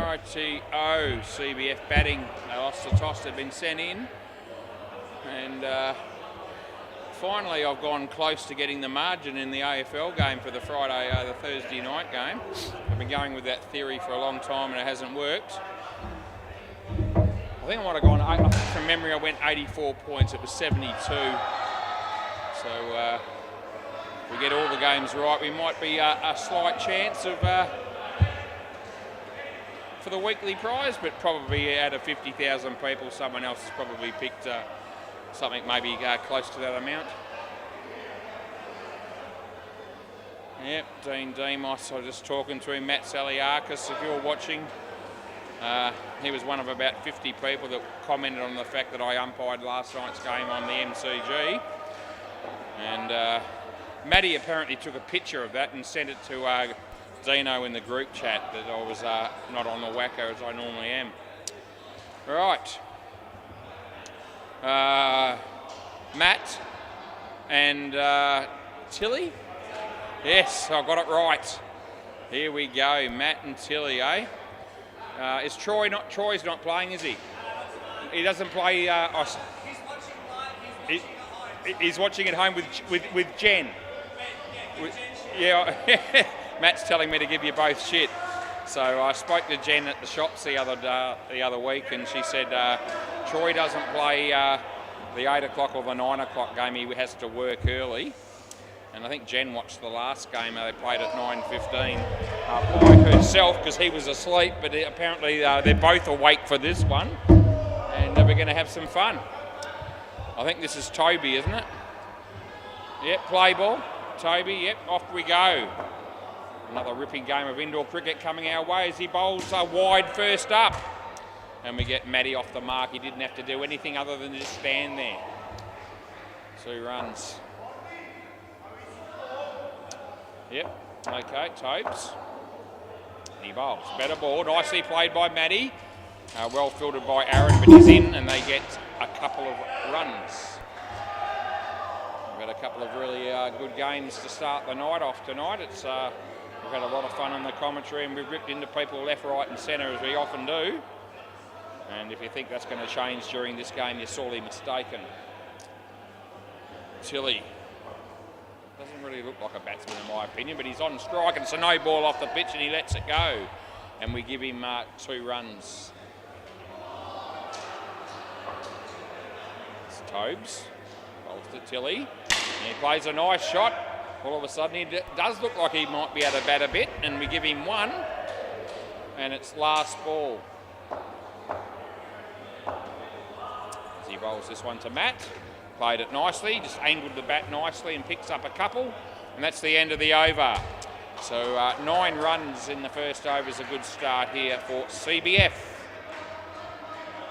RTO, CBF batting. They lost the toss, they've been sent in. And finally I've gone close to getting the margin in the AFL game for the the Thursday night game. I've been going with that theory for a long time and it hasn't worked. I think I might have gone, I think from memory I went 84 points, it was 72. So if we get all the games right, we might be a slight chance of for the weekly prize, but probably out of 50,000 people, someone else has probably picked something maybe close to that amount. Yep, Dean Demos, I was just talking to him, Matt Saliakis, if you're watching. He was one of about 50 people that commented on the fact that I umpired last night's game on the MCG. And Matty apparently took a picture of that and sent it to Dino in the group chat that I was not on the WACA as I normally am. Right. Matt and Tilly. Yes, I got it right. Here we go, Matt and Tilly, eh? Is Troy's not playing, is he? He doesn't play. He's watching at home with Jen. Yeah, Matt's telling me to give you both shit. So I spoke to Jen at the shops the other week, and she said Troy doesn't play the 8 o'clock or the 9 o'clock game. He has to work early. And I think Jen watched the last game. They played at 9:15 by herself because he was asleep. But apparently they're both awake for this one, and we're going to have some fun. I think this is Toby, isn't it? Yep, play ball. Toby, yep, off we go. Another ripping game of indoor cricket coming our way as he bowls wide first up. And we get Matty off the mark. He didn't have to do anything other than just stand there. 2 runs. Yep, okay, Tobes. He bowls. Better ball. Nicely played by Matty. Well fielded by Aaron, but he's in and they get a couple of runs. We've had a couple of really good games to start the night off tonight. It's we've had a lot of fun on the commentary and we've ripped into people left, right and centre as we often do. And if you think that's going to change during this game, you're sorely mistaken. Tilly. Doesn't really look like a batsman in my opinion, but he's on strike and it's a no ball off the pitch and he lets it go. And we give him 2 runs. It's Tobes. Bowls to Tilly. And he plays a nice shot. All of a sudden he does look like he might be able to bat a bit and we give him 1. And it's last ball. As he bowls this one to Matt. Played it nicely, just angled the bat nicely and picks up a couple. And that's the end of the over. So 9 runs in the first over is a good start here for CBF.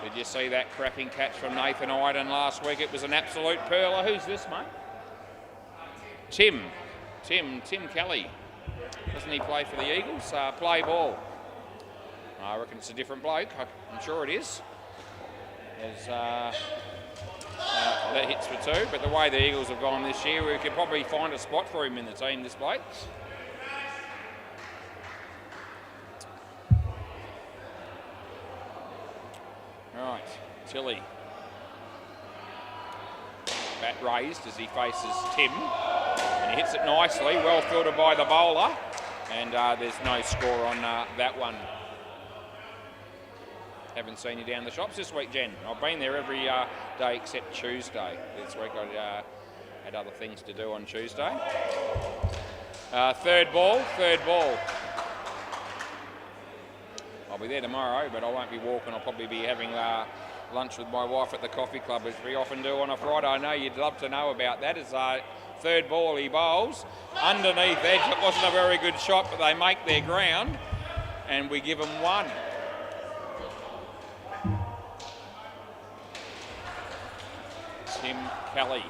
Did you see that cracking catch from Nathan Iden last week? It was an absolute pearler. Who's this, mate? Tim Kelly. Doesn't he play for the Eagles? Play ball. I reckon it's a different bloke. I'm sure it is. There's... that hits for 2, but the way the Eagles have gone this year, we could probably find a spot for him in the team, this bloke. Right, Tilly. Bat raised as he faces Tim, and he hits it nicely, well fielded by the bowler, and there's no score on that one. Haven't seen you down the shops this week, Jen. I've been there every day except Tuesday. This week I had other things to do on Tuesday. Third ball. I'll be there tomorrow, but I won't be walking. I'll probably be having lunch with my wife at the coffee club, as we often do on a Friday. I know you'd love to know about that. It's third ball he bowls. Underneath edge, it wasn't a very good shot, but they make their ground, and we give them 1. Tim Kelly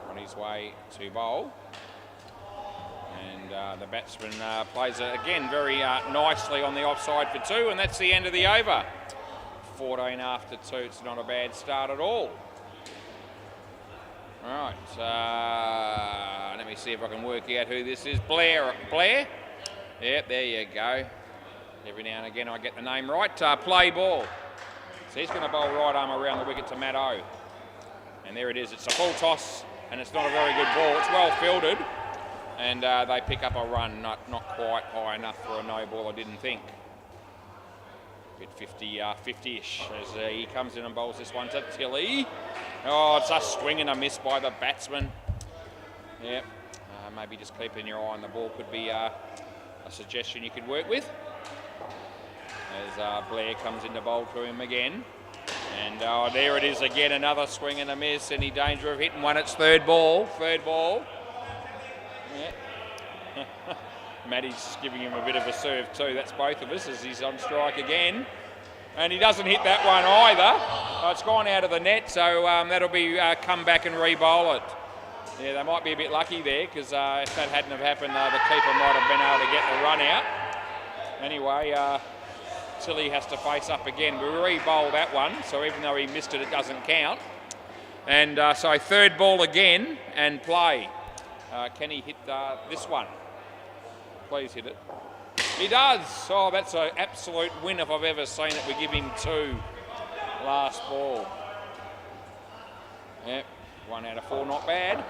on his way to bowl, and the batsman plays it again very nicely on the offside for 2, and that's the end of the over. 14 after 2, it's not a bad start at all. Right, let me see if I can work out who this is. Blair? Yep, there you go. Every now and again I get the name right. Play ball. So he's going to bowl right arm around the wicket to Matt O. And there it is. It's a full toss, and it's not a very good ball. It's well fielded, and they pick up a run, not quite high enough for a no ball, I didn't think. Bit 50-ish as he comes in and bowls this one to Tilly. Oh, it's a swing and a miss by the batsman. Yep. Maybe just keeping your eye on the ball could be a suggestion you could work with. As Blair comes in to bowl to him again. And there it is again, another swing and a miss. Any danger of hitting one? It's third ball. Yeah. Matty's giving him a bit of a serve too. That's both of us as he's on strike again. And he doesn't hit that one either. It's gone out of the net, so that'll be come back and re-bowl it. Yeah, they might be a bit lucky there because if that hadn't have happened, the keeper might have been able to get the run out. Anyway, Tilly has to face up again. We re-bowl that one, so even though he missed it, it doesn't count. And so third ball again and play. Can he hit this one? Please hit it. He does. Oh, that's an absolute win if I've ever seen it. We give him 2 last ball. Yep, 1 out of 4, not bad.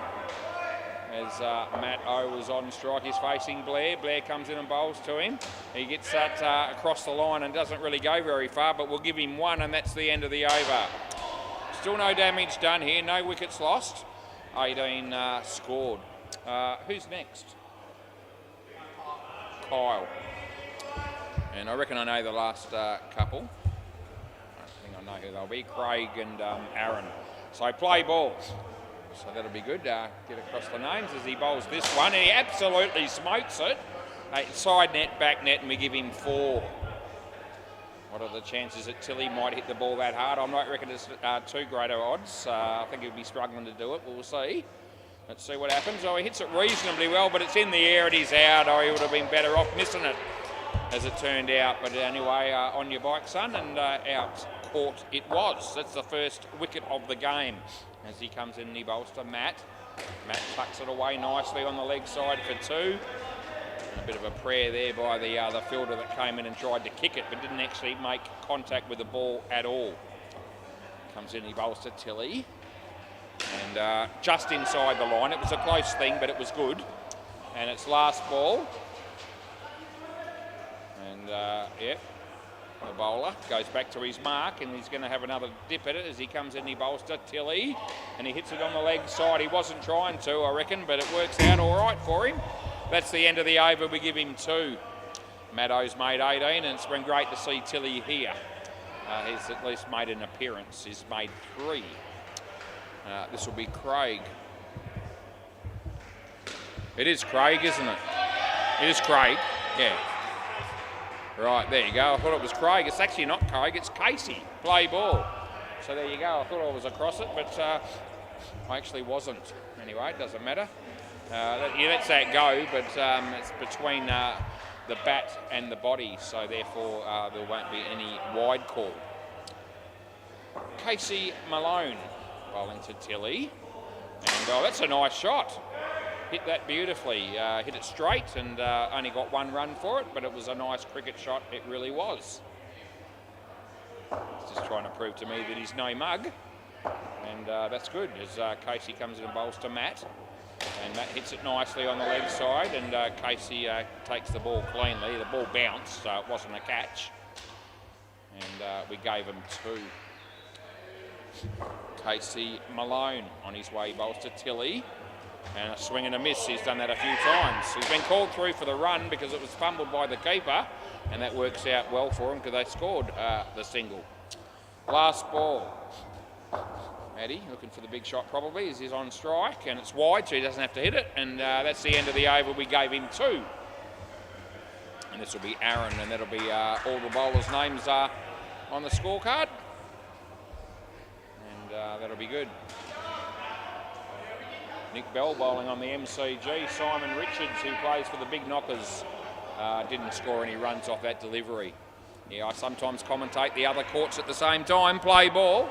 As Matt O was on strike, he's facing Blair. Blair comes in and bowls to him. He gets that across the line and doesn't really go very far, but we'll give him 1, and that's the end of the over. Still no damage done here, no wickets lost. 18 scored. Who's next? Kyle. And I reckon I know the last couple. I think I know who they'll be. Craig and Aaron. So play balls. So that'll be good. Get across the names as he bowls this one. And he absolutely smokes it. Side net, back net, and we give him 4. What are the chances that Tilly might hit the ball that hard? I might reckon it's too greater odds. I think he'll be struggling to do it. We'll see. Let's see what happens. Oh, he hits it reasonably well, but it's in the air and he's out. Oh, he would have been better off missing it, as it turned out. But anyway, on your bike, son, and out court it was. That's the first wicket of the game. As he comes in and he bowls to Matt. Matt tucks it away nicely on the leg side for 2. And a bit of a prayer there by the fielder that came in and tried to kick it, but didn't actually make contact with the ball at all. Comes in and he bowls to Tilly. And just inside the line. It was a close thing, but it was good. And it's last ball. And, yep, the bowler goes back to his mark, and he's going to have another dip at it as he comes in and he bowls to Tilly. And he hits it on the leg side. He wasn't trying to, I reckon, but it works out all right for him. That's the end of the over. We give him 2. Maddo's made 18, and it's been great to see Tilly here. He's at least made an appearance. He's made 3. This will be Craig. It is Craig, isn't it? It is Craig, yeah. Right, there you go. I thought it was Craig. It's actually not Craig, it's Casey. Play ball. So there you go. I thought I was across it, but I actually wasn't. Anyway, it doesn't matter. You let that go, but it's between the bat and the body, so therefore there won't be any wide call. Casey Malone. Bowling to Tilly, and that's a nice shot. Hit that beautifully. Hit it straight and only got 1 run for it, but it was a nice cricket shot. It really was. He's just trying to prove to me that he's no mug, and that's good as Casey comes in and bowls to Matt, and Matt hits it nicely on the leg side, and Casey takes the ball cleanly. The ball bounced, so it wasn't a catch, and we gave him 2. Casey Malone on his way bowls to Tilly, and a swing and a miss. He's done that a few times. He's been called through for the run because it was fumbled by the keeper, and that works out well for him because they scored the single. Last ball. Matty looking for the big shot probably as he's on strike, and it's wide so he doesn't have to hit it, and that's the end of the over. We gave him 2. And this will be Aaron, and that'll be all the bowlers' names on the scorecard. That'll be good. Nick Bell bowling on the MCG. Simon Richards, who plays for the Big Knockers, didn't score any runs off that delivery. Yeah, I sometimes commentate the other courts at the same time. Play ball.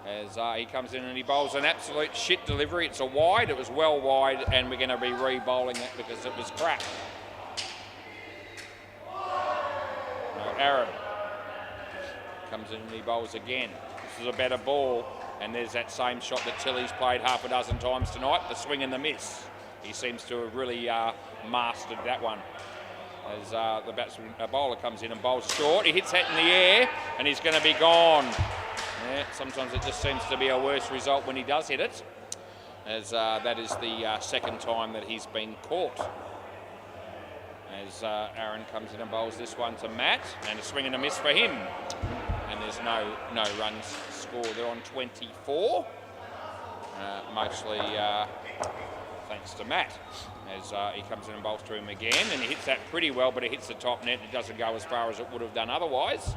As he comes in and he bowls an absolute shit delivery. It's a wide. It was well wide, and we're going to be re-bowling it because it was crap. Aaron comes in and he bowls again. This is a better ball, and there's that same shot that Tilly's played half a dozen times tonight, the swing and the miss. He seems to have really mastered that one. As the bowler comes in and bowls short, he hits that in the air, and he's going to be gone. Yeah, sometimes it just seems to be a worse result when he does hit it, as that is the second time that he's been caught. As Aaron comes in and bowls this one to Matt, and a swing and a miss for him. And there's no runs scored. They're on 24, mostly thanks to Matt, as he comes in and bowls to him again, and he hits that pretty well, but it hits the top net. It doesn't go as far as it would have done otherwise.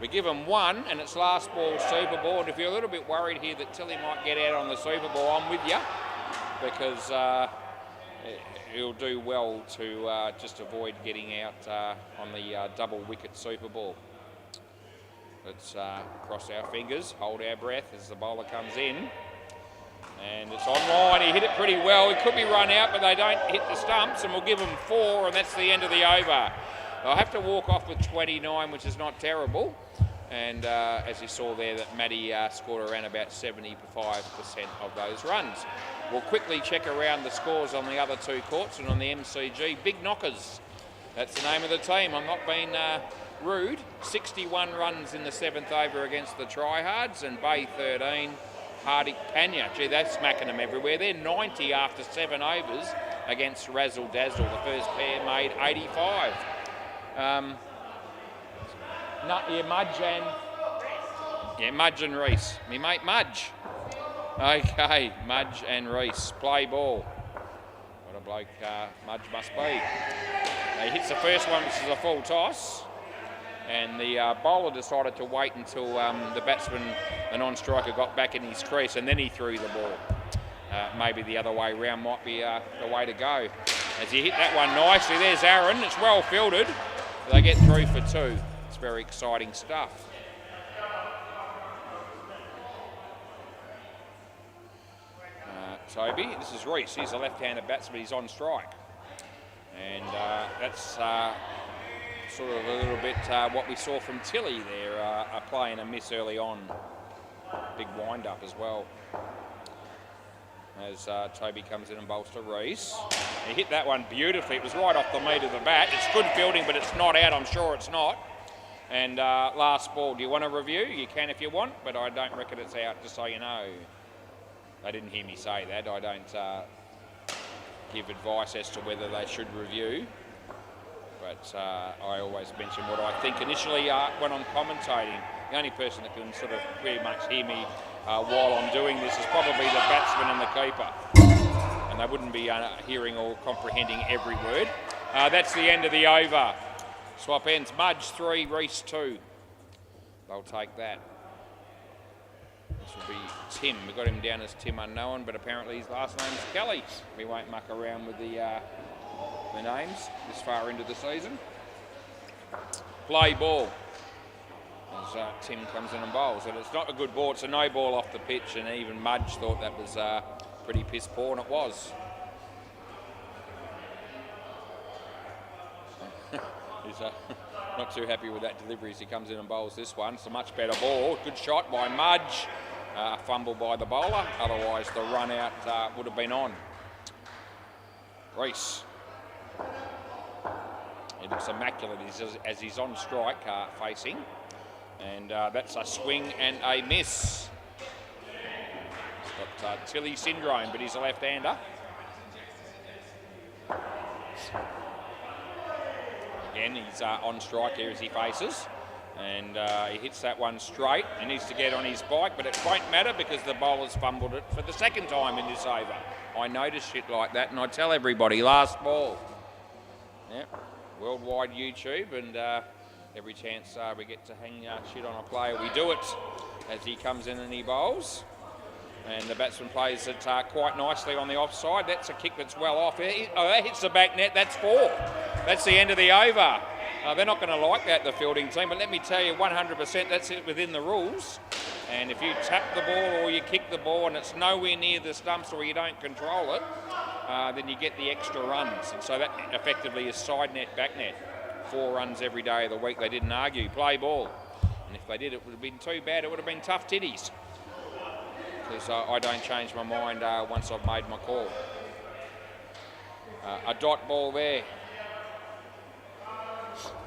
We give him one, and it's last ball Super Ball. And if you're a little bit worried here that Tilly might get out on the Super Ball, I'm with you, because he'll do well to just avoid getting out on the double wicket Super Ball. Let's cross our fingers, hold our breath as the bowler comes in. And it's online. He hit it pretty well. He could be run out, but they don't hit the stumps, and we'll give him 4, and that's the end of the over. They'll have to walk off with 29, which is not terrible. And as you saw there, that Matty scored around about 75% of those runs. We'll quickly check around the scores on the other two courts and on the MCG. Big knockers. That's the name of the team. I'm not being rude. 61 runs in the 7th over against the Tryhards, and Bay 13. Hardik Panya. Gee, they're smacking them everywhere. They're 90 after 7 overs against Razzle Dazzle. The first pair made 85. Mudge and Reese. Me mate Mudge. Okay, Mudge and Reese. Play ball. What a bloke Mudge must be. He hits the first one, which is a full toss. And the bowler decided to wait until the batsman, the non-striker, got back in his crease, and then he threw the ball. Maybe the other way round might be the way to go. As he hit that one nicely, there's Aaron. It's well fielded. They get through for 2. It's very exciting stuff. Toby, this is Reese. He's a left-handed batsman. He's on strike. And that's sort of a little bit what we saw from Tilly there, a play and a miss early on. Big wind-up as well. As Toby comes in and bowls to Reese. He hit that one beautifully. It was right off the meat of the bat. It's good fielding, but it's not out. I'm sure it's not. And last ball. Do you want a review? You can if you want, but I don't reckon it's out, just so you know. They didn't hear me say that. I don't give advice as to whether they should review. But I always mention what I think initially when I'm commentating. The only person that can sort of pretty much hear me while I'm doing this is probably the batsman and the keeper. And they wouldn't be hearing or comprehending every word. That's the end of the over. Swap ends. Mudge 3, Reese 2. They'll take that. This will be Tim. We've got him down as Tim Unknown, but apparently his last name's Kelly. We won't muck around with the names this far into the season. Play ball. As Tim comes in and bowls. And it's not a good ball. It's a no ball off the pitch, and even Mudge thought that was pretty piss poor, and it was. He's not too happy with that delivery as he comes in and bowls this one. It's a much better ball. Good shot by Mudge. Fumble by the bowler. Otherwise, the run out would have been on. Reese. He looks immaculate as he's on strike facing. And that's a swing and a miss. He's got Tilly syndrome, but he's a left-hander. Again, he's on strike here as he faces. And he hits that one straight. He needs to get on his bike, but it won't matter because the bowler's fumbled it for the second time in this over. I notice shit like that, and I tell everybody, last ball. Yep, worldwide YouTube, and every chance we get to hang shit on a player, we do it. As he comes in and he bowls. And the batsman plays it quite nicely on the offside. That's a kick that's well off. That hits the back net. That's 4. That's the end of the over. They're not going to like that, the fielding team, but let me tell you, 100% that's it within the rules. And if you tap the ball or you kick the ball and it's nowhere near the stumps or you don't control it, then you get the extra runs. And so that effectively is side net, back net. 4 runs every day of the week. They didn't argue. Play ball. And if they did, it would have been too bad. It would have been tough titties. Because I don't change my mind once I've made my call. A dot ball there.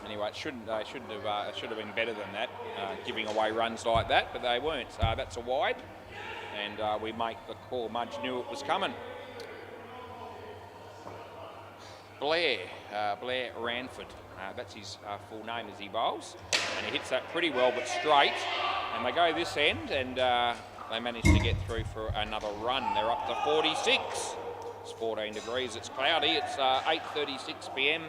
Anyway, it should have been better than that, giving away runs like that, but they weren't. That's a wide, and we make the call. Mudge knew it was coming. Blair Ranford, that's his full name as he bowls, and he hits that pretty well, but straight. And they go this end, and they manage to get through for another run. They're up to 46. It's 14 degrees. It's cloudy. It's 8:36 p.m.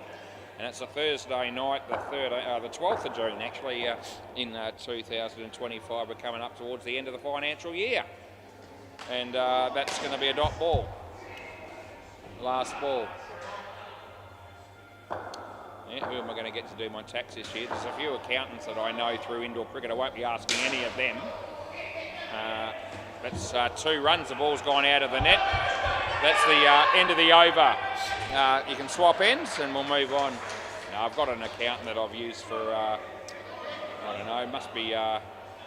And it's a Thursday night, the 12th of June, actually, in 2025. We're coming up towards the end of the financial year. And that's going to be a dot ball. Last ball. Yeah, who am I going to get to do my tax this year? There's a few accountants that I know through indoor cricket. I won't be asking any of them. That's 2 runs. The ball's gone out of the net. That's the end of the over. You can swap ends and we'll move on. Now, I've got an accountant that I've used for, I don't know, it must be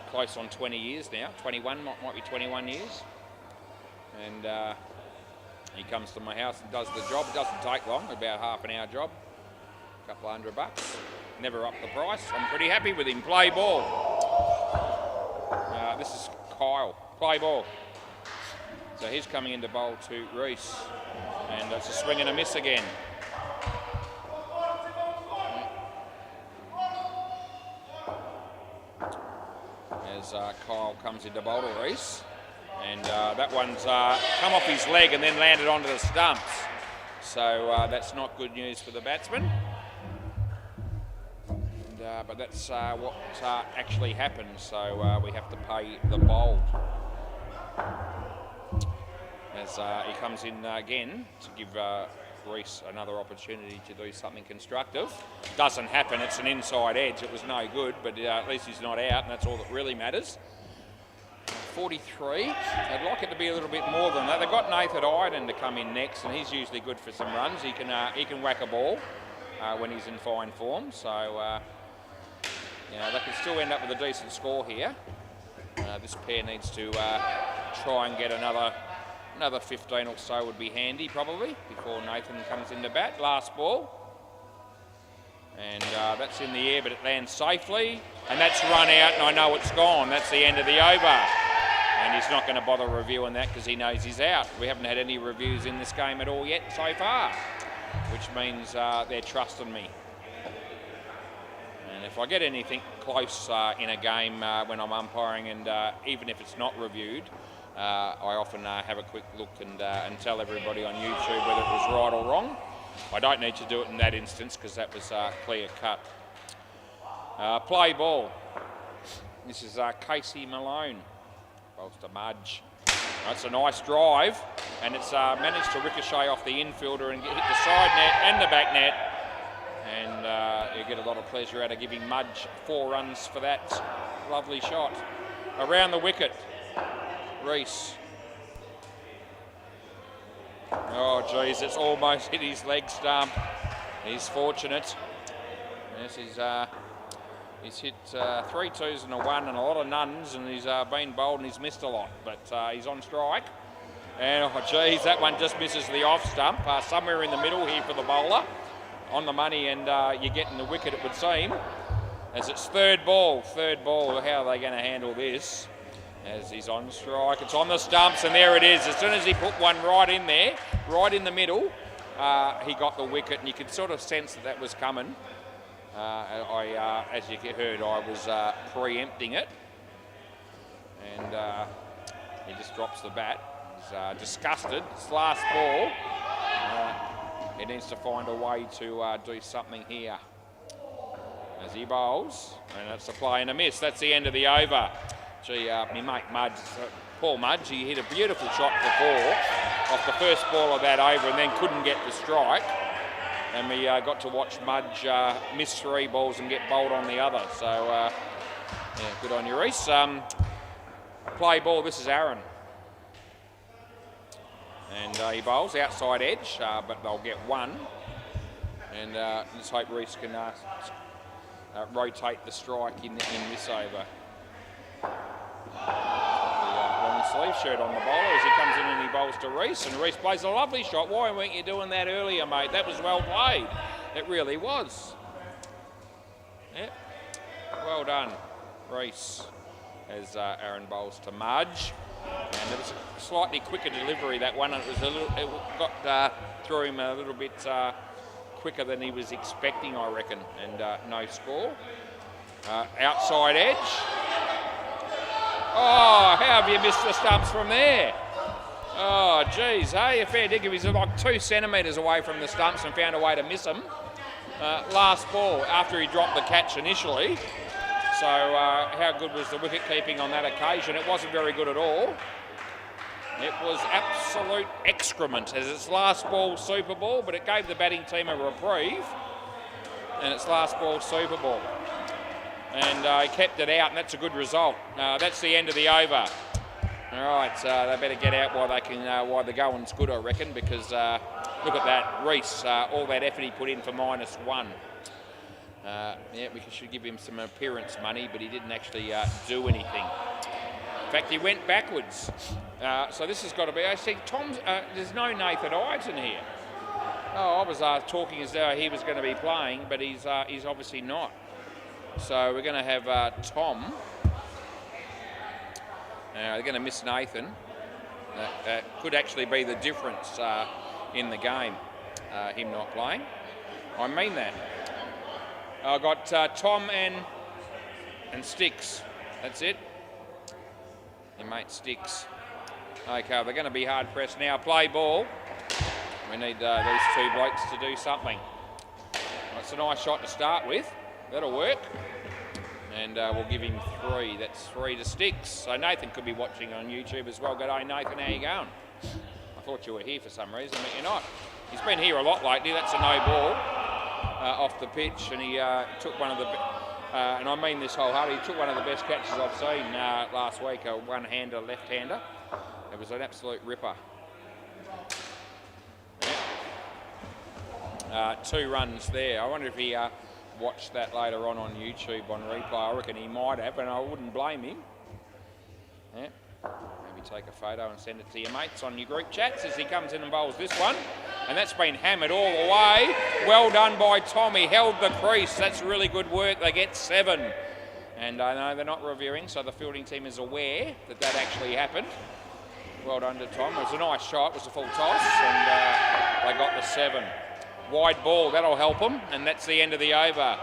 close on 20 years now. 21, might be 21 years. And he comes to my house and does the job. It doesn't take long, about half an hour job. A couple of $100. Never up the price. I'm pretty happy with him. Play ball. This is Kyle. Play ball. So he's coming in to bowl to Reese. And it's a swing and a miss again. As Kyle comes into bowl to Reese. And that one's come off his leg and then landed onto the stumps. So that's not good news for the batsman. And, but that's what actually happened. So we have to pay the bowl. As he comes in again to give Reese another opportunity to do something constructive. Doesn't happen, it's an inside edge. It was no good, but at least he's not out, and that's all that really matters. 43. I'd like it to be a little bit more than that. They've got Nathan Iden to come in next, and he's usually good for some runs. He can whack a ball when he's in fine form. So you know, they can still end up with a decent score here. This pair needs to try and get another 15 or so would be handy probably before Nathan comes into bat. Last ball. And that's in the air, but it lands safely. And that's run out, and I know it's gone. That's the end of the over. And he's not going to bother reviewing that because he knows he's out. We haven't had any reviews in this game at all yet so far, which means they're trusting me. And if I get anything close in a game when I'm umpiring, and even if it's not reviewed, I often have a quick look and tell everybody on YouTube whether it was right or wrong. I don't need to do it in that instance because that was clear cut. Play ball. This is Casey Malone. Bowls to Mudge. That's a nice drive, and it's managed to ricochet off the infielder and hit the side net and the back net. And you get a lot of pleasure out of giving Mudge 4 runs for that lovely shot. Around the wicket, Reese. Oh, geez, it's almost hit his leg stump. He's fortunate. Yes, he's hit 3 twos and a 1 and a lot of nuns, and he's been bowled and he's missed a lot. But he's on strike. And, oh, geez, that one just misses the off stump. Somewhere in the middle here for the bowler. On the money, and you're getting the wicket, it would seem. As it's third ball. How are they going to handle this? As he's on strike, it's on the stumps, and there it is. As soon as he put one right in there, right in the middle, he got the wicket, and you could sort of sense that was coming. As you heard, I was preempting it, and he just drops the bat. He's disgusted. It's last ball. He needs to find a way to do something here. As he bowls, and that's a play and a miss. That's the end of the over. Gee, me mate Mudge, Paul Mudge, he hit a beautiful shot before off the first ball of that over and then couldn't get the strike. And we got to watch Mudge miss 3 balls and get bowled on the other. So, yeah, good on you, Reese. Play ball, this is Aaron. And he bowls outside edge, but they'll get 1. And let's hope Reese can rotate the strike in this over. Long sleeve shirt on the bowler as he comes in and he bowls to Reese, and Reese plays a lovely shot. Why weren't you doing that earlier, mate? That was well played. It really was. Yep. Well done, Reese, as Aaron bowls to Mudge. And it was a slightly quicker delivery, that one. It was it got through him a little bit quicker than he was expecting, I reckon. And no score. Outside edge. Oh, how have you missed the stumps from there? Oh, geez, hey, a fair dig. He was like 2 centimetres away from the stumps and found a way to miss them. Last ball after he dropped the catch initially. So how good was the wicket keeping on that occasion? It wasn't very good at all. It was absolute excrement as its last ball Super Ball, but it gave the batting team a reprieve. And its last ball Super Ball. And he kept it out, and that's a good result. That's the end of the over. All right, they better get out while they can, while the going's good, I reckon, because look at that, Reese, all that effort he put in for -1. Yeah, we should give him some appearance money, but he didn't actually do anything. In fact, he went backwards. So this has got to be, I see, there's no Nathan Ides in here. Oh, I was talking as though he was going to be playing, but he's obviously not. So we're going to have Tom. They're going to miss Nathan. That could actually be the difference in the game, him not playing. I mean that. I've got Tom and Sticks. That's it. Your mate Sticks. Okay, they're going to be hard pressed now. Play ball. We need these 2 blokes to do something. That's a nice shot to start with. That'll work. And we'll give him 3. That's 3 to Sticks. So Nathan could be watching on YouTube as well. G'day Nathan, how you going? I thought you were here for some reason, but you're not. He's been here a lot lately. That's a no ball off the pitch, and he took one of the, and I mean this wholeheartedly, he took one of the best catches I've seen last week, a one-hander, left-hander. It was an absolute ripper. Yeah. 2 runs there. I wonder if he watched that later on YouTube on replay. I reckon he might have, and I wouldn't blame him. Yeah. Maybe take a photo and send it to your mates on your group chats as he comes in and bowls this one. And that's been hammered all the way. Well done by Tom. He held the crease. That's really good work. They get 7. And I know they're not reviewing, so the fielding team is aware that that actually happened. Well done to Tom. It was a nice shot. It was a full toss, and they got the 7. Wide ball, that'll help them, and that's the end of the over.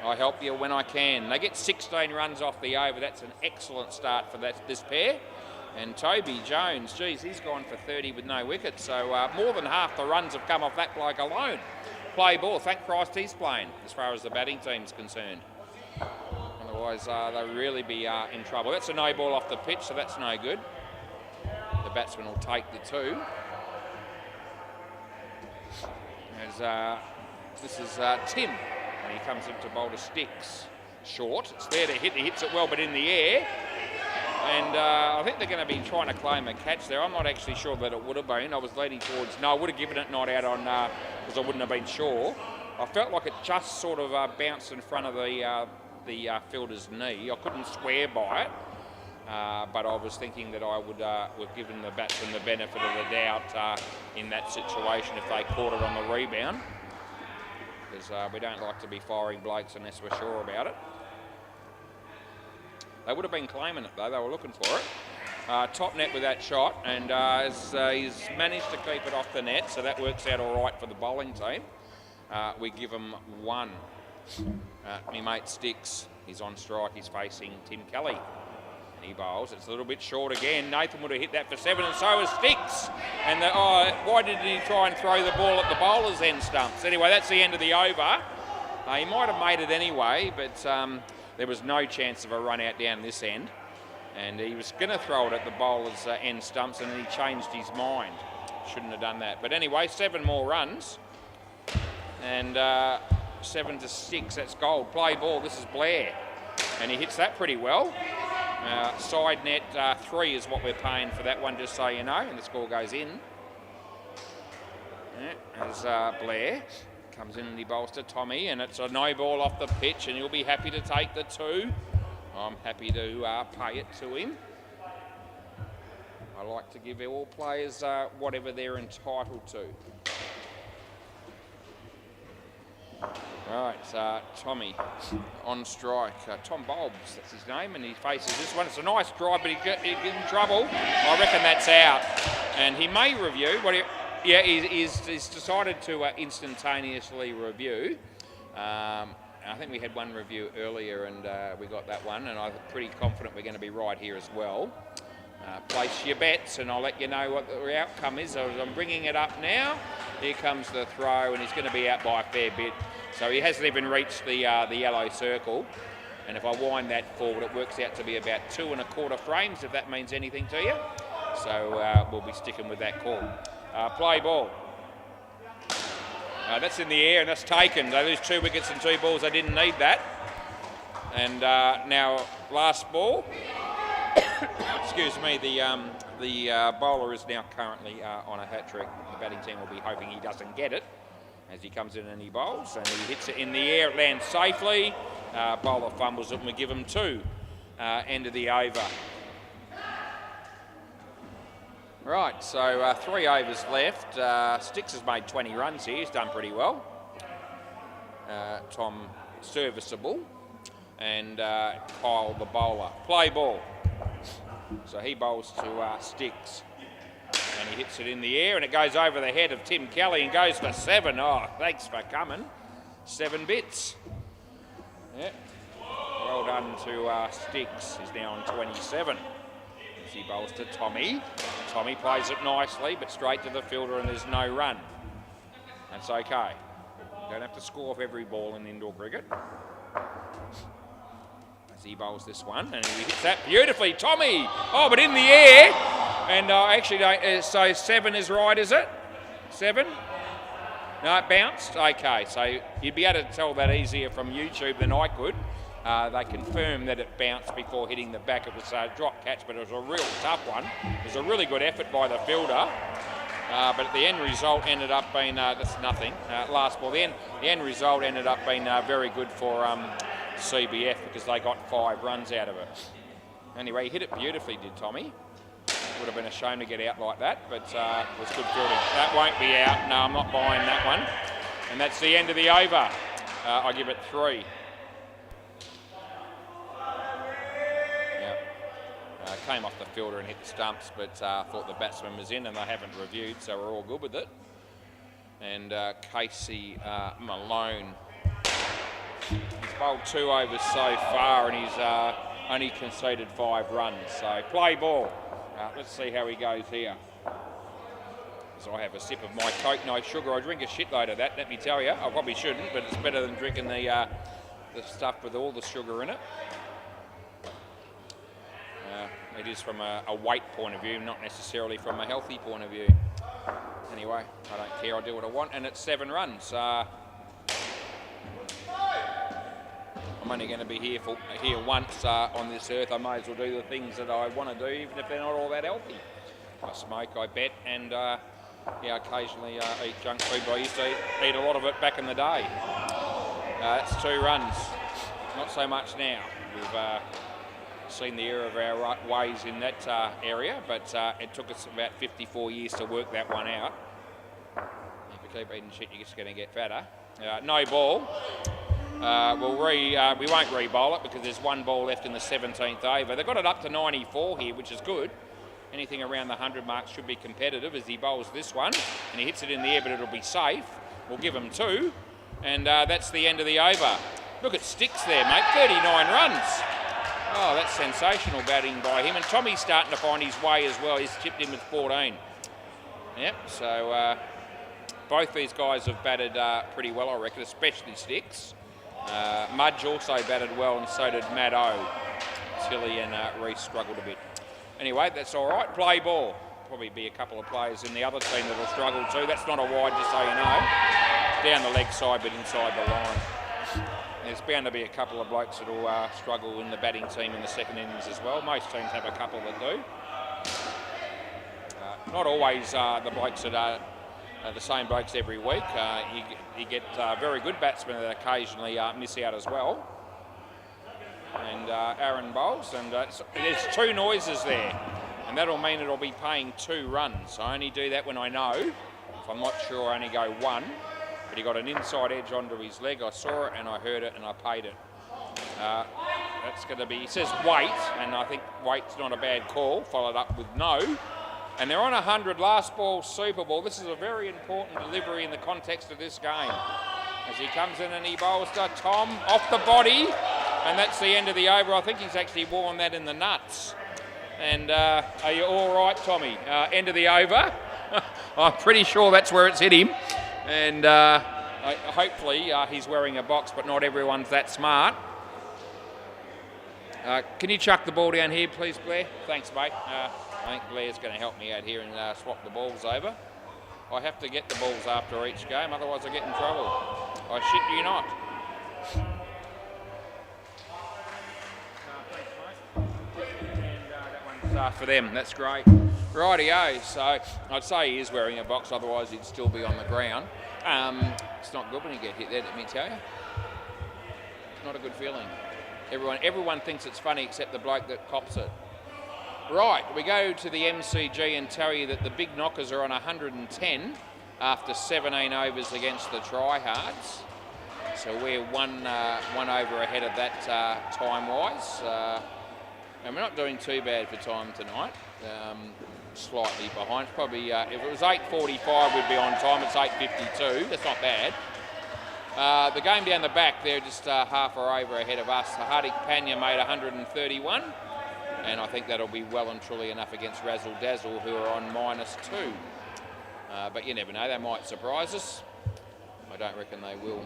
I help you when I can. They get 16 runs off the over. That's an excellent start for this pair. And Toby Jones, geez, he's gone for 30 with no wicket, so more than half the runs have come off that bloke alone. Play ball, thank Christ he's playing, as far as the batting team's concerned. Otherwise, they'll really be in trouble. That's a no ball off the pitch, so that's no good. The batsman will take the 2. As this is Tim, and he comes in to bowl to Sticks. Short, it's there to hit, he hits it well, but in the air. And I think they're going to be trying to claim a catch there. I'm not actually sure that it would have been. I was leaning towards, no, I would have given it not out on, because I wouldn't have been sure. I felt like it just sort of bounced in front of the fielder's knee. I couldn't swear by it, but I was thinking that I would have given the batsman the benefit of the doubt in that situation if they caught it on the rebound. Because we don't like to be firing blokes unless we're sure about it. They would have been claiming it though, they were looking for it. Top net with that shot, and he's managed to keep it off the net, so that works out all right for the bowling team. We give him 1. My mate Sticks, he's on strike, he's facing Tim Kelly. And he bowls, it's a little bit short again. Nathan would have hit that for 7, and so is Sticks. And why didn't he try and throw the ball at the bowler's end stumps? Anyway, that's the end of the over. He might have made it anyway, but there was no chance of a run out down this end. And he was going to throw it at the bowler's end stumps, and then he changed his mind. Shouldn't have done that. But anyway, 7 more runs. And 7 to 6, that's gold. Play ball, this is Blair. And he hits that pretty well. Side net 3 is what we're paying for that one, just so you know. And the score goes in. Yeah, there's Blair. Comes in and he bowls to Tommy, and it's a no ball off the pitch, and he'll be happy to take the 2. I'm happy to pay it to him. I like to give all players whatever they're entitled to. Right, Tommy on strike. Tom Bulbs, that's his name, and he faces this one. It's a nice drive, but he gets in trouble. I reckon that's out. And he may review. He's decided to instantaneously review. I think we had one review earlier, and we got that one, and I'm pretty confident we're going to be right here as well. Place your bets, and I'll let you know what the outcome is. I'm bringing it up now. Here comes the throw, and he's going to be out by a fair bit. So he hasn't even reached the yellow circle. And if I wind that forward, it works out to be about 2 1/4 frames, if that means anything to you. So we'll be sticking with that call. Play ball. That's in the air, and that's taken. They lose 2 wickets and 2 balls. They didn't need that. And now last ball. Excuse me, the bowler is now currently on a hat-trick. The batting team will be hoping he doesn't get it as he comes in and he bowls, and he hits it in the air. It lands safely. Bowler fumbles it, and we give him 2. End of the over. Right, so 3 overs left. Sticks has made 20 runs here. He's done pretty well. Tom serviceable, and Kyle the bowler. Play ball. So he bowls to Sticks, and he hits it in the air, and it goes over the head of Tim Kelly and goes for 7. Oh, thanks for coming. 7 bits. Yeah. Well done to Sticks. He's now on 27. As he bowls to Tommy. Tommy plays it nicely, but straight to the fielder, and there's no run. That's okay. Don't have to score off every ball in indoor cricket. He bowls this one, and he hits that beautifully. Tommy! Oh, but in the air. And actually, so 7 is right, is it? 7? No, it bounced? Okay, so you'd be able to tell that easier from YouTube than I could. They confirmed that it bounced before hitting the back. It was a drop catch, but it was a real tough one. It was a really good effort by the fielder. But the end result ended up being, that's nothing, last ball. The end result ended up being very good for CBF because they got 5 runs out of it. Anyway, he hit it beautifully, did Tommy. Would have been a shame to get out like that, but it was good fielding. That won't be out. No, I'm not buying that one. And that's the end of the over. I give it 3. Came off the fielder and hit the stumps, but thought the batsman was in, and they haven't reviewed, so we're all good with it. And Casey Malone, he's bowled 2 overs so far, and he's only conceded 5 runs. So play ball. Let's see how he goes here. As I have a sip of my Coke, no sugar. I drink a shitload of that, let me tell you. I probably shouldn't, but it's better than drinking the stuff with all the sugar in it. It is from a weight point of view, not necessarily from a healthy point of view. Anyway, I don't care, I'll do what I want, and it's 7 runs. I'm only going to be here once on this earth. I may as well do the things that I want to do, even if they're not all that healthy. I smoke, I bet, and occasionally eat junk food, but I used to eat a lot of it back in the day. That's 2 runs. Not so much now. We've seen the error of our ways in that area, but it took us about 54 years to work that one out. If you keep eating shit, you're just going to get fatter. No ball. We won't re-bowl it because there's 1 ball left in the 17th over. They've got it up to 94 here, which is good. Anything around the 100 mark should be competitive as he bowls this one, and he hits it in the air, but it'll be safe. We'll give him 2, and that's the end of the over. Look at Sticks there, mate. 39 runs. Oh, that's sensational batting by him. And Tommy's starting to find his way as well. He's chipped in with 14. Yep, so both these guys have batted pretty well, I reckon, especially Sticks. Mudge also batted well, and so did Matt O. Tilly and Reece struggled a bit. Anyway, that's all right. Play ball. Probably be a couple of players in the other team that will struggle too. That's not a wide, just so you know. Down the leg side, but inside the line. There's bound to be a couple of blokes that will struggle in the batting team in the second innings as well. Most teams have a couple that do. Not always the blokes that the same blokes every week. You get very good batsmen that occasionally miss out as well. And Aaron bowls, and there's 2 noises there, and that'll mean it'll be paying 2 runs. I only do that when I know. If I'm not sure, I only go 1. But he got an inside edge onto his leg. I saw it and I heard it and I paid it. That's going to be, he says wait, and I think wait's not a bad call, followed up with no. And they're on 100, last ball, Super Ball. This is a very important delivery in the context of this game. As he comes in and he bowls to Tom, off the body, and that's the end of the over. I think he's actually worn that in the nuts. And are you all right, Tommy? End of the over. I'm pretty sure that's where it's hit him. And hopefully he's wearing a box, but not everyone's that smart. Can you chuck the ball down here, please, Blair? Thanks, mate. I think Blair's going to help me out here and swap the balls over. I have to get the balls after each game, otherwise I get in trouble. I shit you not. And that one's for them. That's great. Rightio. So I'd say he is wearing a box, otherwise he'd still be on the ground. It's not good when you get hit there, let me tell you. Not a good feeling. Everyone thinks it's funny except the bloke that cops it. Right, we go to the MCG and tell you that the big knockers are on 110 after 17 overs against the tryhards. So we're one over ahead of that time-wise. And we're not doing too bad for time tonight. Slightly behind. Probably, if it was 8:45, we'd be on time. It's 8:52. That's not bad. The game down the back, they're just half or over ahead of us. Hardik Pandya made 131. And I think that'll be well and truly enough against Razzle Dazzle, who are on -2. But you never know, they might surprise us. I don't reckon they will.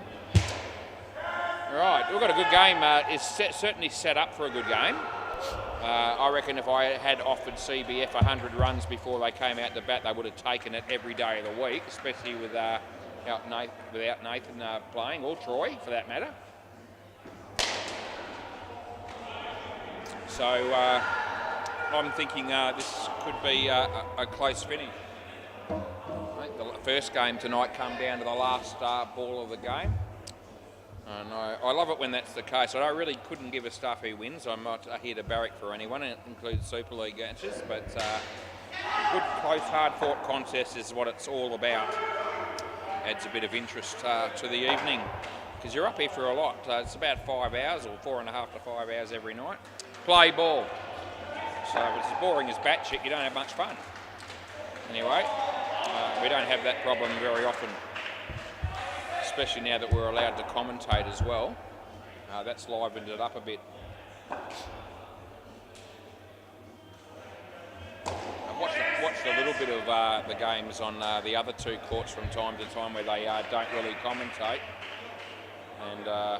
All right, we've got a good game. It's certainly set up for a good game. I reckon if I had offered CBF 100 runs before they came out to bat, they would have taken it every day of the week, especially without Nathan playing, or Troy for that matter. So I'm thinking this could be a close finish. I think the first game tonight come down to the last ball of the game. And I love it when that's the case. I really couldn't give a stuff who wins. I'm not here to barrack for anyone, and it includes Super League matches, but good, close, hard-fought contest is what it's all about. Adds a bit of interest to the evening, because you're up here for a lot. It's about 5 hours, or 4.5 to 5 hours every night. Play ball. So if it's as boring as batshit, you don't have much fun. Anyway, we don't have that problem very often, especially now that we're allowed to commentate as well. That's livened it up a bit. I've watched a little bit of the games on the other 2 courts from time to time where they don't really commentate. And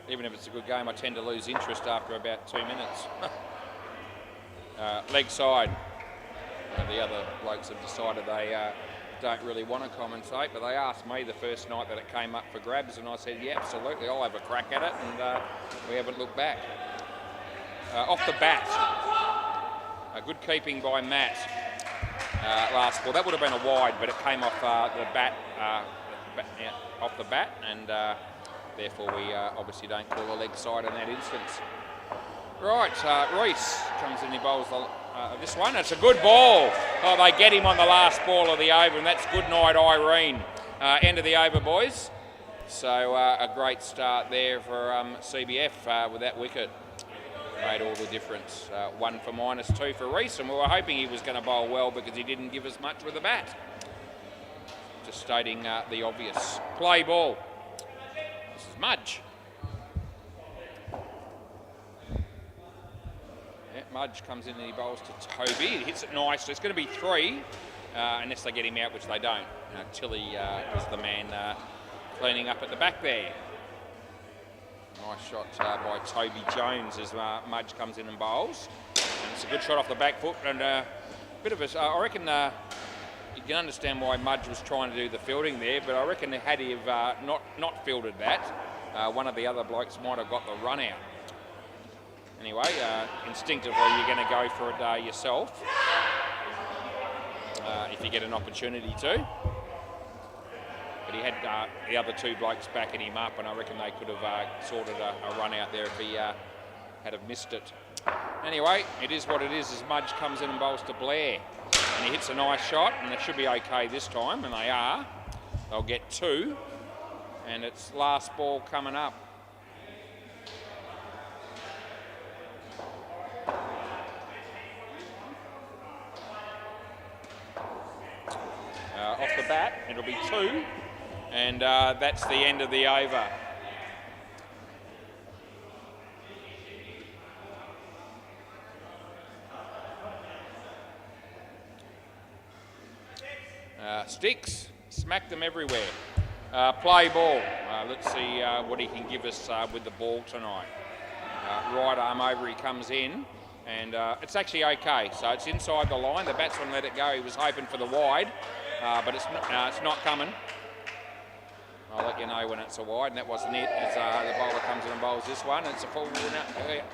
even if it's a good game, I tend to lose interest after about 2 minutes. Leg side. The other blokes have decided they don't really want to commentate, but they asked me the first night that it came up for grabs, and I said, yeah, absolutely, I'll have a crack at it, and we haven't looked back. Off the bat, a good keeping by Matt last ball. That would have been a wide, but it came off the bat, off the bat, and therefore we obviously don't call a leg side in that instance. Right, Reese comes in, he bowls this one. It's a good ball. Oh, they get him on the last ball of the over, and that's good night, Irene. End of the over, boys. So a great start there for CBF with that wicket. Made all the difference. 1 for -2 for Reese, and we were hoping he was going to bowl well because he didn't give us much with the bat. Just stating the obvious. Play ball. This is Mudge. Yeah, Mudge comes in and he bowls to Toby. He hits it nice. So it's going to be 3, unless they get him out, which they don't. Tilly was the man cleaning up at the back there. Nice shot by Toby Jones as Mudge comes in and bowls. And it's a good shot off the back foot, and a bit of a. I reckon you can understand why Mudge was trying to do the fielding there, but I reckon had he have not fielded that, one of the other blokes might have got the run out. Anyway, instinctively you're going to go for it yourself if you get an opportunity to. but he had the other two blokes backing him up, and I reckon they could have sorted a run out there if he had have missed it. Anyway, it is what it is as Mudge comes in and bowls to Blair. And he hits a nice shot, and they should be okay this time, and they are. They'll get 2, and it's last ball coming up. Off the bat, it'll be 2, and that's the end of the over. Sticks, smack them everywhere. Play ball. Let's see what he can give us with the ball tonight. Right arm over, he comes in, and it's actually okay. So it's inside the line. The batsman let it go. He was hoping for the wide, but it's not coming. I'll let you know when it's a wide, and that wasn't it, as the bowler comes in and bowls this one. It's a full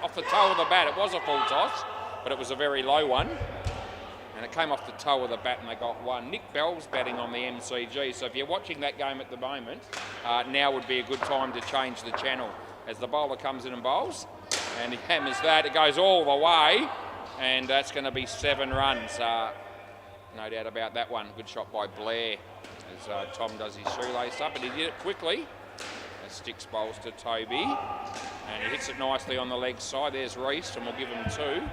off the toe of the bat. It was a full toss, but it was a very low one. And it came off the toe of the bat and they got 1. Nick Bell's batting on the MCG, so if you're watching that game at the moment, now would be a good time to change the channel. As the bowler comes in and bowls, and he hammers that, it goes all the way, and that's going to be 7 runs. No doubt about that one. Good shot by Blair, as Tom does his shoelace up, and he did it quickly. As Sticks bowls to Toby, and he hits it nicely on the leg side. There's Reese, and we'll give him 2.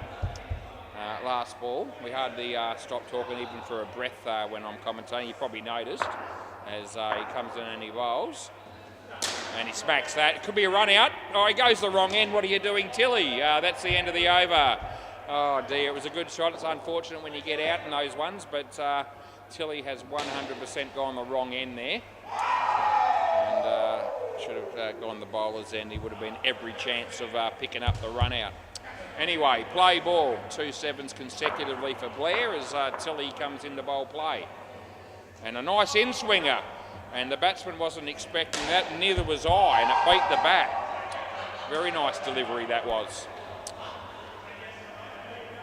Last ball. We hardly stop talking even for a breath when I'm commentating. You probably noticed as he comes in and he bowls. And he smacks that. It could be a run out. Oh, he goes the wrong end. What are you doing, Tilly? That's the end of the over. Oh dear, it was a good shot. It's unfortunate when you get out in those ones, but Tilly has 100% gone the wrong end there. And should have gone the bowler's end. He would have been every chance of picking up the run out. Anyway, play ball. 2 7s consecutively for Blair as Tilly comes in to bowl play. And a nice in-swinger. And the batsman wasn't expecting that, and neither was I, and it beat the bat. Very nice delivery that was.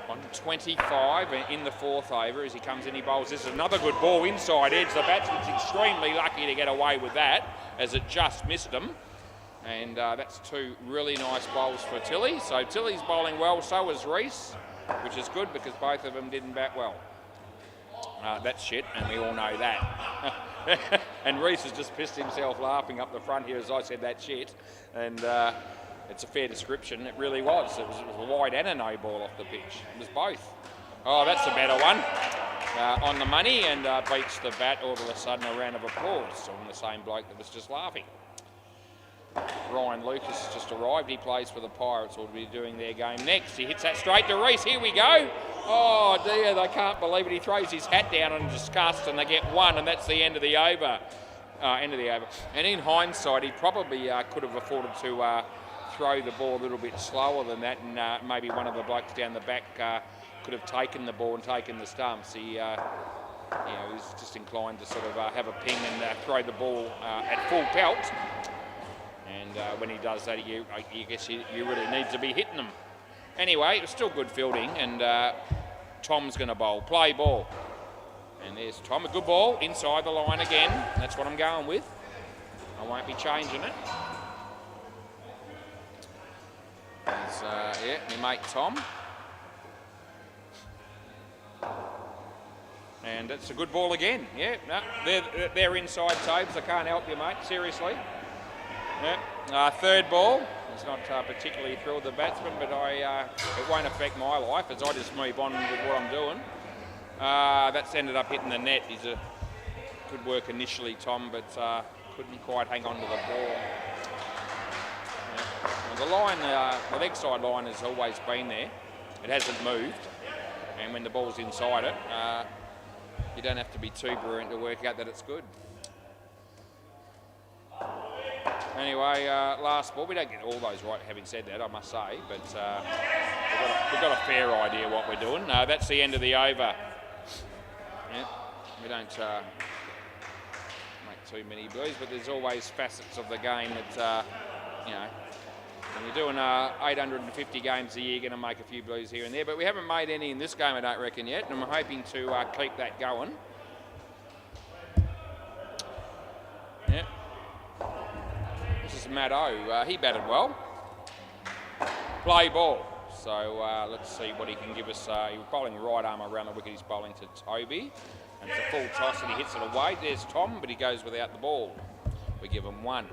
On 25 in the 4th over as he comes in, he bowls. This is another good ball inside edge. The batsman's extremely lucky to get away with that as it just missed him. And that's 2 really nice bowls for Tilly. So Tilly's bowling well, so is Reese, which is good because both of them didn't bat well. That's shit, and we all know that. And Reese has just pissed himself laughing up the front here as I said that shit. And it's a fair description. It really was. It was a wide and a no ball off the pitch. It was both. Oh, that's a better one. On the money, and beats the bat. All of a sudden a round of applause on the same bloke that was just laughing. Ryan Lucas has just arrived. He plays for the Pirates, will be doing their game next. He hits that straight to Reese. Here we go. Oh dear, they can't believe it. He throws his hat down in disgust and they get 1, and that's the end of the over. And in hindsight, he probably could have afforded to throw the ball a little bit slower than that, and maybe one of the blokes down the back could have taken the ball and taken the stumps. He was just inclined to sort of have a ping and throw the ball at full pelt. And when he does that, you guess you really need to be hitting them. Anyway, it was still good fielding, and Tom's going to bowl. Play ball. And there's Tom, a good ball, inside the line again. That's what I'm going with. I won't be changing it. There's, my mate Tom. And it's a good ball again. Yeah, no, they're inside Tobes. I can't help you, mate, seriously. Yeah. 3rd ball. It's not particularly thrilled the batsman, but it won't affect my life as I just move on with what I'm doing. That's ended up hitting the net. He's a good work initially, Tom, but couldn't quite hang on to the ball. Yeah. Well, the line, the leg side line has always been there. It hasn't moved, and when the ball's inside it, you don't have to be too brilliant to work out that it's good. Anyway, last ball. We don't get all those right, having said that, I must say, but we've got a fair idea what we're doing. That's the end of the over. Yeah, we don't make too many blues, but there's always facets of the game that, when you're doing 850 games a year, you're going to make a few blues here and there, but we haven't made any in this game, I don't reckon, yet, and I'm hoping to keep that going. Maddo. He batted well. Play ball. So let's see what he can give us. He was bowling right arm around the wicket. He's bowling to Toby. And it's a full toss and he hits it away. There's Tom, but he goes without the ball. We give him 1.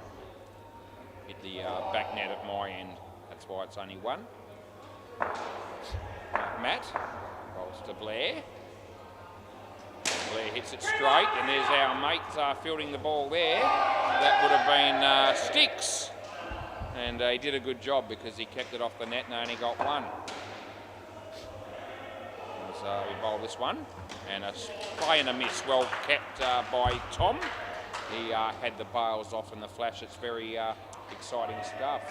Hit the back net at my end. That's why it's only 1. Matt rolls to Blair. Blair hits it straight, and there's our mate fielding the ball there. That would have been Sticks. And he did a good job because he kept it off the net and only got 1. So we bowl this one. And a play and a miss, well kept by Tom. He had the bails off in the flash. It's very exciting stuff.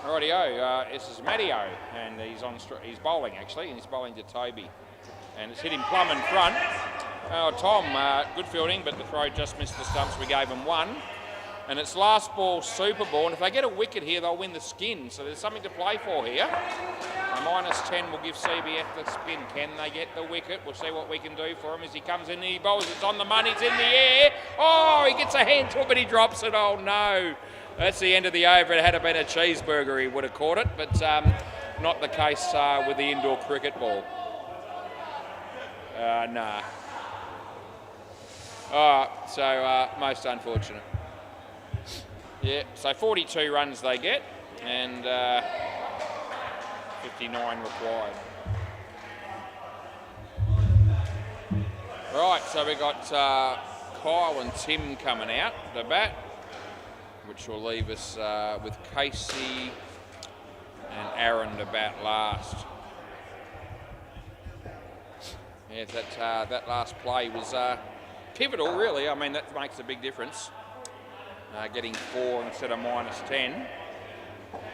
Rightio, this is Matteo, and he's bowling actually, and he's bowling to Toby. And it's hit him plumb in front. Oh, Tom, good fielding, but the throw just missed the stumps. We gave him 1. And it's last ball, super ball, and if they get a wicket here, they'll win the skin. So there's something to play for here. A -10 will give CBF the spin. Can they get the wicket? We'll see what we can do for him as he comes in and he bowls. It's on the money, it's in the air. Oh, he gets a hand to it, but he drops it. Oh, no. That's the end of the over. It had been a cheeseburger, he would have caught it, but not the case with the indoor cricket ball. Nah. So most unfortunate. Yeah, so 42 runs they get, and 59 required. Right, so we got Kyle and Tim coming out to bat, which will leave us with Casey and Aaron to bat last. Yeah, that last play was pivotal, really. I mean, that makes a big difference. Getting 4 instead of -10.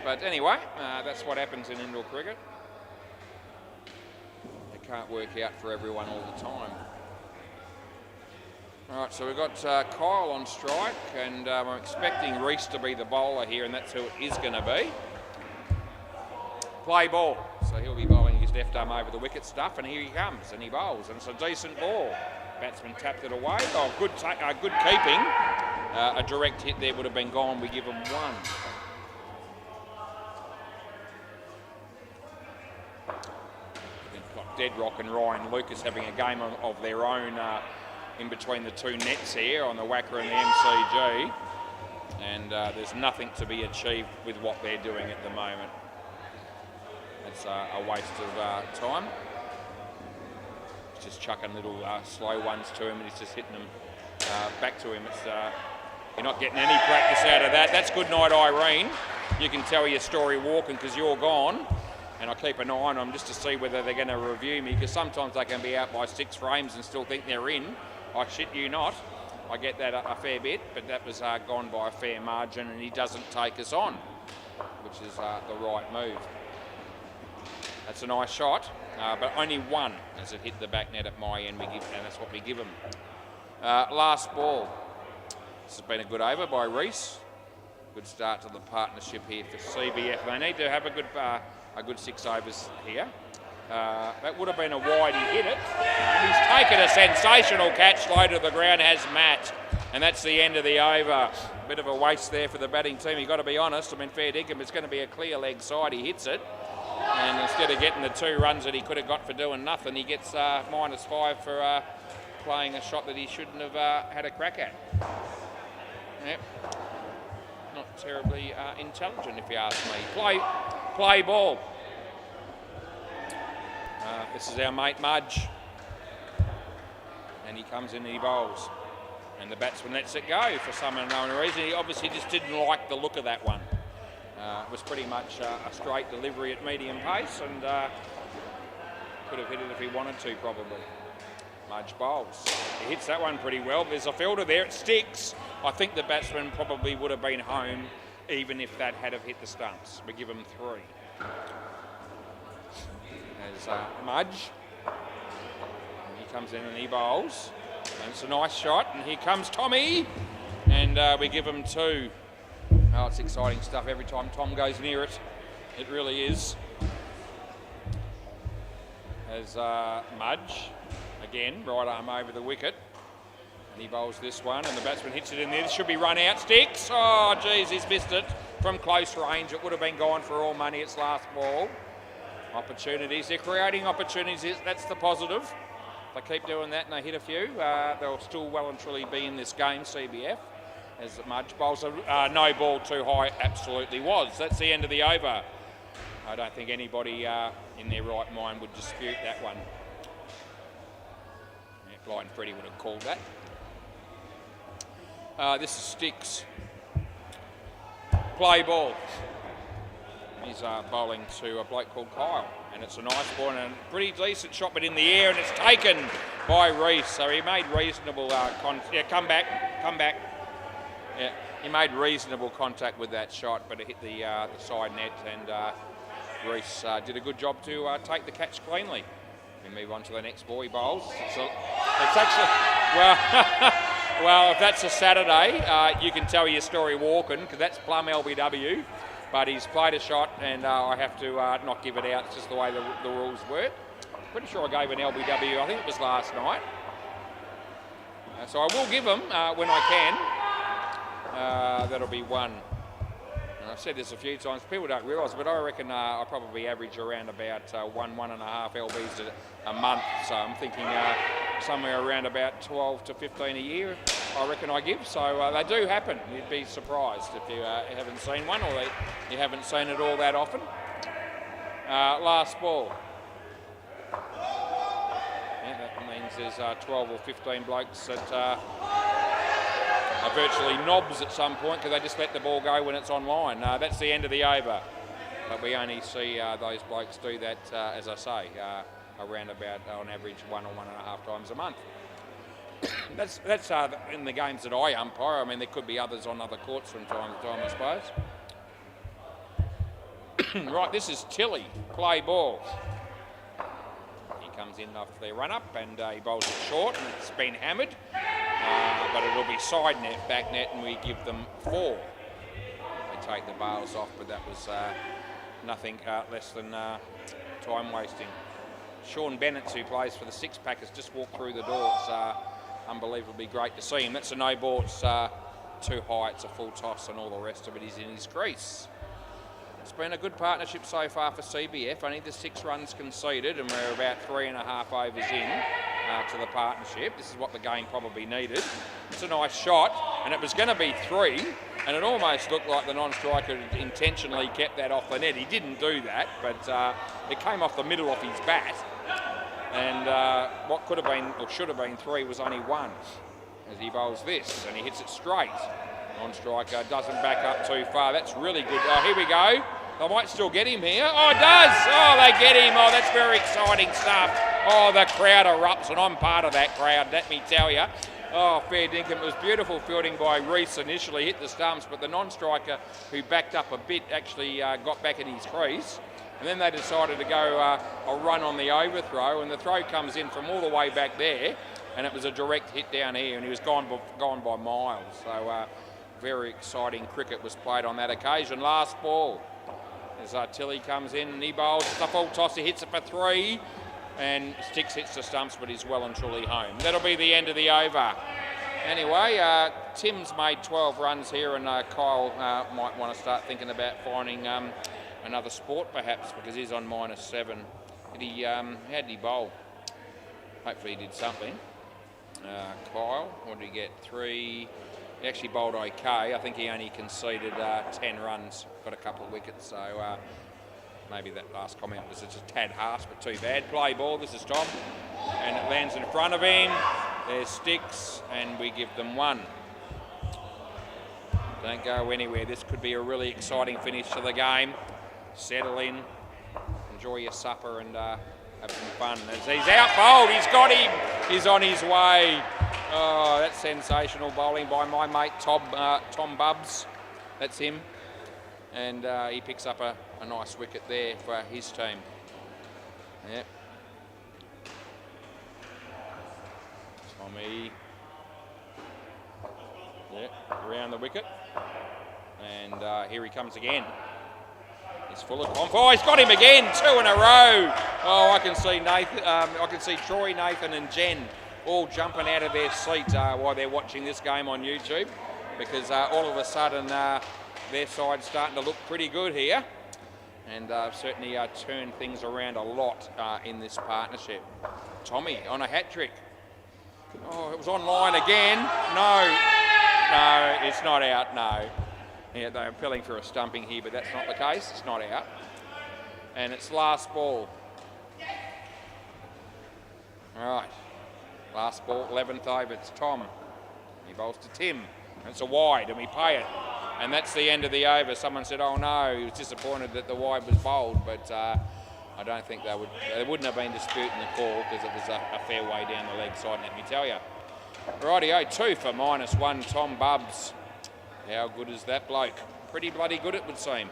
But anyway, that's what happens in indoor cricket. It can't work out for everyone all the time. All right, so we've got Kyle on strike, and I'm expecting Reese to be the bowler here, and that's who it is going to be. Play ball. So he'll be bowling his left arm over the wicket stuff, and here he comes, and he bowls, and it's a decent ball. Batsman tapped it away. Oh, good keeping. A direct hit there would have been gone. We give him 1. We've got Deadrock and Ryan Lucas having a game of their own in between the 2 nets here on the WACA and the MCG. And there's nothing to be achieved with what they're doing at the moment. It's a waste of time. He's just chucking little slow ones to him, and he's just hitting them back to him. You're not getting any practice out of that. That's good night, Irene. You can tell your story walking because you're gone. And I keep an eye on them just to see whether they're going to review me, because sometimes they can be out by 6 frames and still think they're in. I shit you not. I get that a fair bit, but that was gone by a fair margin, and he doesn't take us on, which is the right move. That's a nice shot, but only 1 as it hit the back net at my end, and that's what we give him. Last ball. This has been a good over by Reese. Good start to the partnership here for CBF. They need to have a good 6 overs here. That would have been a wide. He hit it. And he's taken a sensational catch low to the ground, has Matt. And that's the end of the over. Bit of a waste there for the batting team. You've got to be honest. I mean, fair dinkum, it's going to be a clear leg side. He hits it. And instead of getting the 2 runs that he could have got for doing nothing, he gets -5 for playing a shot that he shouldn't have had a crack at. Yep. Not terribly intelligent, if you ask me. Play ball. This is our mate Mudge. And he comes in and he bowls. And the batsman lets it go for some unknown reason. He obviously just didn't like the look of that one. It was pretty much a straight delivery at medium pace, and could have hit it if he wanted to, probably. Mudge bowls. He hits that one pretty well. There's a fielder there. It sticks. I think the batsman probably would have been home even if that had have hit the stumps. We give him 3. There's Mudge. And he comes in and he bowls. And it's a nice shot. And here comes Tommy. And we give him 2. Oh, it's exciting stuff every time Tom goes near it. It really is. As Mudge, again, right arm over the wicket. And he bowls this one, and the batsman hits it in there. This should be run out. Sticks. Oh, geez, he's missed it from close range. It would have been gone for all money. It's last ball. Opportunities. They're creating opportunities. That's the positive. If they keep doing that and they hit a few, they'll still well and truly be in this game, CBF. As Mudge bowls a no ball too high, absolutely was. That's the end of the over. I don't think anybody in their right mind would dispute that one. Yeah, Blind Freddie would have called that. This is Sticks. Play ball. He's bowling to a bloke called Kyle, and it's a nice ball and a pretty decent shot, but in the air, and it's taken by Reese. So he made reasonable come back. Yeah, he made reasonable contact with that shot, but it hit the side net, and Reese did a good job to take the catch cleanly. We move on to the next ball he bowls. It's actually, well, if that's a Saturday, you can tell your story walking, because that's plum LBW. But he's played a shot, and I have to not give it out. It's just the way the rules work. Pretty sure I gave an LBW, I think it was last night. So I will give them when I can. That'll be one. And I've said this a few times, people don't realise, but I reckon I probably average around about 1.5 LBs a month. So I'm thinking somewhere around about 12 to 15 a year, I reckon I give. So they do happen. You'd be surprised if you haven't seen one, or you haven't seen it all that often. Last ball. Yeah, that means there's 12 or 15 blokes that are virtually knobs at some point, because they just let the ball go when it's online. That's the end of the over. But we only see those blokes do that, as I say, around about on average 1 or 1.5 times a month. That's in the games that I umpire. I mean, there could be others on other courts from time to time, I suppose. Right, this is Tilly. Play ball. He comes in off their run up, and he bowls it short, and it's been hammered. But it'll be side net, back net, and we give them 4. They take the bails off, but that was nothing less than time wasting. Sean Bennett, who plays for the Six Pack, has just walked through the door. It's unbelievably great to see him. That's a no ball. It's too high. It's a full toss, and all the rest of it is in his crease. It's been a good partnership so far for CBF. Only the 6 runs conceded, and we're about 3.5 overs in to the partnership. This is what the game probably needed. It's a nice shot, and it was going to be 3, and it almost looked like the non-striker intentionally kept that off the net. He didn't do that, but it came off the middle of his bat, and what could have been, or should have been 3 was only 1, as he bowls this, and he hits it straight. Non-striker doesn't back up too far. That's really good. Oh, here we go. They might still get him here. Oh, it does. Oh, they get him. Oh, that's very exciting stuff. Oh, the crowd erupts, and I'm part of that crowd, let me tell you. Oh, fair dinkum. It was beautiful fielding by Reese initially, hit the stumps, but the non-striker, who backed up a bit, actually got back in his crease. And then they decided to go a run on the overthrow, and the throw comes in from all the way back there, and it was a direct hit down here, and he was gone by miles. So very exciting cricket was played on that occasion. Last ball. As Tilly comes in, and he bowls the full toss, he hits it for 3, and Sticks hits the stumps, but he's well and truly home. That'll be the end of the over. Anyway, Tim's made 12 runs here, and Kyle might want to start thinking about finding another sport perhaps, because he's on -7. How did he bowl? Hopefully he did something. Kyle, what did he get? 3. He actually bowled okay. I think he only conceded 10 runs, got a couple of wickets, so maybe that last comment was just a tad harsh, but too bad. Play ball, this is Tom, and it lands in front of him. There's Sticks, and we give them 1. Don't go anywhere. This could be a really exciting finish to the game. Settle in, enjoy your supper, and have some fun. As he's out bowled, he's got him. He's on his way. Oh, that's sensational bowling by my mate Tom Bubbs. That's him. And he picks up a nice wicket there for his team. Yep. Tommy. Yep, around the wicket. And here he comes again. He's full of confidence. Oh, he's got him again. 2 in a row. Oh, I can see Nathan. I can see Troy, Nathan, and Jen all jumping out of their seat while they're watching this game on YouTube, because all of a sudden their side's starting to look pretty good here, and certainly turned things around a lot in this partnership. Tommy on a hat trick. Oh, it was online again. No, it's not out, no. Yeah, they're appealing for a stumping here, but that's not the case. It's not out. And it's last ball. All right. Last ball, 11th over. It's Tom. He bowls to Tim. It's a wide, and we pay it. And that's the end of the over. Someone said, oh no, he was disappointed that the wide was bowled, but I don't think they wouldn't have been disputing the call, because it was a fair way down the leg side, let me tell you. Rightio, 2 for -1, Tom Bubbs. How good is that bloke? Pretty bloody good, it would seem.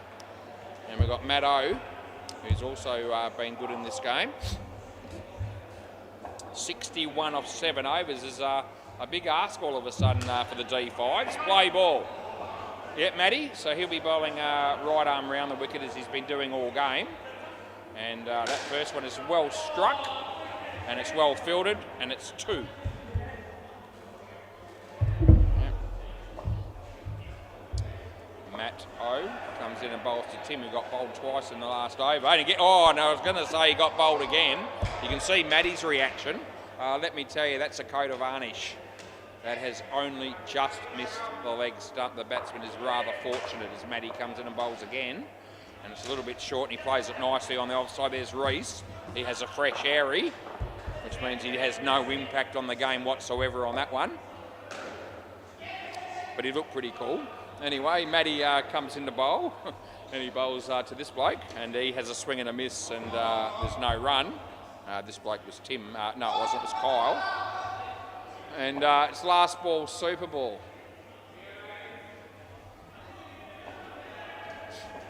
And we've got Matt O, who's also been good in this game. 61 off 7 overs is a big ask all of a sudden for the D5s. Play ball. Yep, Matty. So he'll be bowling right arm round the wicket, as he's been doing all game. And that first one is well struck, and it's well fielded, and it's 2. Matt O comes in and bowls to Tim, who got bowled twice in the last over. And again, oh no, I was going to say he got bowled again. You can see Matty's reaction. Let me tell you, that's a coat of varnish. That has only just missed the leg stump. The batsman is rather fortunate as Matty comes in and bowls again. And it's a little bit short, and he plays it nicely on the offside. There's Reese. He has a fresh airy, which means he has no impact on the game whatsoever on that one. But he looked pretty cool. Anyway, Matty comes in to bowl, and he bowls to this bloke, and he has a swing and a miss, and there's no run. This bloke was Tim. No, it wasn't. It was Kyle. And it's last ball, super ball.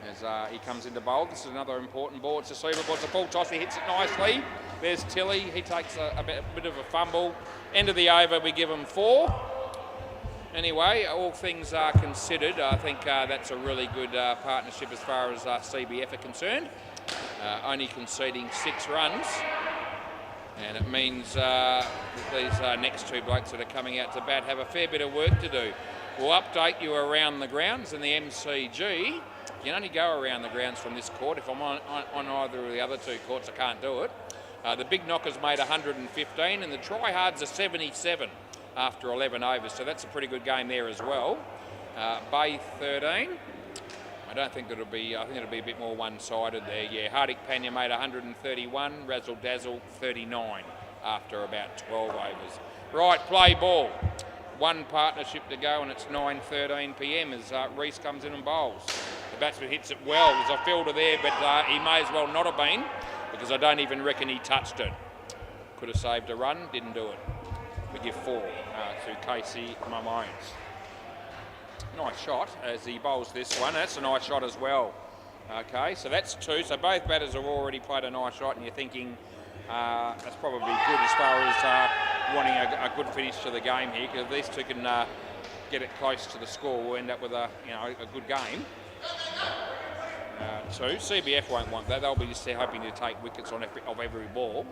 As he comes into bowl, this is another important ball. It's a super ball. It's a full toss. He hits it nicely. There's Tilly. He takes a bit of a fumble. End of the over, we give him 4. Anyway, all things are considered, I think that's a really good partnership as far as CBF are concerned. Only conceding 6 runs. And it means that these next 2 blokes that are coming out to bat have a fair bit of work to do. We'll update you around the grounds in the MCG. You can only go around the grounds from this court. If I'm on either of the other 2 courts, I can't do it. The big knockers made 115, and the tryhards are 77 after 11 overs. So that's a pretty good game there as well. Bay 13. I don't think it'll be, I think it'll be a bit more one-sided there. Yeah, Hardik Panya made 131, Razzle Dazzle 39 after about 12 overs. Right, play ball. 1 partnership to go, and it's 9:13 p.m. as Reese comes in and bowls. The batsman hits it well. There's a fielder there, but he may as well not have been, because I don't even reckon he touched it. Could have saved a run, didn't do it. We give 4 to Casey Mamone. Nice shot as he bowls this one. That's a nice shot as well. Okay, so that's 2. So both batters have already played a nice shot, and you're thinking that's probably good as far as wanting a good finish to the game here, because if these 2 can get it close to the score, we'll end up with a good game. 2. CBF won't want that. They'll be just hoping to take wickets on every ball.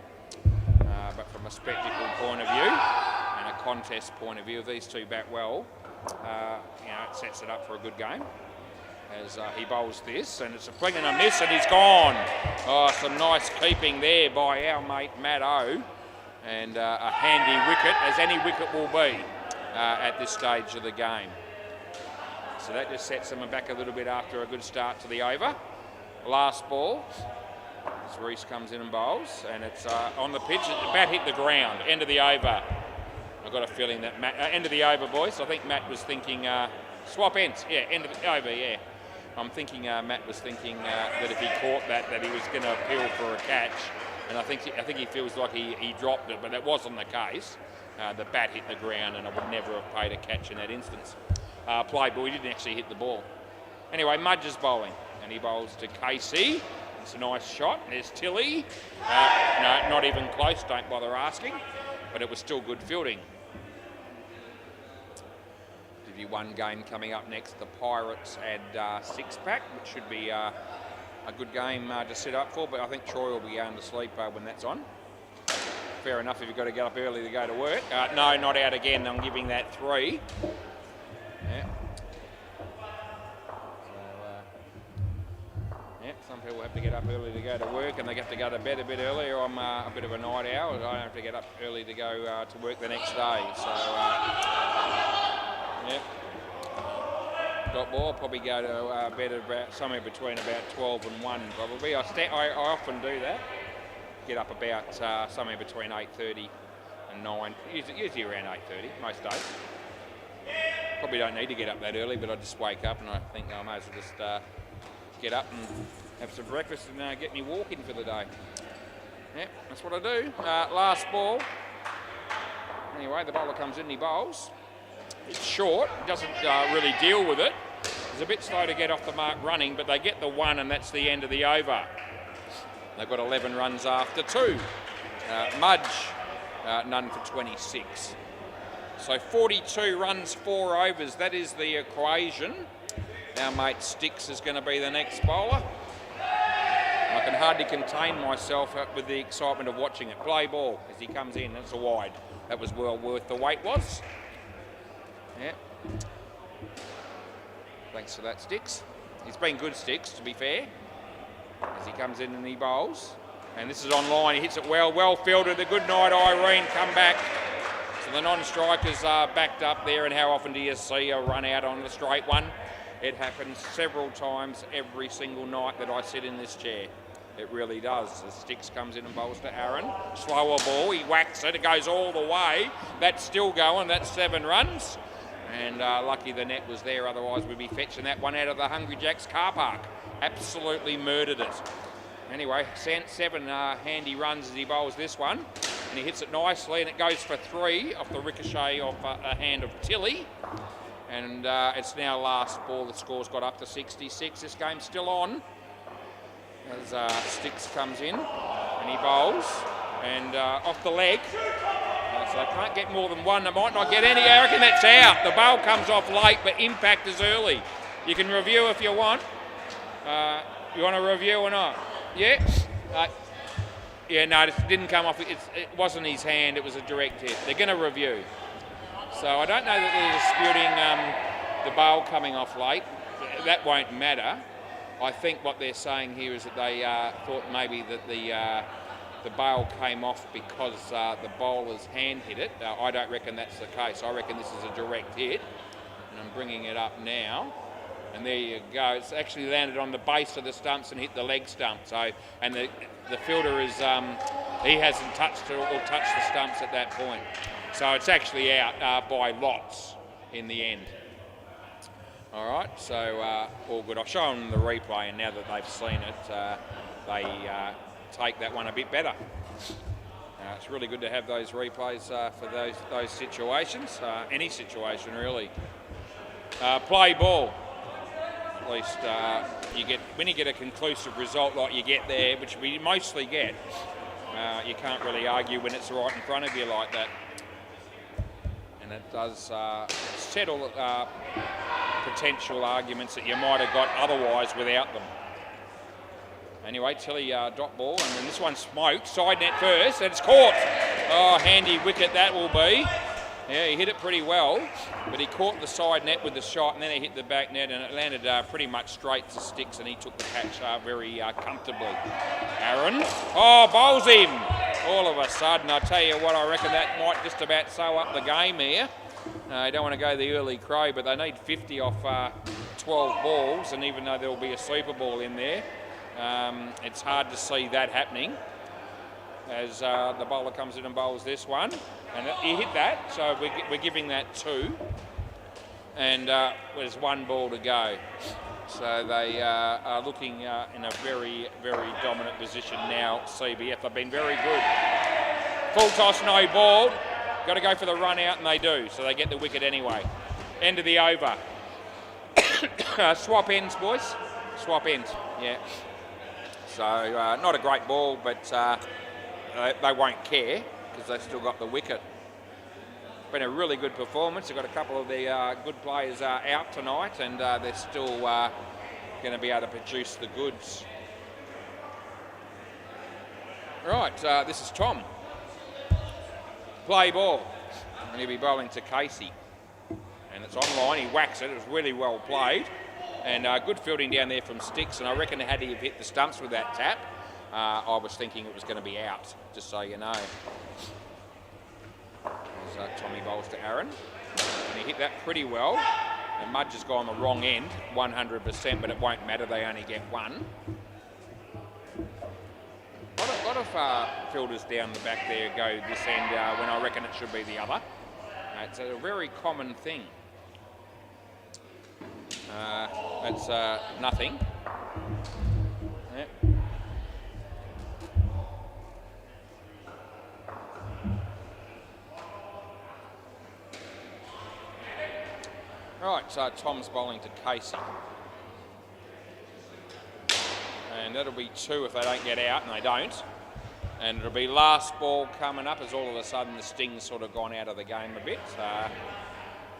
But from a spectacle point of view and a contest point of view, if these 2 bat well, it sets it up for a good game. As he bowls this, and it's a fling and a miss, and he's gone. Oh, some nice keeping there by our mate Matt O, and a handy wicket, as any wicket will be at this stage of the game. So that just sets them back a little bit after a good start to the over. Last ball. As Reese comes in and bowls, and it's on the pitch. The bat hit the ground. End of the over. I've got a feeling that Matt, end of the over, boys. I think Matt was thinking swap ends. Yeah, end of the over. Yeah, I'm thinking Matt was thinking that if he caught that he was going to appeal for a catch, and I think he feels like he dropped it, but that wasn't the case. The bat hit the ground, and I would never have paid a catch in that instance. Play, but he didn't actually hit the ball. Anyway, Mudge is bowling, and he bowls to Casey. It's a nice shot. There's Tilly. No, not even close. Don't bother asking. But it was still good fielding. Div 1 game coming up next. The Pirates and 6-pack, which should be a good game to set up for. But I think Troy will be going to sleep when that's on. fair enough if you've got to get up early to go to work. No, not out again. I'm giving that 3. Yeah. Yeah, some people have to get up early to go to work and they have to go to bed a bit earlier. I'm a bit of a night owl. I don't have to get up early to go to work the next day. So, yeah. Dot ball, probably go to bed at about somewhere between about 12 and 1 probably. I often do that. Get up about somewhere between 8:30 and 9. Usually around 8:30 most days. Probably don't need to get up that early, but I just wake up and I think I may as well just get up and have some breakfast and get me walking for the day. Yep, that's what I do. Last ball. Anyway, the bowler comes in, he bowls. It's short, doesn't really deal with it. He's a bit slow to get off the mark running, but they get the 1 and that's the end of the over. They've got 11 runs after 2. Mudge, none for 26. So 42 runs, 4 overs. That is the equation. Our mate Sticks is going to be the next bowler. I can hardly contain myself with the excitement of watching it. Play ball as he comes in. That's a wide. That was well worth the wait, was. Yeah. Thanks for that, Sticks. He's been good, Sticks, to be fair. As he comes in and he bowls. And this is online. He hits it well. Well fielded. A good night, Irene. Come back. So the non-strikers are backed up there. And how often do you see a run out on the straight one? It happens several times every single night that I sit in this chair. It really does. The Sticks comes in and bowls to Aaron. Slower ball. He whacks it. It goes all the way. That's still going. That's 7 runs. And lucky the net was there. Otherwise we'd be fetching that one out of the Hungry Jack's car park. Absolutely murdered it. Anyway, 7 handy runs as he bowls this one. And he hits it nicely and it goes for 3 off the ricochet off a hand of Tilly. And it's now last ball. The score's got up to 66. This game's still on. As Sticks comes in and he bowls. And off the leg. So they can't get more than 1. They might not get any. I reckon that's out. The bowl comes off late, but impact is early. You can review if you want. You want to review or not? Yeah? Yeah, no, it didn't come off. It wasn't his hand. It was a direct hit. They're going to review. So I don't know that they're disputing the bowl coming off late. That won't matter. I think what they're saying here is that they thought maybe that the bail came off because the bowler's hand hit it. I don't reckon that's the case. I reckon this is a direct hit. And I'm bringing it up now. And there you go. It's actually landed on the base of the stumps and hit the leg stump. So, and the fielder is, he hasn't touched it or touched the stumps at that point. So it's actually out by lots in the end. All right, so all good. I'll show them the replay, and now that they've seen it, they take that one a bit better. It's really good to have those replays for those situations, any situation really. Play ball. At least you get when you get a conclusive result like you get there, which we mostly get. You can't really argue when it's right in front of you like that, and it does settle potential arguments that you might have got otherwise without them. Anyway, Tilly dot ball, and then this one smoked. Side net first, and it's caught. Oh, handy wicket that will be. Yeah, he hit it pretty well, but he caught the side net with the shot, and then he hit the back net, and it landed pretty much straight to Sticks, and he took the catch very comfortably. Aaron, bowls him. All of a sudden, I tell you what, I reckon that might just about sew up the game here. They don't want to go the early crow, but they need 50 off 12 balls, and even though there will be a Super Ball in there, it's hard to see that happening as the bowler comes in and bowls this one. And he hit that, so we're giving that 2. And there's 1 ball to go. So they are looking in a very, very dominant position now, CBF. They've been very good. Full toss, no ball. Got to go for the run out, and they do. So they get the wicket anyway. End of the over. Swap ends, boys. Swap ends, yeah. So not a great ball, but they won't care because they've still got the wicket. Been a really good performance. They've got a couple of their good players out tonight, and they're still going to be able to produce the goods. Right, this is Tom. Play ball. And he'll be bowling to Casey. And it's online. He whacks it. It was really well played. And good fielding down there from Sticks. And I reckon had he hit the stumps with that tap, I was thinking it was going to be out, just so you know. There's Tommy bowls to Aaron. And he hit that pretty well. And Mudge has gone the wrong end, 100%, but it won't matter. They only get one. A lot of fielders down the back there go this end when I reckon it should be the other. It's a very common thing. That's nothing. Yep. Right, so Tom's bowling to Casey. And that'll be 2 if they don't get out, and they don't. And it'll be last ball coming up as all of a sudden the sting's sort of gone out of the game a bit.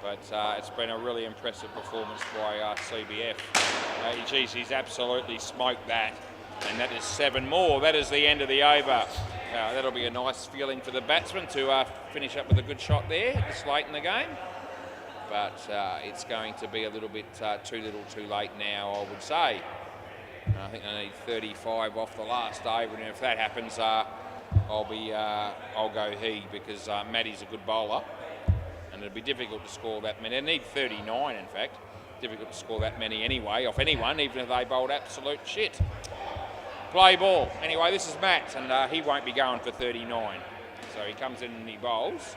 But it's been a really impressive performance by CBF. Geez, he's absolutely smoked that. And that is 7 more. That is the end of the over. That'll be a nice feeling for the batsman to finish up with a good shot there this late in the game. But it's going to be a little bit too little too late now, I would say. I think they need 35 off the last over, and if that happens, I'll go he, because Matty's a good bowler, and it'd be difficult to score that many. They need 39, in fact. Difficult to score that many anyway off anyone, even if they bowled absolute shit. Play ball. Anyway, this is Matt, and he won't be going for 39. So he comes in and he bowls,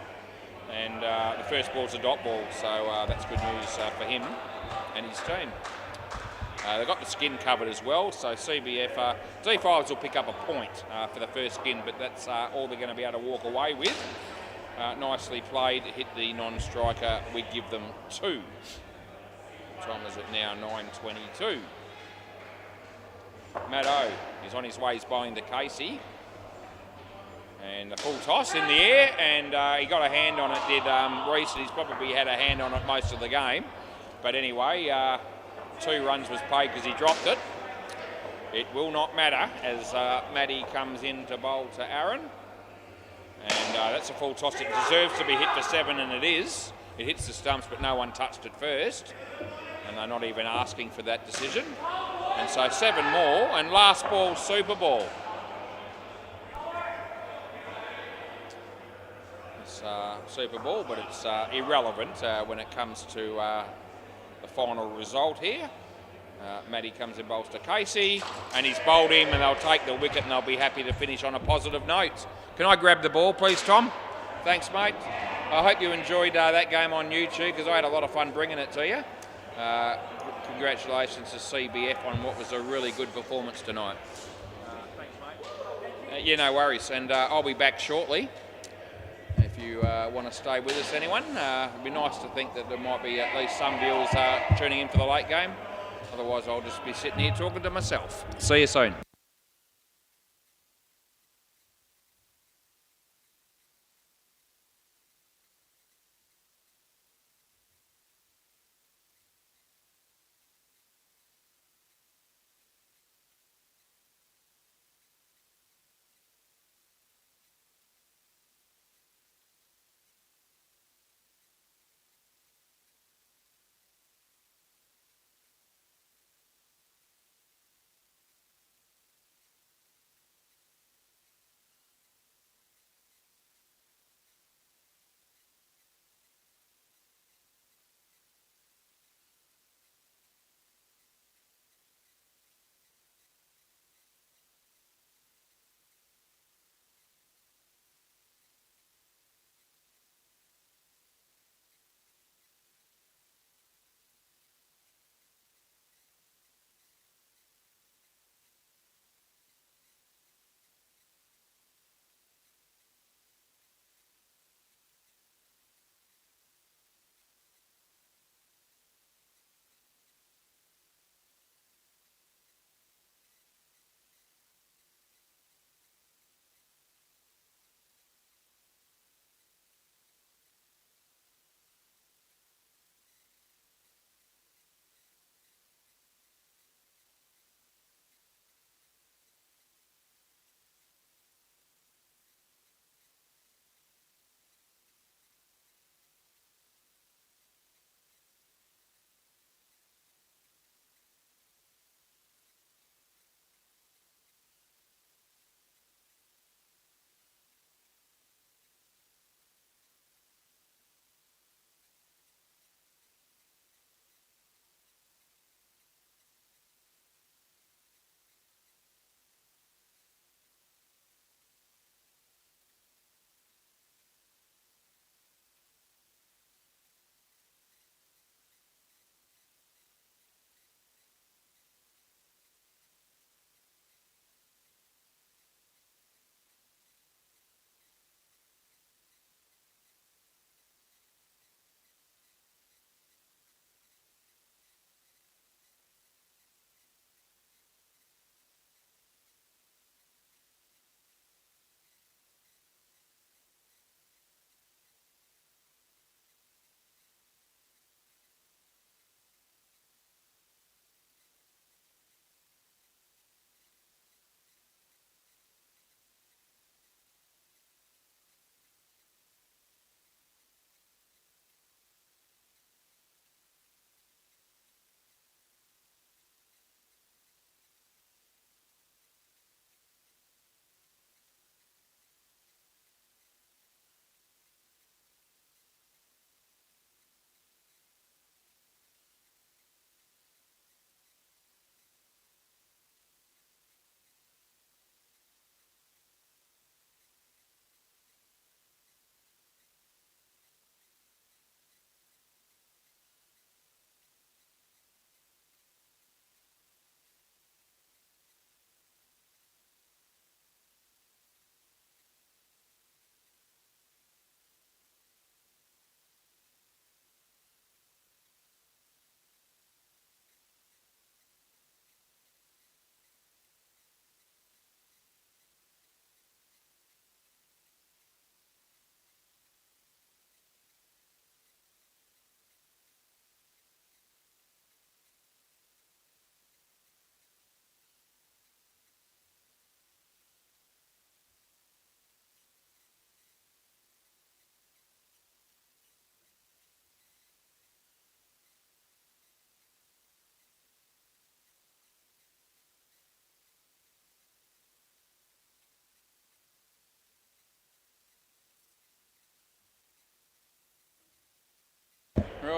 and the first ball's a dot ball, so that's good news for him and his team. They've got the skin covered as well, so CBF, D5s will pick up a point for the first skin, but that's all they're going to be able to walk away with. Nicely played, hit the non-striker, we give them 2. Time is at now 9:22. Matt O is on his way, he's bowling to Casey. And a full toss in the air, and he got a hand on it, did Reese, and he's probably had a hand on it most of the game. But anyway, 2 runs was paid because he dropped it. It will not matter as Matty comes in to bowl to Aaron. And that's a full toss. It deserves to be hit for 7, and it is. It hits the stumps, but no one touched it first. And they're not even asking for that decision. And so 7 more, and last ball, super ball. It's super ball, but it's irrelevant when it comes to the final result here. Matty comes in, bowls to Casey, and he's bowled him, and they'll take the wicket, and they'll be happy to finish on a positive note. Can I grab the ball, please, Tom? Thanks, mate. I hope you enjoyed that game on YouTube, because I had a lot of fun bringing it to you. Congratulations to CBF on what was a really good performance tonight. Thanks, mate. Yeah, no worries, and I'll be back shortly. If you want to stay with us, anyone, it'd be nice to think that there might be at least some viewers tuning in for the late game. Otherwise, I'll just be sitting here talking to myself. See you soon.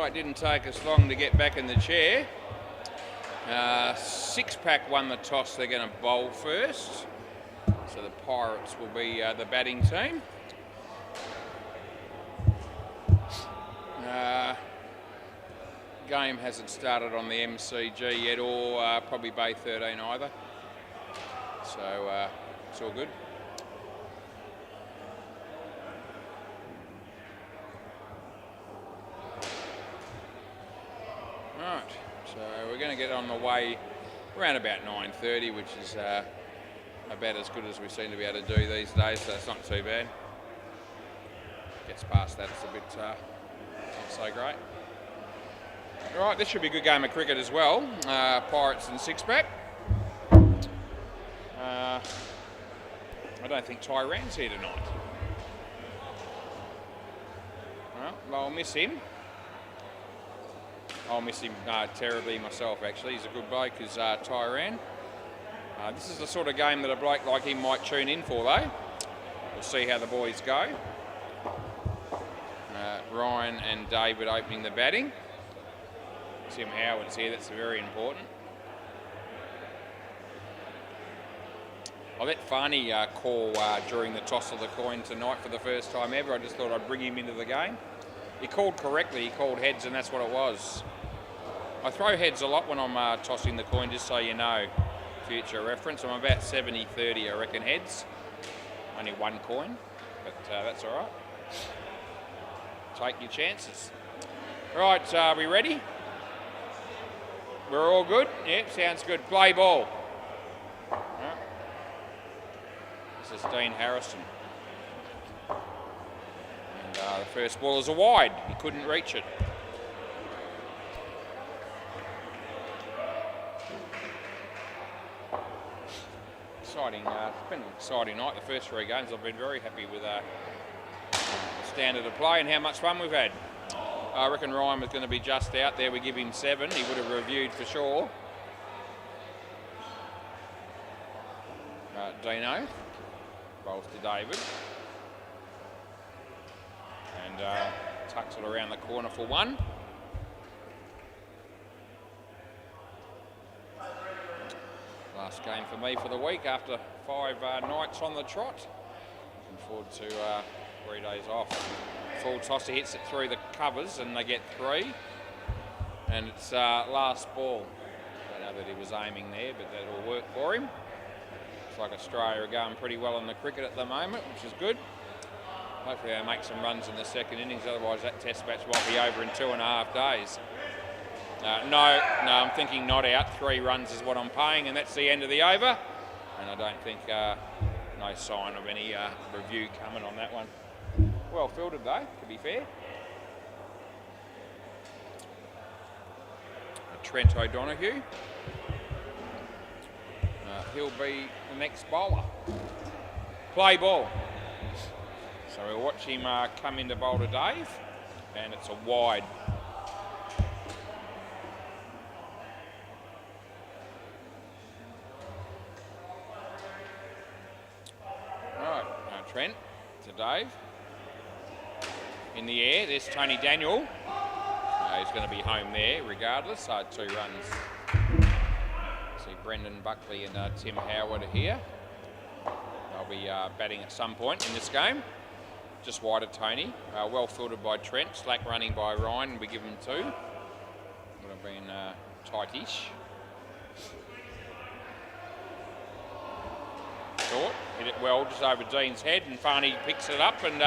Right, didn't take us long to get back in the chair. Six Pack won the toss. They're going to bowl first. So the Pirates will be the batting team. Game hasn't started on the MCG yet, or probably Bay 13 either. So it's all good. Right, so we're going to get on the way around about 9:30, which is about as good as we seem to be able to do these days, so it's not too bad. Gets past that, it's a bit not so great. Right, this should be a good game of cricket as well. Pirates and Six Pack. I don't think Tyran's here tonight. Well, I'll miss him. I'll miss him terribly myself, actually. He's a good bloke, is Tyran. This is the sort of game that a bloke like him might tune in for, though. We'll see how the boys go. Ryan and David opening the batting. Tim Howard's here, that's very important. I let Farney call during the toss of the coin tonight for the first time ever. I just thought I'd bring him into the game. He called correctly, he called heads, and that's what it was. I throw heads a lot when I'm tossing the coin, just so you know, future reference. I'm about 70-30, I reckon, heads. Only one coin, but that's all right. Take your chances. Right, are we ready? We're all good? Yep, sounds good. Play ball. Right. This is Dean Harrison. And the first ball is a wide. He couldn't reach it. Exciting. It's been an exciting night. The first three games, I've been very happy with the standard of play and how much fun we've had. I reckon Ryan was going to be just out there. We give him 7. He would have reviewed for sure. Dino bowls to David. And tucks it around the corner for 1. Last game for me for the week after 5 nights on the trot. Looking forward to 3 days off. Full tosser hits it through the covers and they get 3. And it's last ball. I don't know that he was aiming there, but that'll work for him. Looks like Australia are going pretty well in the cricket at the moment, which is good. Hopefully they'll make some runs in the second innings, otherwise that test match might be over in 2.5 days. No, I'm thinking not out. 3 runs is what I'm paying, and that's the end of the over. And I don't think, no sign of any review coming on that one. Well fielded though, to be fair. Trent O'Donoghue. He'll be the next bowler. Play ball. So we'll watch him come into bowl to Dave, and it's a wide. Right, Trent to Dave. In the air, there's Tony Daniel. He's going to be home there regardless. 2 runs. See Brendan Buckley and Tim Howard are here. They'll be batting at some point in this game. Just wide of Tony. Well fielded by Trent. Slack running by Ryan. We give him 2. Would have been tightish. Short. Hit it well just over Dean's head, and Farney picks it up and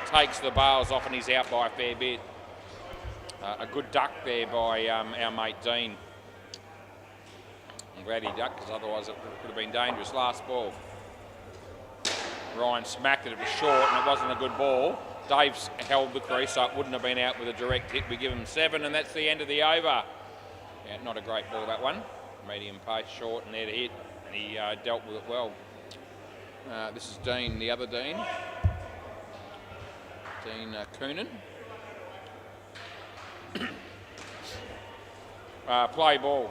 takes the bails off, and he's out by a fair bit. A good duck there by our mate Dean. I'm glad he ducked, because otherwise it could have been dangerous. Last ball. Ryan smacked it. It was short and it wasn't a good ball. Dave's held the crease, so it wouldn't have been out with a direct hit. We give him 7, and that's the end of the over. Yeah, not a great ball, that one. Medium pace, short, and there to hit. And he dealt with it well. This is Dean, the other Dean. Dean Coonan. Play ball.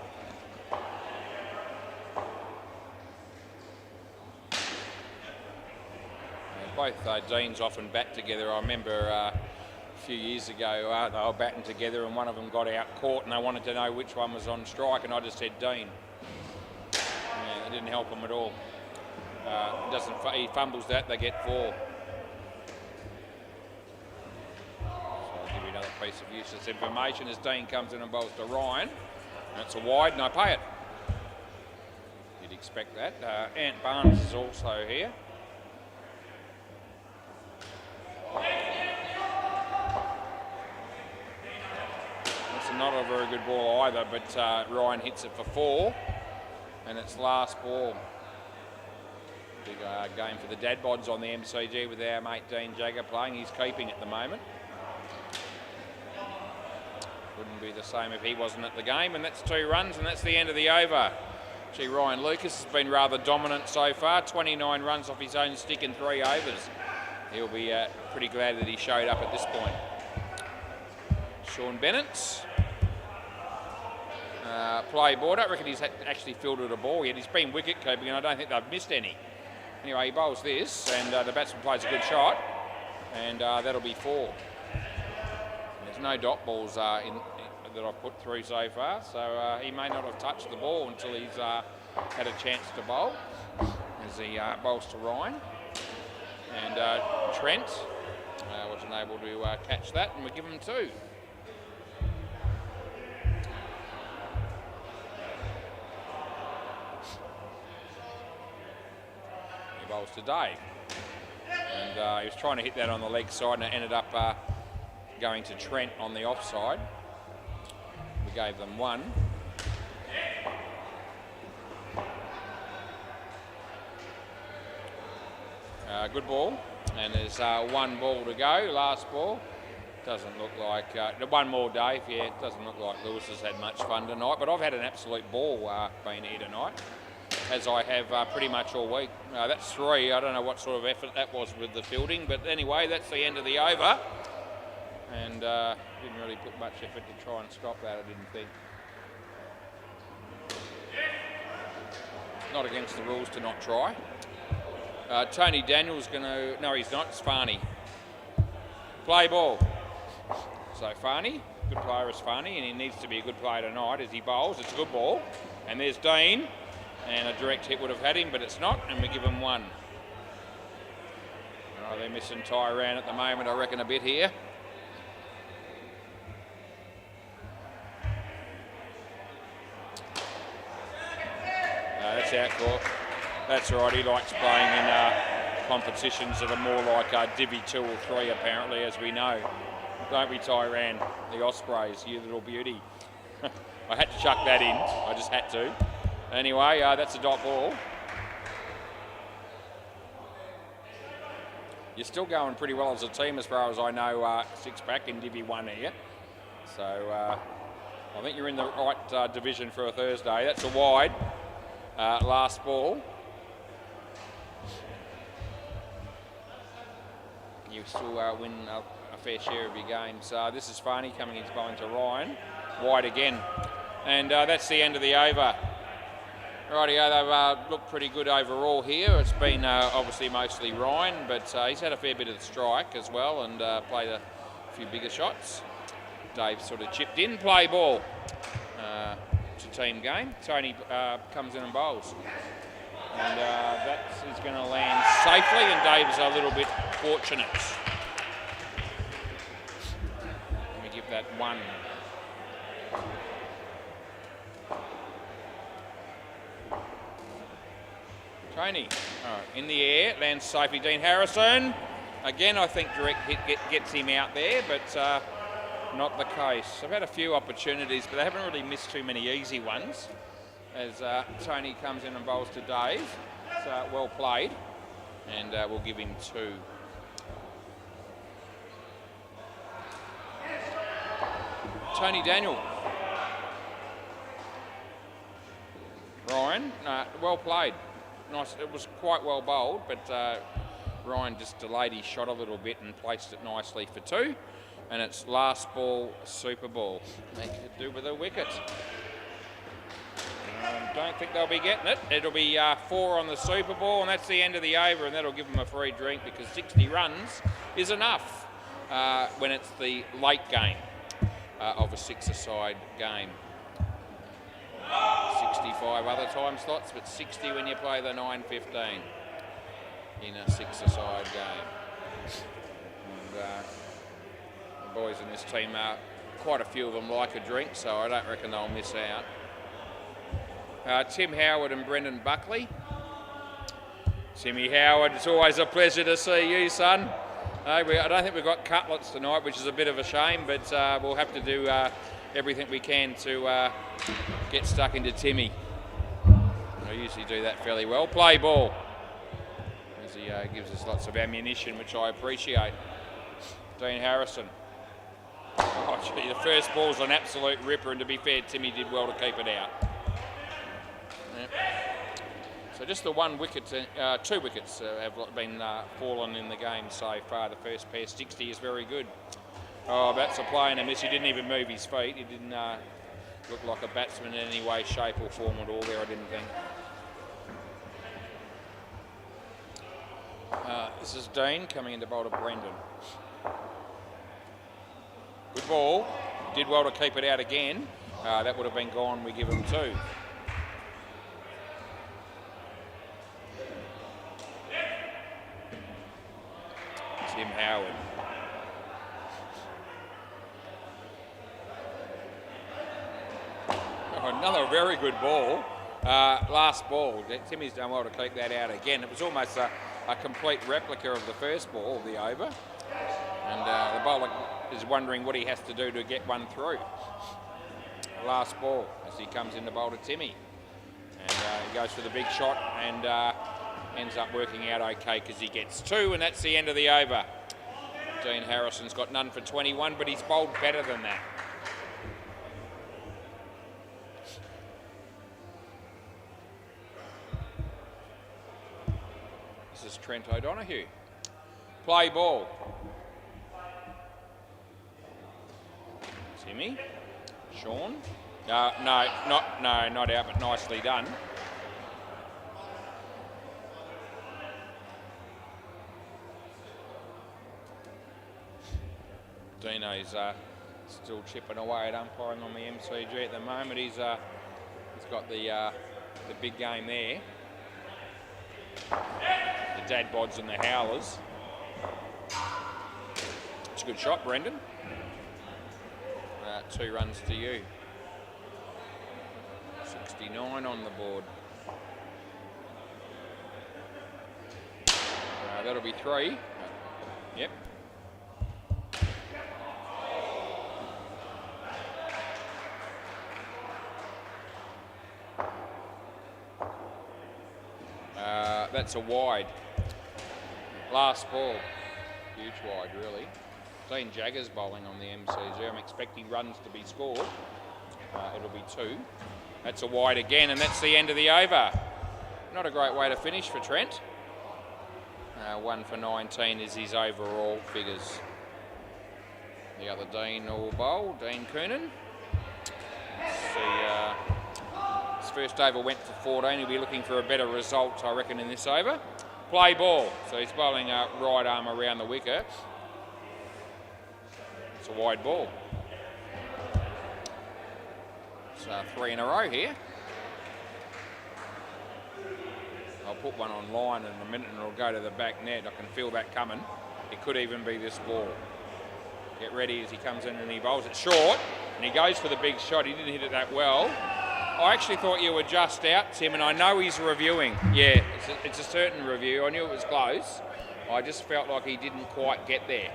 Both Deans often bat together. I remember few years ago, they were batting together and one of them got out caught and they wanted to know which one was on strike, and I just said Dean. Yeah, it didn't help him at all. He fumbles that, they get 4. So I'll give you another piece of useless information as Dean comes in and bowls to Ryan. And it's a wide and I pay it. You'd expect that. Ant Barnes is also here. Not a very good ball either, but Ryan hits it for 4, and it's last ball. Big game for the dad bods on the MCG with our mate Dean Jagger playing. He's keeping at the moment. Wouldn't be the same if he wasn't at the game, and that's 2 runs, and that's the end of the over. Gee, Ryan Lucas has been rather dominant so far. 29 runs off his own stick in 3 overs. He'll be pretty glad that he showed up at this point. Sean Bennett. Play board. I reckon he's actually fielded a ball yet. He's been wicket keeping and I don't think they've missed any. Anyway, he bowls this and the batsman plays a good shot, and that'll be 4. There's no dot balls that I've put through so far, so he may not have touched the ball until he's had a chance to bowl as he bowls to Ryan. And Trent wasn't able to catch that, and we give him 2. Bowls to Dave, and he was trying to hit that on the leg side and it ended up going to Trent on the offside. We gave them 1. Good ball, and there's 1 ball to go, last ball. Doesn't look like, 1 more Dave, yeah, it doesn't look like Lewis has had much fun tonight, but I've had an absolute ball being here tonight, as I have pretty much all week. That's 3. I don't know what sort of effort that was with the fielding, but anyway, that's the end of the over. And didn't really put much effort to try and stop that, I didn't think. Not against the rules to not try. Tony Daniel's going to... No, he's not. It's Farney. Play ball. So Farney, good player is Farney, and he needs to be a good player tonight as he bowls. It's a good ball. And there's Dean. And a direct hit would have had him, but it's not, and we give him 1. Oh, they're missing Tyrone at the moment, I reckon, a bit here. That's out, Court. That's all right, he likes playing in competitions that are more like Divi 2 or 3, apparently, as we know. Don't we, Tyrone? The Ospreys, you little beauty. I had to chuck that in, I just had to. Anyway, that's a dot ball. You're still going pretty well as a team as far as I know, 6-pack in Divi 1 here. So I think you're in the right division for a Thursday. That's a wide. Last ball. You still win a fair share of your games. This is Farney coming into bowling to Ryan. Wide again. And that's the end of the over. Rightio, they've looked pretty good overall here. It's been obviously mostly Ryan, but he's had a fair bit of the strike as well and played a few bigger shots. Dave sort of chipped in, play ball. It's a team game. Tony comes in and bowls. And that is going to land safely, and Dave's a little bit fortunate. Let me give that 1. Tony, in the air, lands safely. Dean Harrison. Again, I think direct hit gets him out there, but not the case. I've had a few opportunities, but they haven't really missed too many easy ones. As Tony comes in and bowls to Dave. So well played, and we'll give him 2. Tony Daniel. Ryan, well played. Nice. It was quite well bowled, but Ryan just delayed his shot a little bit and placed it nicely for 2. And it's last ball, super ball. They could do with a wicket. Don't think they'll be getting it. It'll be 4 on the super ball, and that's the end of the over, and that'll give them a free drink because 60 runs is enough. when it's the late game of a six-a-side game. 65 other time slots, but 60 when you play the 9:15 in a six-a-side game. And the boys in this team, quite a few of them like a drink, so I don't reckon they'll miss out. Tim Howard and Brendan Buckley. Timmy Howard, it's always a pleasure to see you, son. I don't think we've got cutlets tonight, which is a bit of a shame, but we'll have to do everything we can to get stuck into Timmy. I usually do that fairly well. Play ball, as he gives us lots of ammunition, which I appreciate. Dean Harrison. Oh, gee, the first ball's an absolute ripper, and to be fair, Timmy did well to keep it out. Yep. So just the one wicket, 2 wickets have been fallen in the game so far. The first pair, 60 is very good. Oh, that's a play and a miss. He didn't even move his feet. He didn't look like a batsman in any way, shape or form at all there, I didn't think. This is Dean coming into bowl to Brendan. Good ball. Did well to keep it out again. That would have been gone. We give him 2. Tim Howard. Oh, another very good ball. Last ball. Timmy's done well to keep that out again. It was almost a complete replica of the first ball of the over. And the bowler is wondering what he has to do to get one through. Last ball as he comes in to bowl to Timmy. And he goes for the big shot and ends up working out okay because he gets 2, and that's the end of the over. Dean Harrison's got none for 21, but he's bowled better than that. This is Trent O'Donoghue. Play ball. Timmy. Sean. Not out, but nicely done. Dino's still chipping away at umpiring on the MCG at the moment. He's got the big game there. The dad bods and the howlers. It's a good shot, Brendan. 2 runs to you. 69 on the board. That'll be 3. Yep. That's a wide. Last ball. Huge wide, really. Dean Jagger's bowling on the MCG. I'm expecting runs to be scored. It'll be 2. That's a wide again, and that's the end of the over. Not a great way to finish for Trent. 1 for 19 is his overall figures. The other Dean will bowl, Dean Coonan. His first over went for 14. He'll be looking for a better result, I reckon, in this over. Play ball. So he's bowling right arm around the wicket. It's a wide ball. It's 3 in a row here. I'll put one online in a minute and it'll go to the back net. I can feel that coming. It could even be this ball. Get ready as he comes in and he bowls it short. And he goes for the big shot. He didn't hit it that well. I actually thought you were just out, Tim, and I know he's reviewing. Yeah, it's a certain review. I knew it was close. I just felt like he didn't quite get there.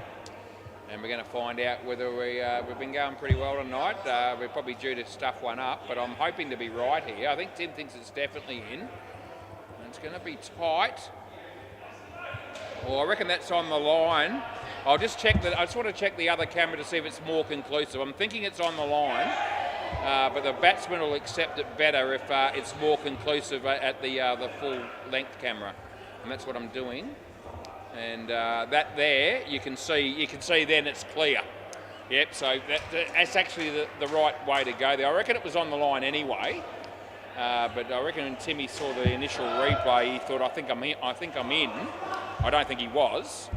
And we're going to find out whether we've been going pretty well tonight. We're probably due to stuff one up, but I'm hoping to be right here. I think Tim thinks it's definitely in. And it's going to be tight. Well, I reckon that's on the line. I'll just check that. I just want to check the other camera to see if it's more conclusive. I'm thinking it's on the line, but the batsman will accept it better if it's more conclusive at the full length camera. And that's what I'm doing. And that there, you can see then it's clear. Yep, so that's actually the right way to go there. I reckon it was on the line anyway, but I reckon when Timmy saw the initial replay, he thought, I think I'm in. I don't think he was.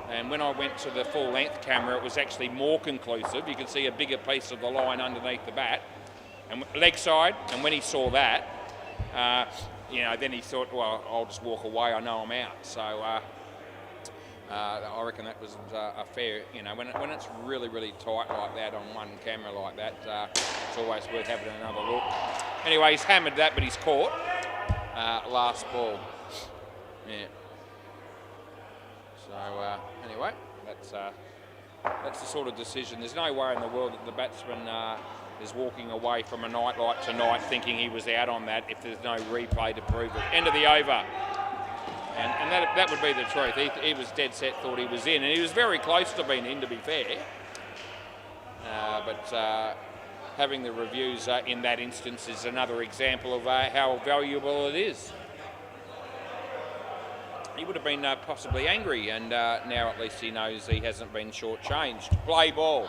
And when I went to the full length camera, it was actually more conclusive. You could see a bigger piece of the line underneath the bat, and leg side. And when he saw that, then he thought, well, I'll just walk away. I know I'm out. So I reckon that was a fair. When it's really, really tight like that on one camera like that, it's always worth having another look. Anyway, he's hammered that, but he's caught. Last ball. Yeah. So anyway, that's the sort of decision. There's no way in the world that the batsman is walking away from a night like tonight thinking he was out on that if there's no replay to prove it. End of the over. And that would be the truth. He was dead set, thought he was in, and he was very close to being in, to be fair. But having the reviews in that instance is another example of how valuable it is. He would have been possibly angry, and now at least he knows he hasn't been shortchanged. Play ball.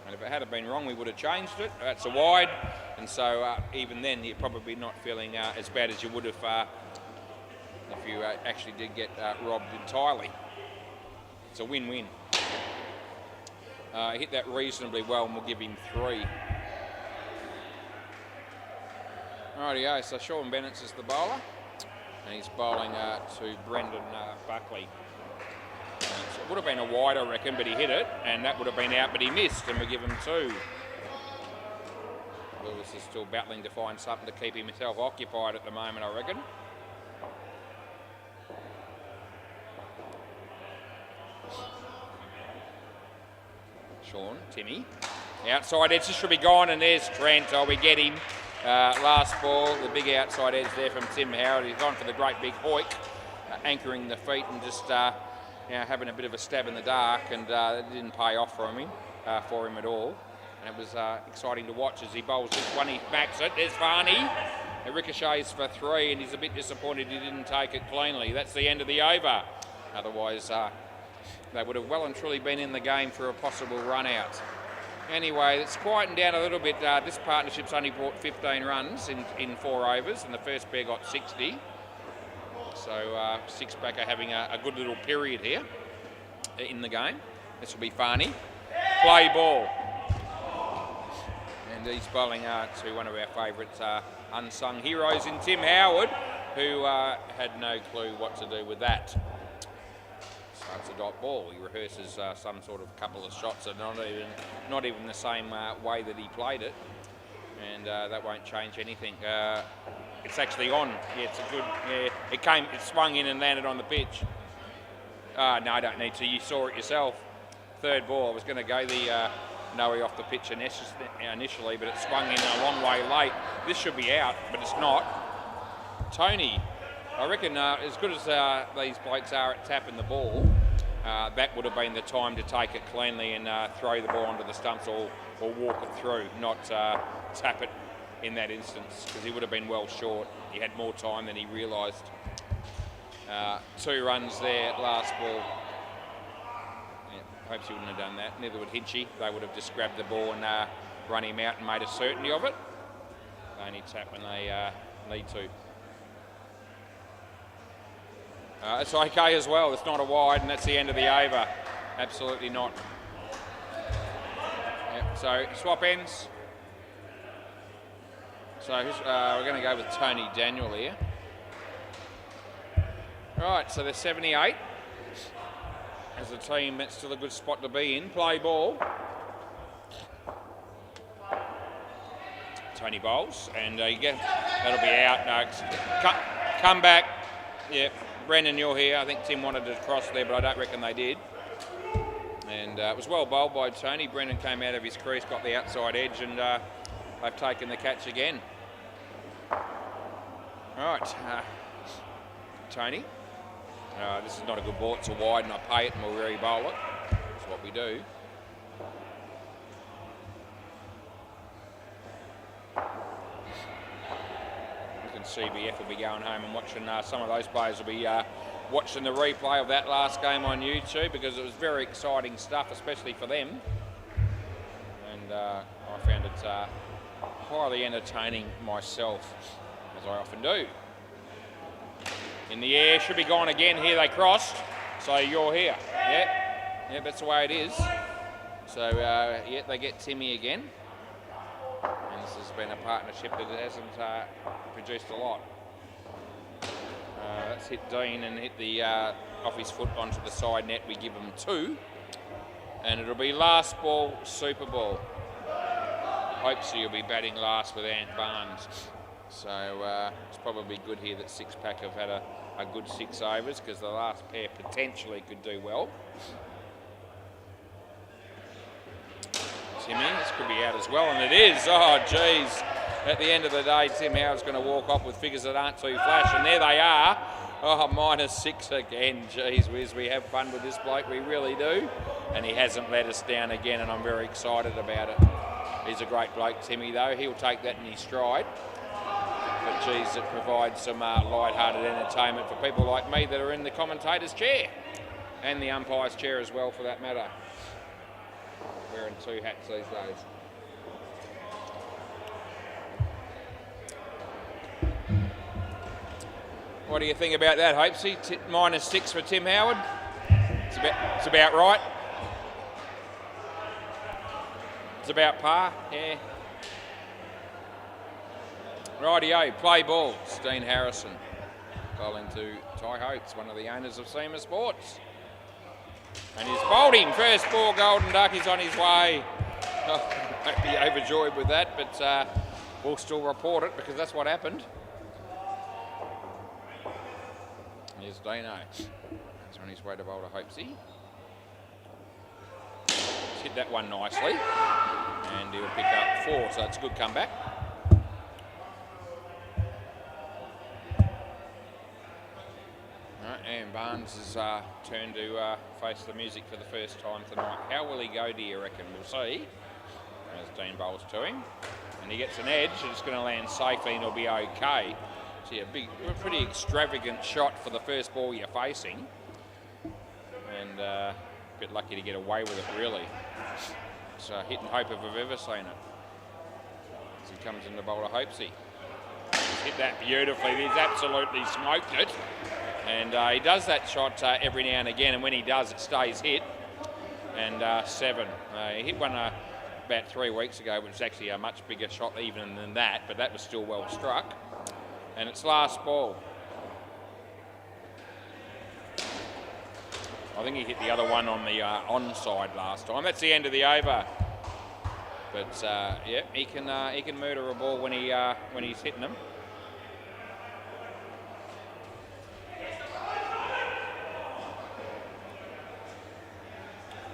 And if it had been wrong, we would have changed it. That's a wide, and so even then, you're probably not feeling as bad as you would have if you actually did get robbed entirely. It's a win-win. Hit that reasonably well, and we'll give him 3. Rightio, so Sean Bennett's is the bowler, and he's bowling to Brendan Buckley. So it would have been a wide, I reckon, but he hit it, and that would have been out, but he missed, and we give him 2. Lewis is still battling to find something to keep himself occupied at the moment, I reckon. Sean, Timmy. Outside edge, this should be gone, and there's Trent. Oh, we get him. Last ball, the big outside edge there from Tim Howard. He's gone for the great big hoik, anchoring the feet and just having a bit of a stab in the dark, and it didn't pay off for him at all. And it was exciting to watch as he bowls this one. He backs it. There's Varney. It ricochets for 3, and he's a bit disappointed he didn't take it cleanly. That's the end of the over. Otherwise, they would have well and truly been in the game for a possible run out. Anyway, it's quietened down a little bit. This partnership's only brought 15 runs in 4 overs, and the first pair got 60. So six-pack are having a good little period here in the game. This will be Farney. Play ball. And he's bowling to one of our favourite unsung heroes in Tim Howard, who had no clue what to do with that. It's a dot ball. He rehearses some sort of couple of shots, and not even the same way that he played it, and that won't change anything. It's actually on. Yeah, it's a good. Yeah, it swung in and landed on the pitch. No, I don't need to. You saw it yourself. 3rd ball. I was going to go the Noe off the pitch initially, but it swung in a long way late. This should be out, but it's not. Tony. I reckon as good as these blokes are at tapping the ball, that would have been the time to take it cleanly and throw the ball onto the stumps or walk it through, not tap it in that instance, because he would have been well short. He had more time than he realised. 2 runs there, last ball. Yeah, hopes he wouldn't have done that. Neither would Hinchy. They would have just grabbed the ball and run him out and made a certainty of it. They only tap when they need to. It's okay as well. It's not a wide, and that's the end of the over. Absolutely not. Yep, so swap ends. So we're going to go with Tony Daniel here. Right, so they're 78. As a team, that's still a good spot to be in. Play ball. Tony bowls, and that'll be out. Come back. Yep. Brendan, you're here. I think Tim wanted to cross there, but I don't reckon they did. And it was well bowled by Tony. Brendan came out of his crease, got the outside edge, and they've taken the catch again. Right, Tony. This is not a good ball. It's a wide, and I pay it, and we'll re-bowl it. That's what we do. CBF will be going home and watching. Some of those players will be watching the replay of that last game on YouTube, because it was very exciting stuff, especially for them. And I found it highly entertaining myself, as I often do. In the air, should be gone again. Here they crossed. So you're here. Yeah, that's the way it is. So, yeah, they get Timmy again. And this has been a partnership that hasn't produced a lot. Let's hit Dean and hit the off his foot onto the side net. We give him 2. And it'll be last ball, Super Ball. Hopes he'll be batting last with Ant Barnes. So it's probably good here that 6-pack have had a good 6 overs, because the last pair potentially could do well. Timmy, this could be out as well, and it is. Oh, geez. At the end of the day, Tim Howard's going to walk off with figures that aren't too flash, and there they are. Oh, -6 again. Geez whiz, we have fun with this bloke, we really do. And he hasn't let us down again, and I'm very excited about it. He's a great bloke, Timmy, though. He'll take that in his stride. But, geez, it provides some light-hearted entertainment for people like me that are in the commentator's chair. And the umpire's chair as well, for that matter. Wearing 2 hats these days. What do you think about that, Hopesy? -6 for Tim Howard. It's about right. It's about par, yeah. Rightio, play ball. Dean Harrison bowling to Ty Hopes, one of the owners of SEMA Sports. And he's bowled him. First ball, Golden Duck is on his way. Oh, won't be overjoyed with that, but we'll still report it because that's what happened. Here's Dino. He's on his way to bowl to Hopesy. He's hit that one nicely. And he'll pick up 4, so it's a good comeback. And Barnes has turned to face the music for the first time tonight. How will he go, do you reckon? We'll see. As Dean bowls to him. And he gets an edge, and it's going to land safely and he'll be okay. So yeah, a pretty extravagant shot for the first ball you're facing. And a bit lucky to get away with it, really. It's a hit and hope if I've ever seen it. As he comes in the bowl to Hopesy. He's hit that beautifully. He's absolutely smoked it. And he does that shot every now and again, and when he does, it stays hit. And 7. He hit one about 3 weeks ago, which was actually a much bigger shot even than that, but that was still well struck. And it's last ball. I think he hit the other one on the onside last time. That's the end of the over. But yeah, he can murder a ball when he's hitting them.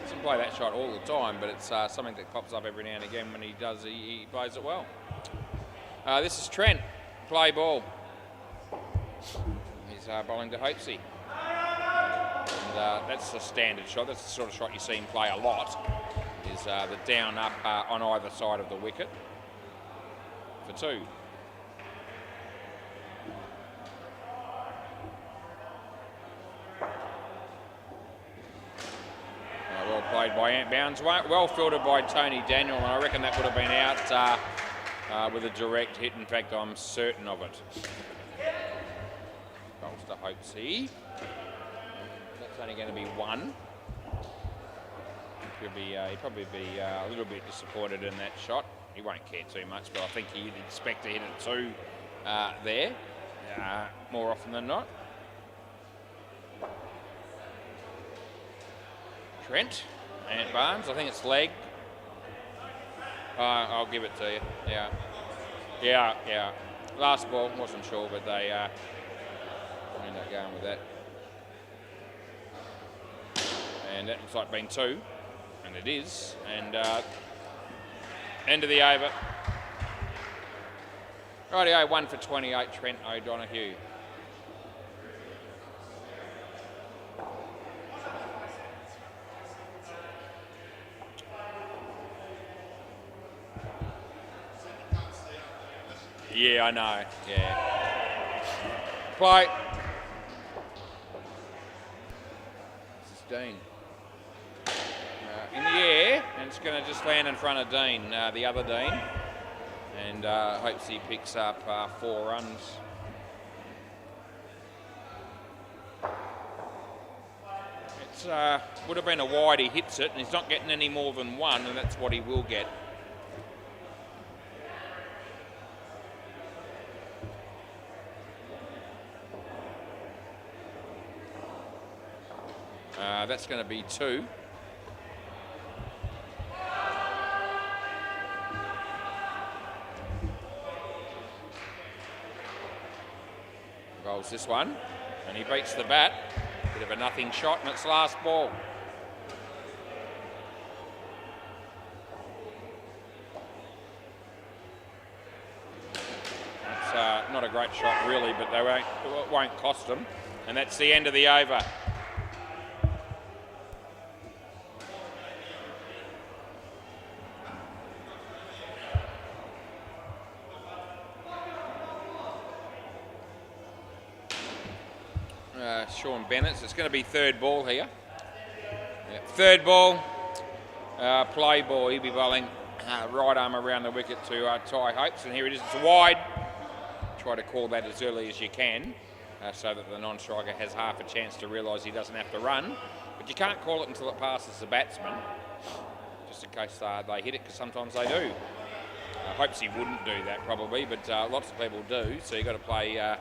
Doesn't play that shot all the time, but it's something that pops up every now and again. When he does, he plays it well. This is Trent. Play ball. He's bowling to Hopesy. And that's a standard shot. That's the sort of shot you see him play a lot. Is the down up on either side of the wicket for 2. Well played by Ant Bounds. Well filtered by Tony Daniel, and I reckon that would have been out with a direct hit. In fact, I'm certain of it. Bowls to Hopesy. That's only going to be 1. He'd probably be a little bit disappointed in that shot. He won't care too much, but I think he'd expect to hit it 2 there, more often than not. Trent, Ant Barnes, I think it's leg. I'll give it to you, yeah. Last ball, wasn't sure, but they ended up going with that. And that looks like being 2, and it is. And end of the over. Rightio, 1 for 28, Trent O'Donoghue. Yeah, I know. Yeah. Play. This is Dean. In the air, and it's going to just land in front of Dean, the other Dean. And hopes he picks up 4 runs. would have been a wide. He hits it, and he's not getting any more than one, and that's what he will get. That's going to be 2. Rolls this one, and he beats the bat. Bit of a nothing shot, and it's last ball. That's not a great shot, really, but it won't cost them. And that's the end of the over. Sean Bennett. So it's going to be third ball here. Yeah, third ball, play ball. He'll be bowling right arm around the wicket to Ty Hopes, and here it is. It's wide. Try to call that as early as you can, so that the non-striker has half a chance to realise he doesn't have to run. But you can't call it until it passes the batsman, just in case they hit it, because sometimes they do. Hopes he wouldn't do that probably, but lots of people do. So you've got to play.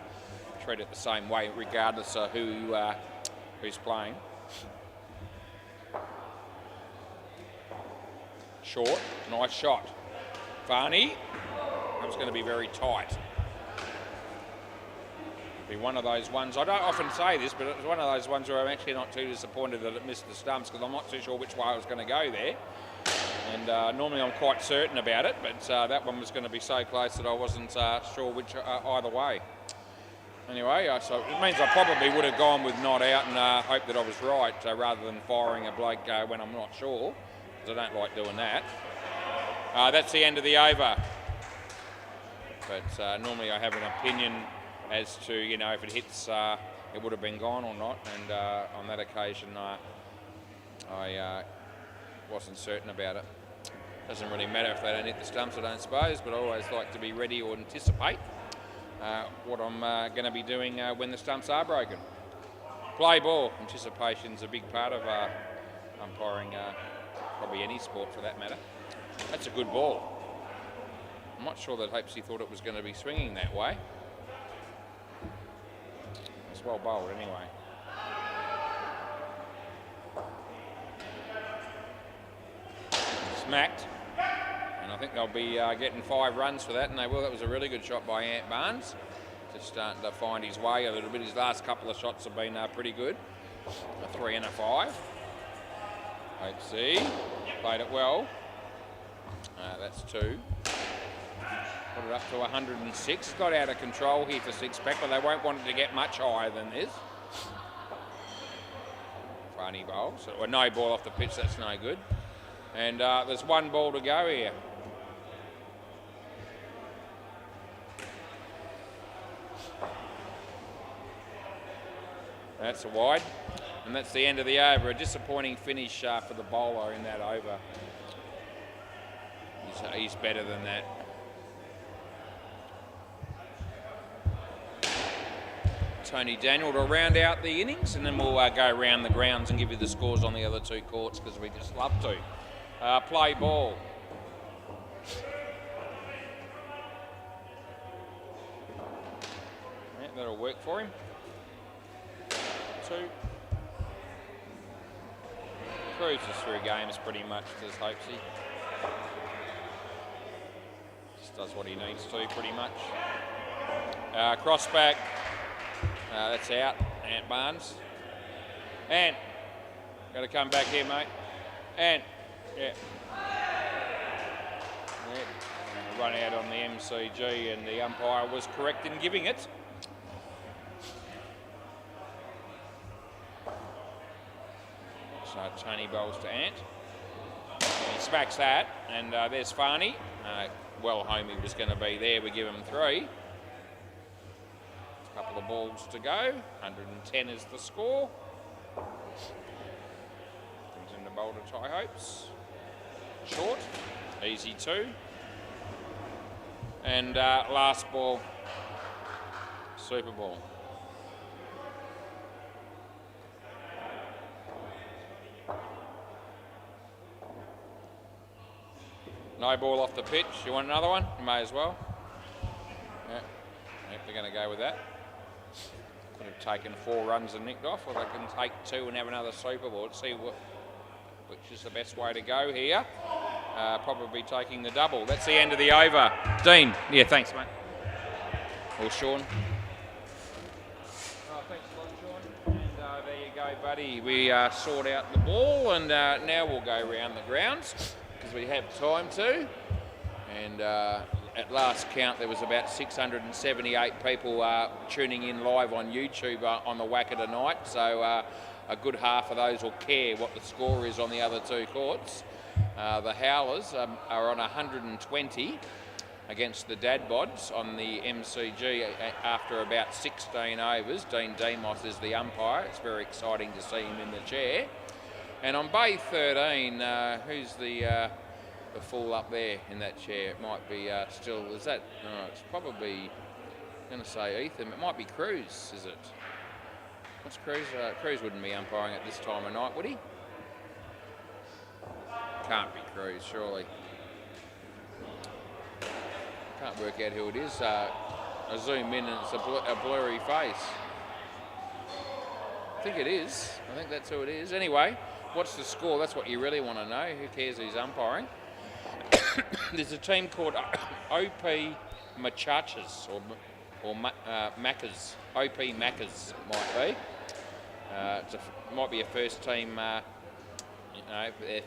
Treat it the same way regardless of who's playing. Short, nice shot. Varney, that was going to be very tight. Be one of those ones, I don't often say this, but it was one of those ones where I'm actually not too disappointed that it missed the stumps, because I'm not too sure which way I was going to go there. And normally I'm quite certain about it, but that one was going to be so close that I wasn't sure which either way. Anyway, so it means I probably would have gone with not out and hoped that I was right, rather than firing a bloke when I'm not sure, because I don't like doing that. That's the end of the over. But normally I have an opinion as to, if it hits, it would have been gone or not. And on that occasion, I wasn't certain about it. Doesn't really matter if they don't hit the stumps, I don't suppose, but I always like to be ready or anticipate what I'm going to be doing when the stumps are broken. Play ball. Anticipation's a big part of umpiring, probably any sport for that matter. That's a good ball. I'm not sure that Hopesy thought it was going to be swinging that way. It's well bowled anyway. Smacked. And I think they'll be getting 5 runs for that, and they will. That was a really good shot by Ant Barnes. Just starting to find his way a little bit. His last couple of shots have been pretty good. A 3 and a 5. Let's see. Played it well. That's 2. Put it up to 106. Got out of control here for 6-pack, but they won't want it to get much higher than this. Funny bowl. So, no ball off the pitch, that's no good. And there's 1 ball to go here. That's a wide. And that's the end of the over. A disappointing finish for the bowler in that over. He's better than that. Tony Daniel to round out the innings, and then we'll go around the grounds and give you the scores on the other 2 courts, because we just love to. Play ball. Yeah, that'll work for him. 2. Cruises through games pretty much, does Hopesy. Just does what he needs to pretty much. Cross back. That's out. Ant Barnes. Ant. Got to come back here, mate. Ant. Yeah. Run out on the MCG, and the umpire was correct in giving it. So Tony bowls to Ant. He smacks that, and there's Farney. Well, home he was going to be there. We give him 3. A couple of balls to go. 110 is the score. Comes in the bowl to Ty Hopes. Short, easy 2. And last ball, super ball. No ball off the pitch. You want another one? You may as well. Yeah, yep, they're going to go with that. Could have taken 4 runs and nicked off, or they can take 2 and have another super ball. Let's see which is the best way to go here. Probably taking the double. That's the end of the over. Dean. Yeah, thanks, mate. Or Sean. Oh, thanks a lot, Sean. And there you go, buddy. We sort out the ball, and now we'll go around the grounds because we have time to. And at last count, there was about 678 people tuning in live on YouTube on the WACA tonight. So a good half of those will care what the score is on the other 2 courts. The Howlers are on 120 against the Dadbods on the MCG after about 16 overs. Dean Demos is the umpire. It's very exciting to see him in the chair. And on Bay 13, who's the fool up there in that chair? It might be still, is that, no, it's probably, I'm going to say Ethan. It might be Cruz, is it? What's Cruz? Cruz wouldn't be umpiring at this time of night, would he? Can't be Cruz, surely. Can't work out who it is. I zoom in and it's a blurry face. I think it is. I think that's who it is. Anyway, what's the score? That's what you really want to know. Who cares who's umpiring? There's a team called OP Machachas or Macas. OP Macas might be. Might be a first team, their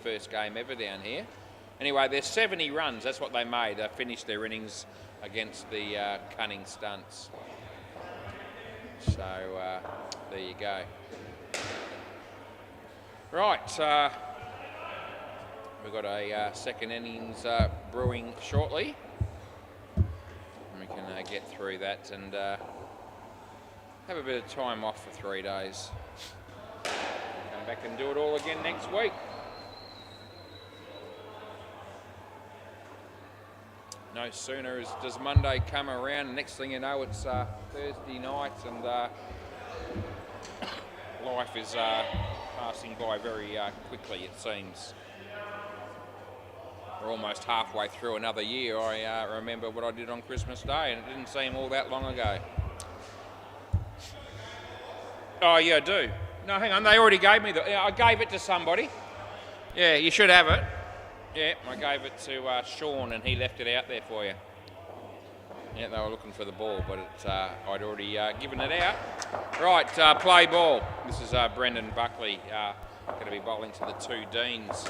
first game ever down here. Anyway, there's 70 runs. That's what they made. They finished their innings against the Cunning Stunts. So there you go. Right. We've got a second innings brewing shortly. And we can get through that and have a bit of time off for 3 days. Come back and do it all again next week. No sooner does Monday come around, next thing you know, it's Thursday night, and life is passing by very quickly, it seems. We're almost halfway through another year. I remember what I did on Christmas Day, and it didn't seem all that long ago. Oh, yeah, I do. No, hang on, they already gave me I gave it to somebody. Yeah, you should have it. Yeah, I gave it to Sean, and he left it out there for you. Yeah, they were looking for the ball, but I'd already given it out. Right, play ball. This is Brendan Buckley going to be bowling to the 2 Deans.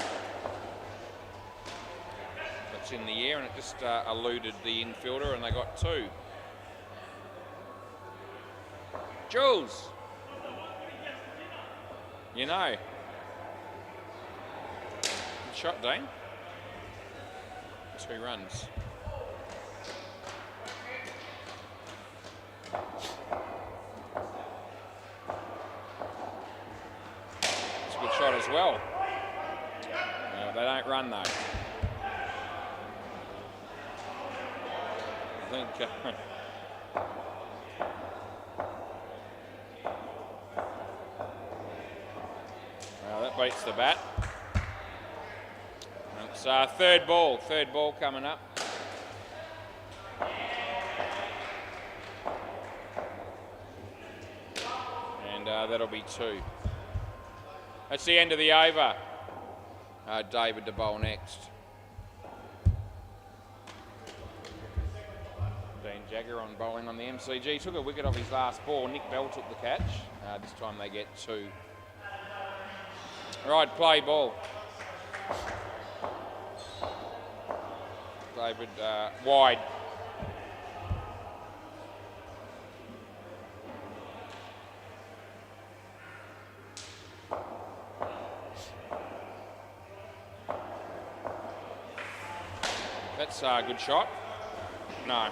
That's in the air, and it just eluded the infielder, and they got 2. Jules! You know. Good shot, Dean. 2 runs. It's a good shot as well. They don't run though. I think well, that beats the bat. It's third ball coming up. And that'll be 2. That's the end of the over. David to bowl next. Dean Jagger on bowling on the MCG. Took a wicket off his last ball. Nick Bell took the catch. This time they get 2. Right, play ball. David wide. That's a good shot. No.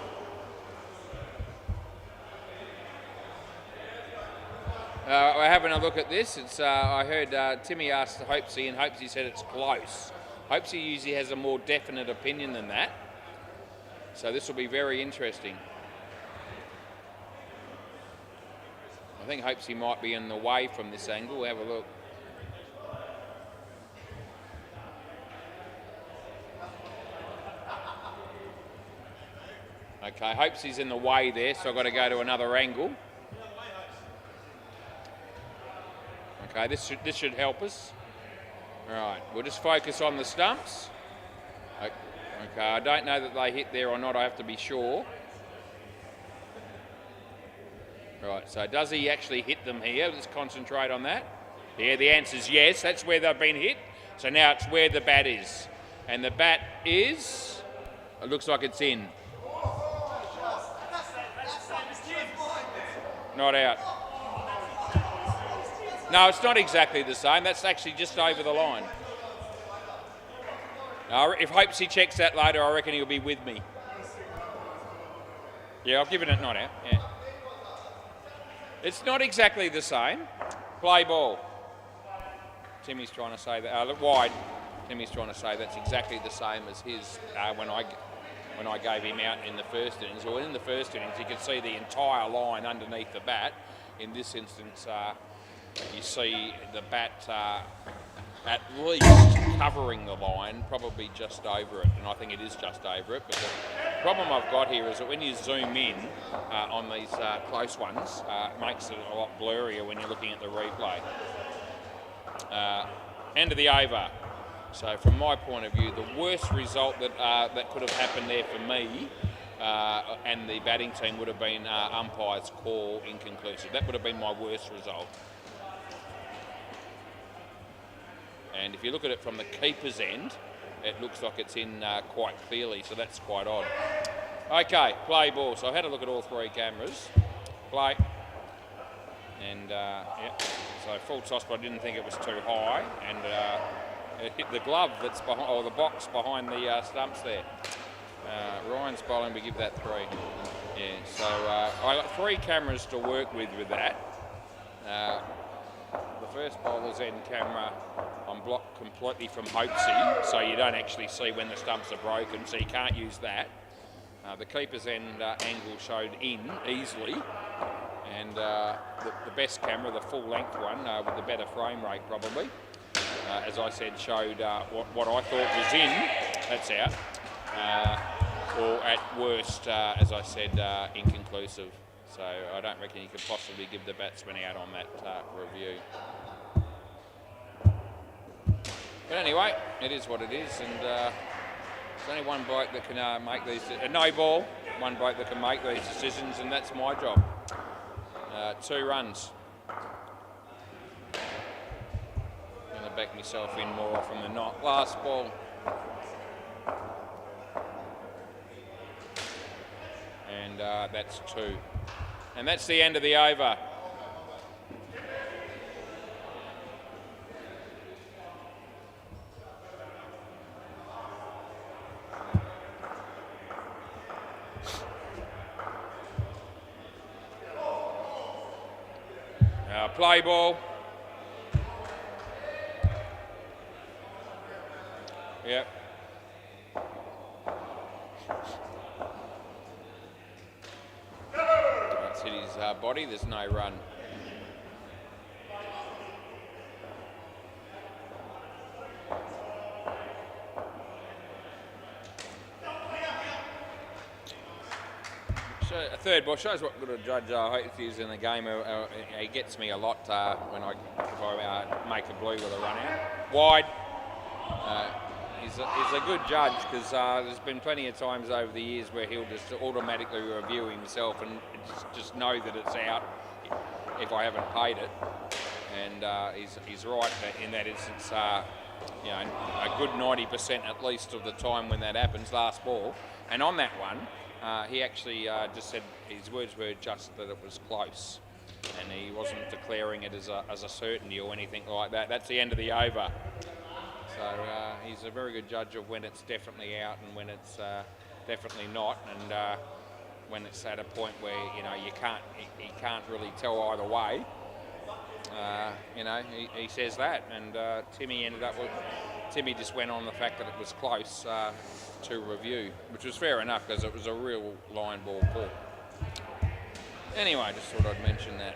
We're having a look at this. It's I heard Timmy asked Hopesy, and Hopesy said it's close. Hopesy usually has a more definite opinion than that. So this will be very interesting. I think Hopesy might be in the way from this angle. We'll have a look. Okay, hopes he's in the way there, so I've got to go to another angle. Okay, this should help us. All right, we'll just focus on the stumps. Okay, I don't know that they hit there or not. I have to be sure. Right, so does he actually hit them here? Let's concentrate on that. Yeah, the answer's yes. That's where they've been hit. So now it's where the bat is. And the bat is... It looks like it's in. Not out. No, it's not exactly the same. That's actually just over the line. Now, if Hopesy checks that later, I reckon he'll be with me. Yeah, I've given it not out. Yeah. It's not exactly the same. Play ball. Timmy's trying to say that. Look wide. Timmy's trying to say that's exactly the same as his when I gave him out in the first innings. Well, in the first innings, you could see the entire line underneath the bat. In this instance, you see the bat at least covering the line, probably just over it, and I think it is just over it. But the problem I've got here is that when you zoom in on these close ones, it makes it a lot blurrier when you're looking at the replay. End of the over. So from my point of view, the worst result that could have happened there for me and the batting team would have been umpire's call inconclusive. That would have been my worst result. And if you look at it from the keeper's end, it looks like it's in quite clearly, so that's quite odd. Okay, play ball. So I had a look at all three cameras. Play. And, yeah, so full toss, but I didn't think it was too high. And it hit the glove that's behind, or the box behind the stumps there. Ryan's bowling, we give that 3. Yeah, so I got 3 cameras to work with that. The first bowler's end camera, I'm blocked completely from Hopesy, so you don't actually see when the stumps are broken, so you can't use that. The keeper's end angle showed in easily, and the best camera, the full-length one, with the better frame rate probably, as I said, showed what I thought was in, that's out, or at worst, as I said, inconclusive. So I don't reckon you could possibly give the batsman out on that review. But anyway, it is what it is, and there's only one bloke that can make these, no ball, one bloke that can make these decisions, and that's my job. 2 runs. I'm going to back myself in more often than not. Last ball. And that's 2. And that's the end of the over. Play ball. Yep. That's hit his body, there's no run. So a third ball shows what good a judge Hopesy is in the game. He gets me a lot if I make a blue with a run out. Wide. He's a good judge because there's been plenty of times over the years where he'll just automatically review himself and just know that it's out if I haven't paid it. And he's right in that instance. You know, a good 90% at least of the time when that happens, last ball. And on that one, he actually just said his words were just that it was close, and he wasn't declaring it as a certainty or anything like that. That's the end of the over. So he's a very good judge of when it's definitely out and when it's definitely not, and when it's at a point where he can't really tell either way. He says that, and Timmy just went on the fact that it was close to review, which was fair enough because it was a real line ball call. Anyway, I just thought I'd mention that.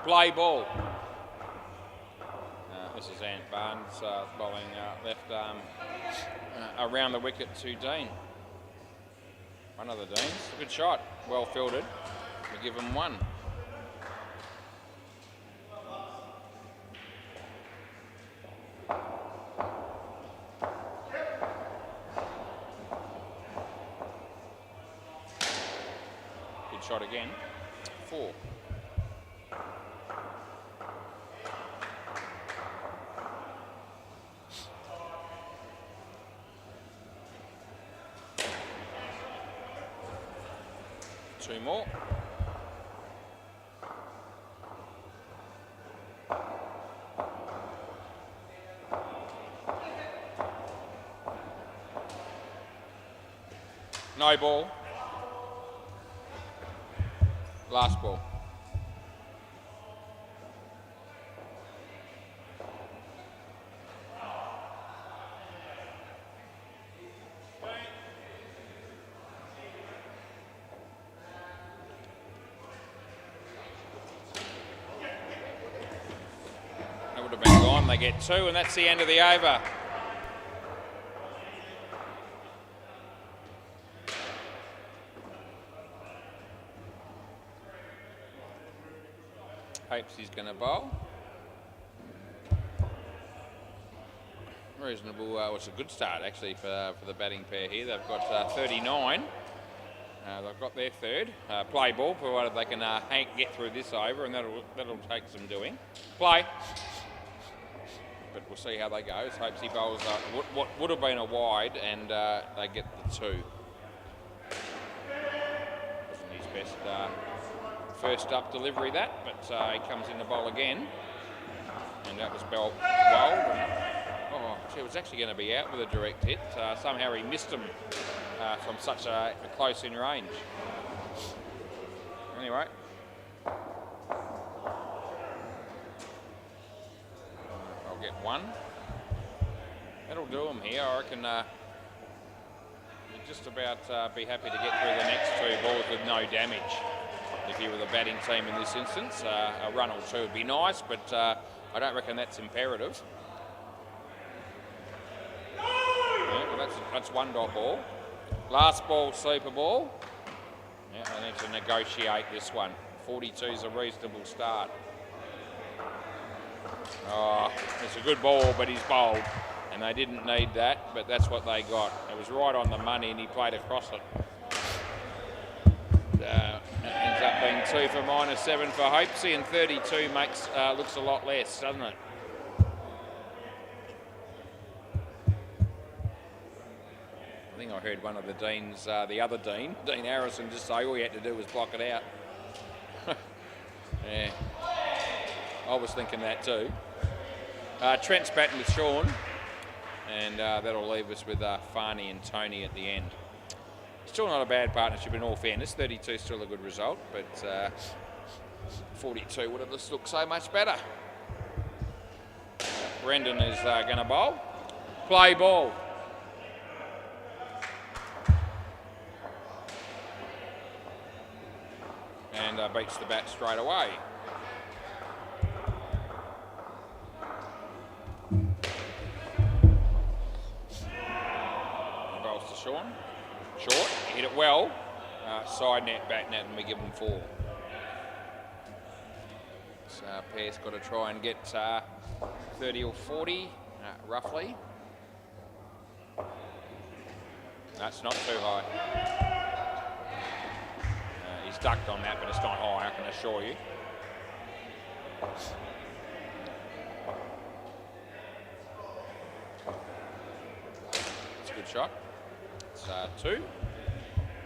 Play ball. This is Ant Barnes bowling left arm around the wicket to Dean. One of the Deans. Good shot. Well fielded. We give him one. Good shot again. 4. Two more. No ball. Last ball. That would have been gone. They get 2, and that's the end of the over. Hopes he's going to bowl. Reasonable. It's a good start actually for the batting pair here. They've got 39. They've got their third. Play ball, provided they can get through this over, and that'll take some doing. Play. But we'll see how they go. Hopes he bowls what would have been a wide, and they get the 2. Wasn't his best first up delivery that, but he comes in the bowl again, and that was bowled. It was actually going to be out with a direct hit. Somehow he missed him from such a close in range. Anyway, I'll get 1. That'll do him here. I reckon you'd just about be happy to get through the next 2 balls with no damage. If you were the batting team in this instance, a run or 2 would be nice, but I don't reckon that's imperative. Yeah, well, that's 1 dot ball. Last ball, super ball. Yeah, I need to negotiate this one. 42 is a reasonable start. Oh, it's a good ball, but he's bowled, and they didn't need that, but that's what they got. It was right on the money, and he played across it. Ends up being 2 for -7 for Hopesy, and 32 looks a lot less, doesn't it? I think I heard one of the Deans, the other Dean Harrison, just say all he had to do was block it out. Yeah, I was thinking that too. Trent's batting with Sean, and that'll leave us with Farney and Tony at the end. Still not a bad partnership in all fairness. 32 is still a good result, but 42 would have just looked so much better. Brendan is going to bowl. Play ball. And beats the bat straight away. Bowls to Sean. Short, hit it well. Side net, back net, and we give them 4. So pair's got to try and get 30 or 40, roughly. That's not too high. He's ducked on that, but it's not high, I can assure you. It's a good shot. It's 2.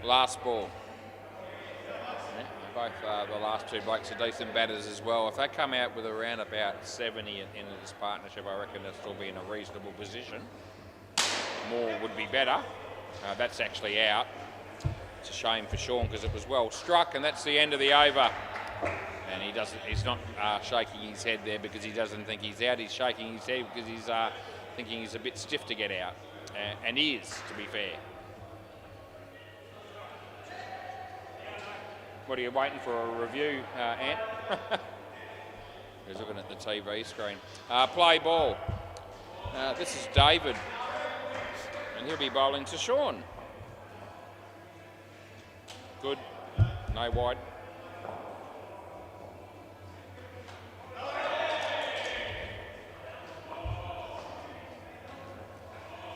Last ball. Yeah, both the last 2 blokes are decent batters as well. If they come out with around about 70 at the end of this partnership, I reckon they'll still be in a reasonable position. More would be better. That's actually out. It's a shame for Sean because it was well struck, and that's the end of the over. And he's not shaking his head there because he doesn't think he's out. He's shaking his head because he's thinking he's a bit stiff to get out. And he is, to be fair. What are you waiting for, a review, Ant? He's looking at the TV screen. Play ball. This is David. And he'll be bowling to Sean. Good. No wide.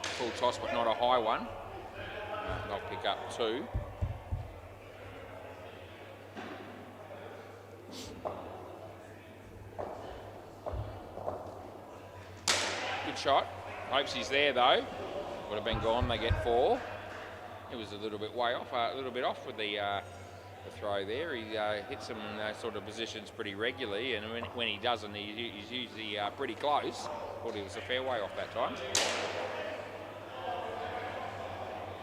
Full toss, but not a high one. They'll pick up 2. Good shot. Hopes he's there though. Would have been gone. They get 4. He was a little bit way off, a little bit off with the throw there. He hits them in those sort of positions pretty regularly, and when he doesn't, he's usually pretty close. Thought he was a fair way off that time.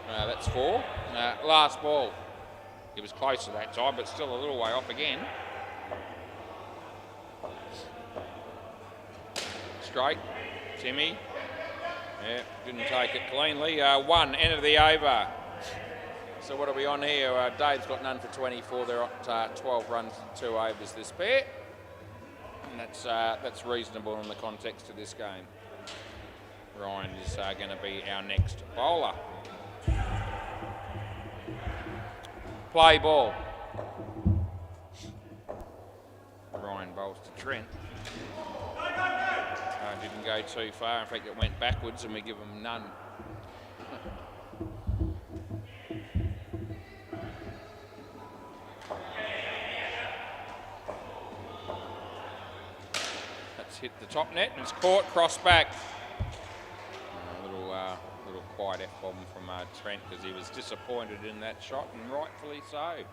That's 4. Last ball. He was closer that time, but still a little way off again. Straight. Timmy. Yeah, didn't take it cleanly. 1, end of the over. So what are we on here? Dave's got none for 24. They're at 12 runs and 2 overs this pair. And that's reasonable in the context of this game. Ryan is going to be our next bowler. Play ball. Ryan bowls to Trent. Didn't go too far. In fact, it went backwards and we give him none. That's hit the top net and it's caught, cross back. A little quiet F-bomb from Trent because he was disappointed in that shot, and rightfully so.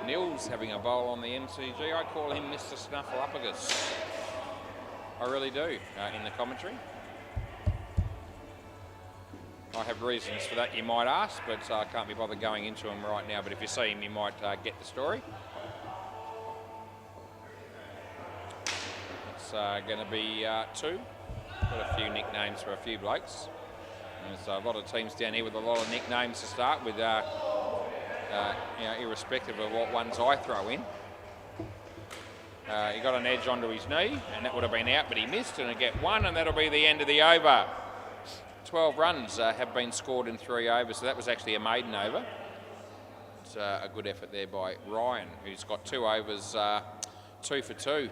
Nils having a bowl on the MCG. I call him Mr. Snuffleupagus. I really do, in the commentary. I have reasons for that, you might ask, but I can't be bothered going into them right now. But if you see him, you might get the story. It's going to be 2. Got a few nicknames for a few blokes. There's a lot of teams down here with a lot of nicknames to start with. Irrespective of what ones I throw in. He got an edge onto his knee, and that would have been out, but he missed, and he'll get 1, and that'll be the end of the over. 12 runs have been scored in 3 overs, so that was actually a maiden over. It's a good effort there by Ryan, who's got 2 overs, 2 for 2.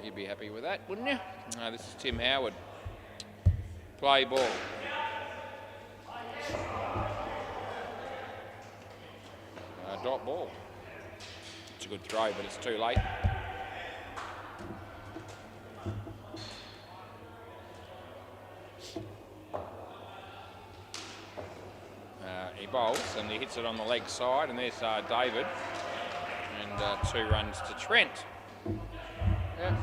You'd be happy with that, wouldn't you? This is Tim Howard. Play ball. Dot ball. It's a good throw, but it's too late. He bowls and he hits it on the leg side, and there's David. And 2 runs to Trent. Yeah.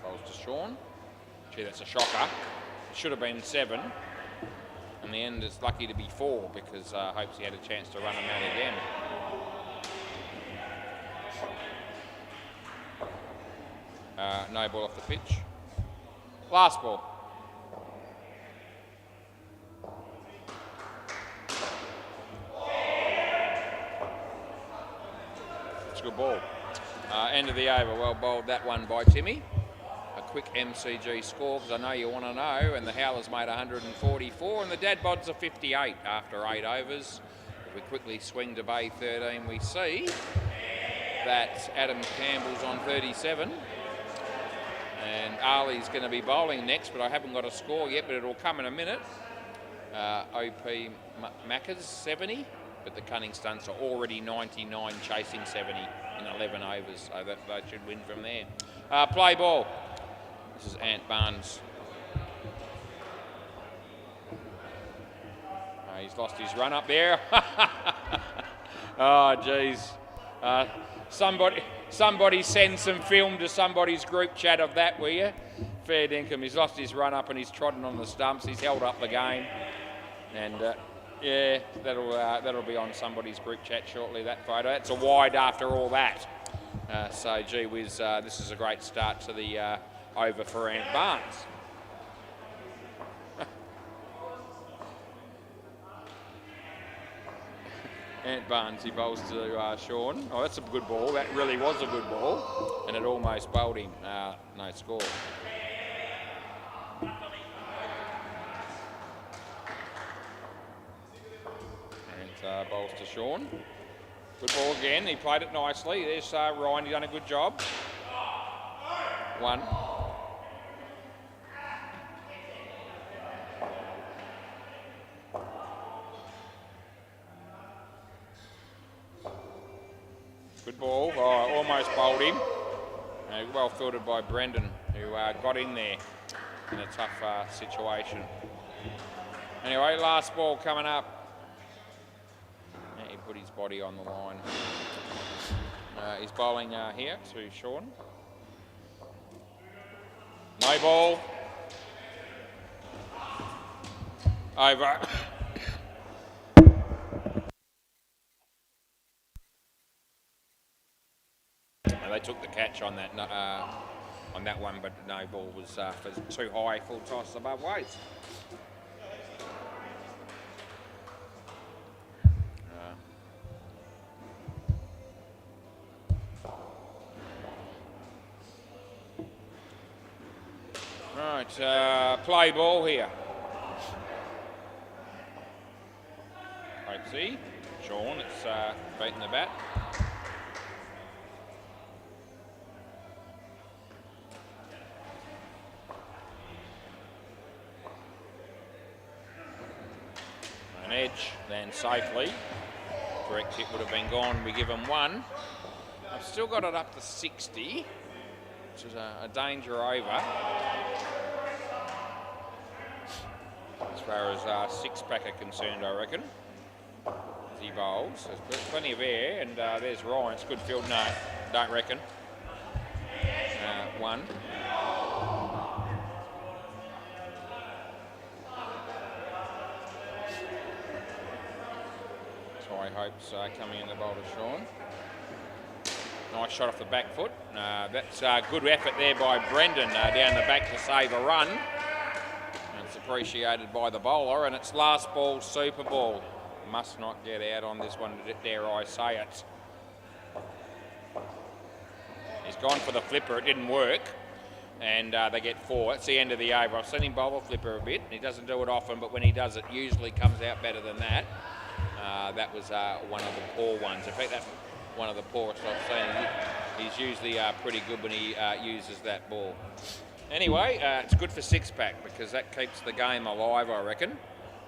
Bowls to Sean. Gee, that's a shocker. It should have been 7. In the end, it's lucky to be 4 because hopes he had a chance to run him out again. No ball off the pitch. Last ball. It's a good ball. End of the over. Well bowled that one by Timmy. A quick MCG score because I know you want to know, and the Howlers made 144 and the Dad Bods are 58 after 8 overs. If we quickly swing to Bay 13, we see that Adam Campbell's on 37 and Ali's going to be bowling next, but I haven't got a score yet, but it'll come in a minute. OP Macca's 70, but the Cunning Stunts are already 99 chasing 70 in 11 overs, so that they should win from there. Play ball. This is Ant Barnes. He's lost his run up there. Oh, geez. Somebody send some film to somebody's group chat of that, will you? Fair dinkum. He's lost his run up and he's trodden on the stumps. He's held up the game. And yeah, that'll be on somebody's group chat shortly, that photo. That's a wide after all that. So, gee whiz, this is a great start to the over for Ant Barnes. Ant Barnes, he bowls to Sean. Oh, that's a good ball. That really was a good ball. And it almost bowled him. No score. And bowls to Sean. Good ball again. He played it nicely. There's Ryan. He's done a good job. 1. Good ball. Oh, almost bowled him. Well fielded by Brendan, who got in there in a tough situation. Anyway, last ball coming up. He put his body on the line. He's bowling here to Sean. No ball. Over. They took the catch on that one, but no ball was for too high, full toss above weights. Right, play ball here. Let's see, Sean, it's beating the bat. An edge, then safely. Direct hit would have been gone. We give him 1. I've still got it up to 60, which is a danger over. As far as 6-pack are concerned, I reckon. As he bowls, there's plenty of air, and there's Ryan. It's good field. No, don't reckon. 1. So I hope's coming in the bowl to Sean. Nice shot off the back foot. That's a good effort there by Brendan down the back to save a run. And it's appreciated by the bowler, and it's last ball, super ball. Must not get out on this one, dare I say it. He's gone for the flipper, it didn't work, and they get 4. It's the end of the over. I've seen him bowl a flipper a bit. He doesn't do it often, but when he does it, usually comes out better than that. That was one of the poor ones. In fact, that's one of the poorest I've seen. He's usually pretty good when he uses that ball. Anyway, it's good for 6-pack because that keeps the game alive, I reckon.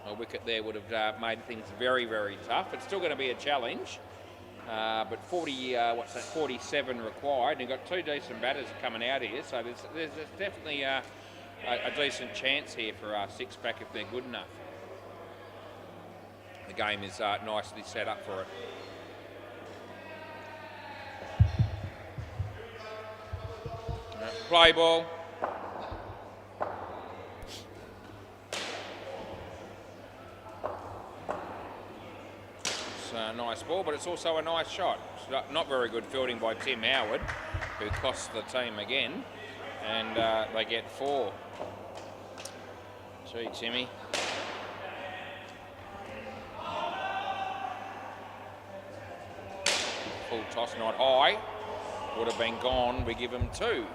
A wicket there would have made things very, very tough. It's still going to be a challenge, but 47 required. And you've got 2 decent batters coming out here, so there's definitely a decent chance here for 6-pack if they're good enough. The game is nicely set up for it. Play ball. It's a nice ball, but it's also a nice shot. It's not very good fielding by Tim Howard, who costs the team again, and they get 4. Gee, Timmy. Full toss, not high. Would have been gone. We give him 2.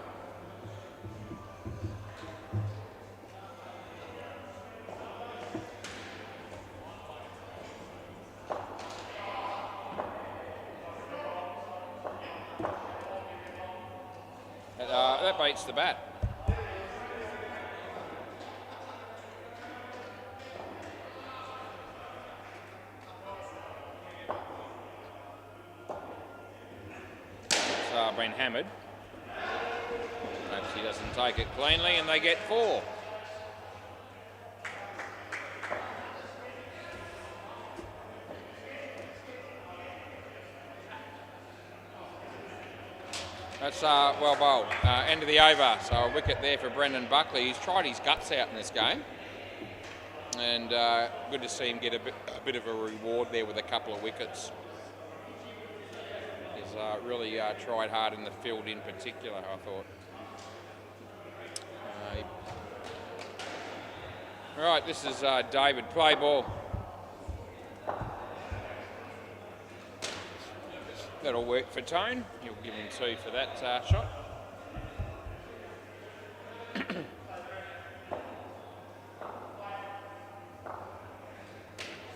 That beats the bat. It's been hammered. Perhaps he doesn't take it cleanly, and they get 4. That's well bowled. End of the over, so a wicket there for Brendan Buckley. He's tried his guts out in this game, and good to see him get a bit of a reward there with a couple of wickets. He's really tried hard in the field in particular, I thought. Right, this is David. Play ball. That'll work for Tone. He'll give him 2 for that shot.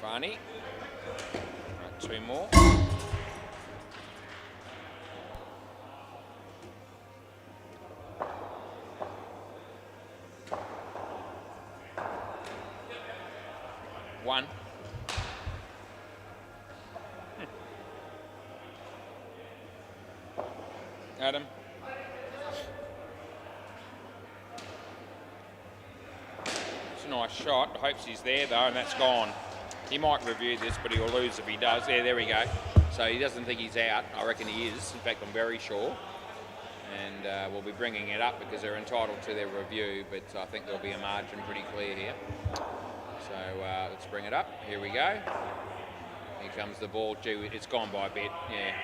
Farney. Right, 2 more. One. Adam. It's a nice shot. I hope he's there though, and that's gone. He might review this, but he'll lose if he does. Yeah, there we go. So he doesn't think he's out. I reckon he is. In fact, I'm very sure. And we'll be bringing it up because they're entitled to their review, but I think there'll be a margin pretty clear here. So let's bring it up. Here we go. Here comes the ball. Gee, it's gone by a bit. Yeah.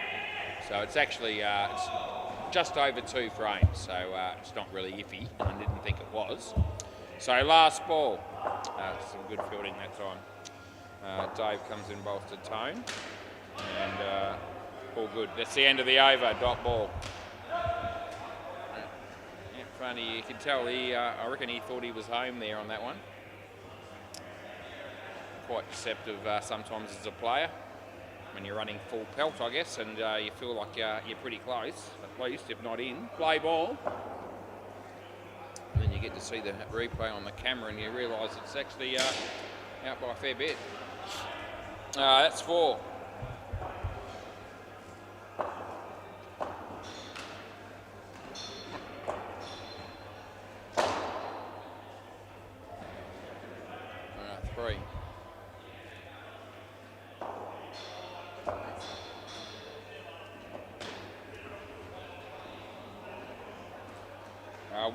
So it's actually it's just over 2 frames. So it's not really iffy. I didn't think it was. So last ball. Some good fielding that time. Dave comes in, bowls to Tone, and all good. That's the end of the over. Dot ball. Yeah, funny. You can tell I reckon he thought he was home there on that one. Quite deceptive sometimes as a player when you're running full pelt, I guess, and you feel like you're pretty close, at least, if not in. Play ball. And then you get to see the replay on the camera and you realise it's actually out by a fair bit. That's 4. 3.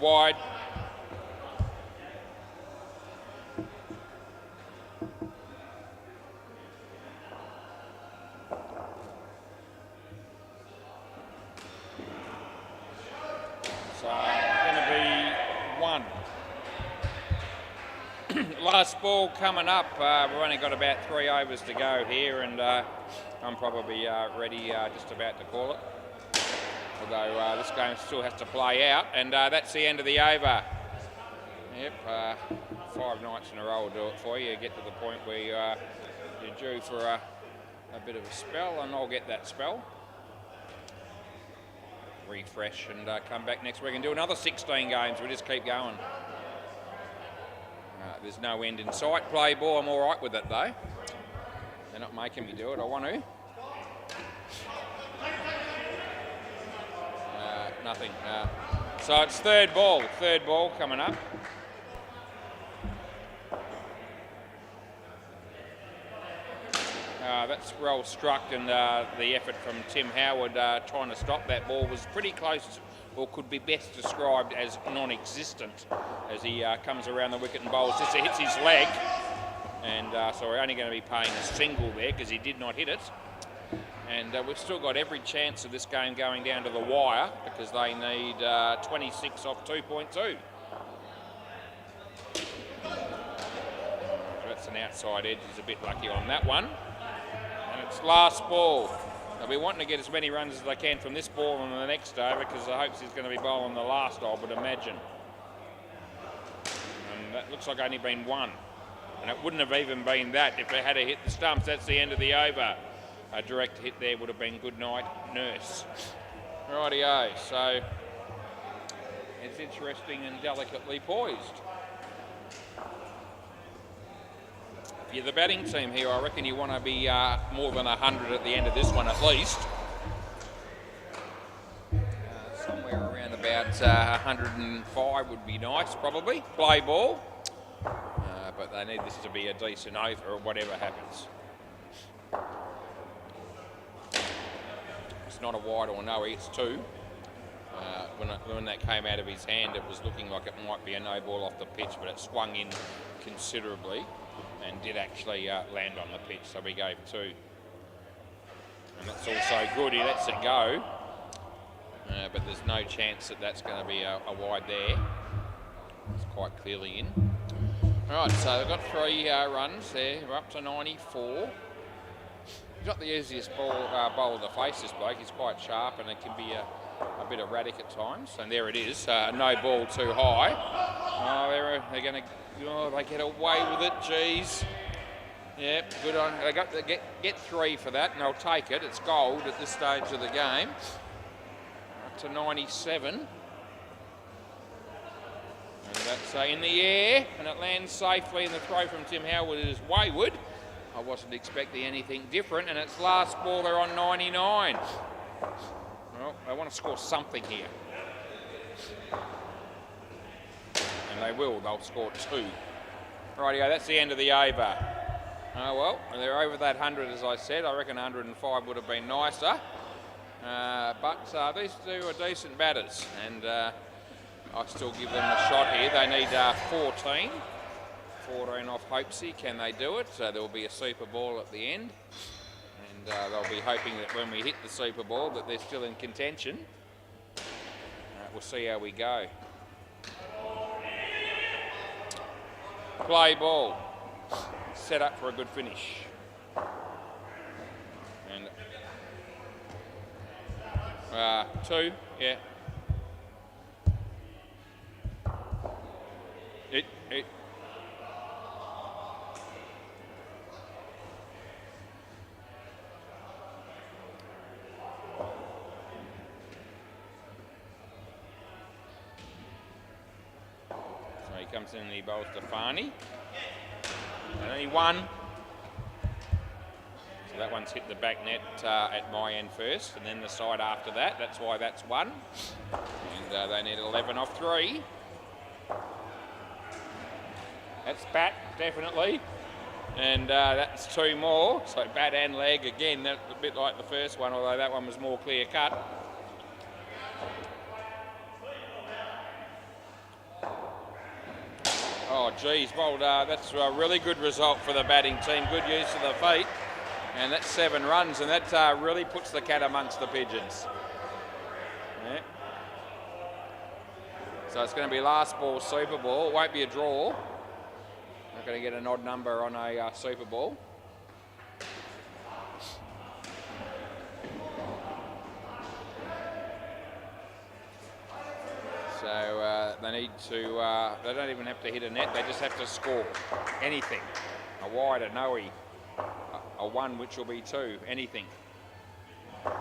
Wide. So, going to be 1. Last ball coming up. We've only got about 3 overs to go here, and I'm probably ready, just about to call it. Although this game still has to play out, and that's the end of the over. Yep, 5 nights in a row will do it for you. You get to the point where you're due for a bit of a spell, and I'll get that spell. Refresh and come back next week and do another 16 games. We just keep going. There's no end in sight. Play ball, I'm all right with it though. They're not making me do it. I want to. Nothing. So it's third ball coming up. That's well struck, and the effort from Tim Howard trying to stop that ball was pretty close, or could be best described as non-existent, as he comes around the wicket and bowls. Just hits his leg, and so we're only going to be paying a single there because he did not hit it. And we've still got every chance of this game going down to the wire because they need 26 off 2.2. So that's an outside edge. He's a bit lucky on that one. And it's last ball. They'll be wanting to get as many runs as they can from this ball and the next over because the hopes he's going to be bowling the last, I would imagine. And that looks like only been 1. And it wouldn't have even been that if it had hit the stumps. That's the end of the over. A direct hit there would have been good night, nurse. Rightio, so it's interesting and delicately poised. If you're the batting team here, I reckon you want to be more than 100 at the end of this one at least. Somewhere around about 105 would be nice, probably. Play ball. But they need this to be a decent over or whatever happens. It's not a wide or no, it's 2. When that came out of his hand, it was looking like it might be a no ball off the pitch, but it swung in considerably and did actually land on the pitch, so we gave 2. And that's also good. He lets it go, but there's no chance that that's going to be a wide there. It's quite clearly in. Right, so they've got 3 runs there. We're up to 94. He's not the easiest bowler to face, this bloke. He's quite sharp and it can be a bit erratic at times. And there it is, no ball too high. Oh, they're going to, they get away with it, geez. Yep, good on. They got to get 3 for that, and they'll take it. It's gold at this stage of the game. Up to 97. And that's in the air, and it lands safely, and the throw from Tim Howard is wayward. I wasn't expecting anything different, and it's last ball, they're on 99. Well, they want to score something here. And they will, they'll score 2. Rightio, that's the end of the over. Oh well, they're over that 100 as I said. I reckon 105 would have been nicer. But these two are decent batters, and I still give them a shot here. They need 14. 14 off Hopesy. Can they do it? There will be a Super Ball at the end. And they'll be hoping that when we hit the Super Ball that they're still in contention. We'll see how we go. Play ball. Set up for a good finish. And 2, yeah. It. So he comes in and he bowls to Farney. And only 1. So that one's hit the back net at my end first, and then the side after that. That's why that's 1. And they need 11 off 3. That's bat, definitely. And that's 2 more. So bat and leg again. That's a bit like the first one, although that one was more clear cut. Oh, geez, well, that's a really good result for the batting team. Good use of the feet. And that's 7 runs, and that really puts the cat amongst the pigeons. Yeah. So it's going to be last ball, Super Ball. It won't be a draw. Not going to get an odd number on a Super Ball. So they need to, they don't even have to hit a net, they just have to score anything. A wide, a no-y, a 1 which will be 2, anything. And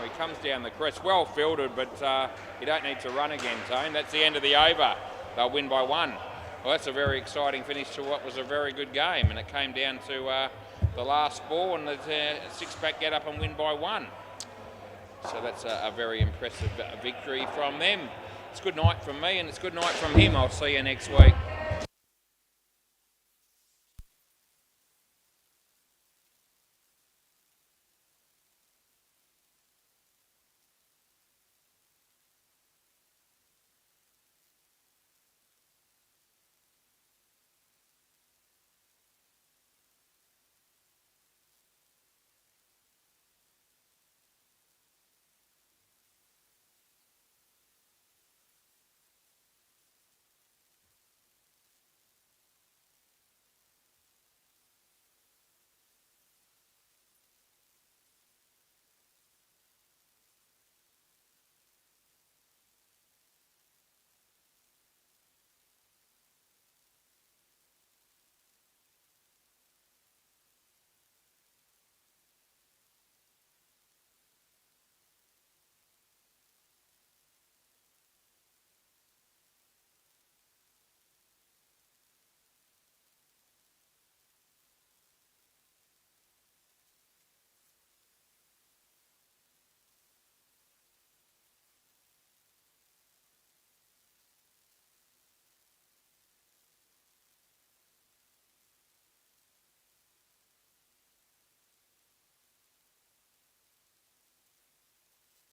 he comes down the crest, well fielded, but you don't need to run again, Tone. That's the end of the over. They'll win by 1. Well, that's a very exciting finish to what was a very good game, and it came down to the last ball and the 6-pack get up and win by 1. So that's a very impressive victory from them. It's good night from me and it's good night from him. I'll see you next week.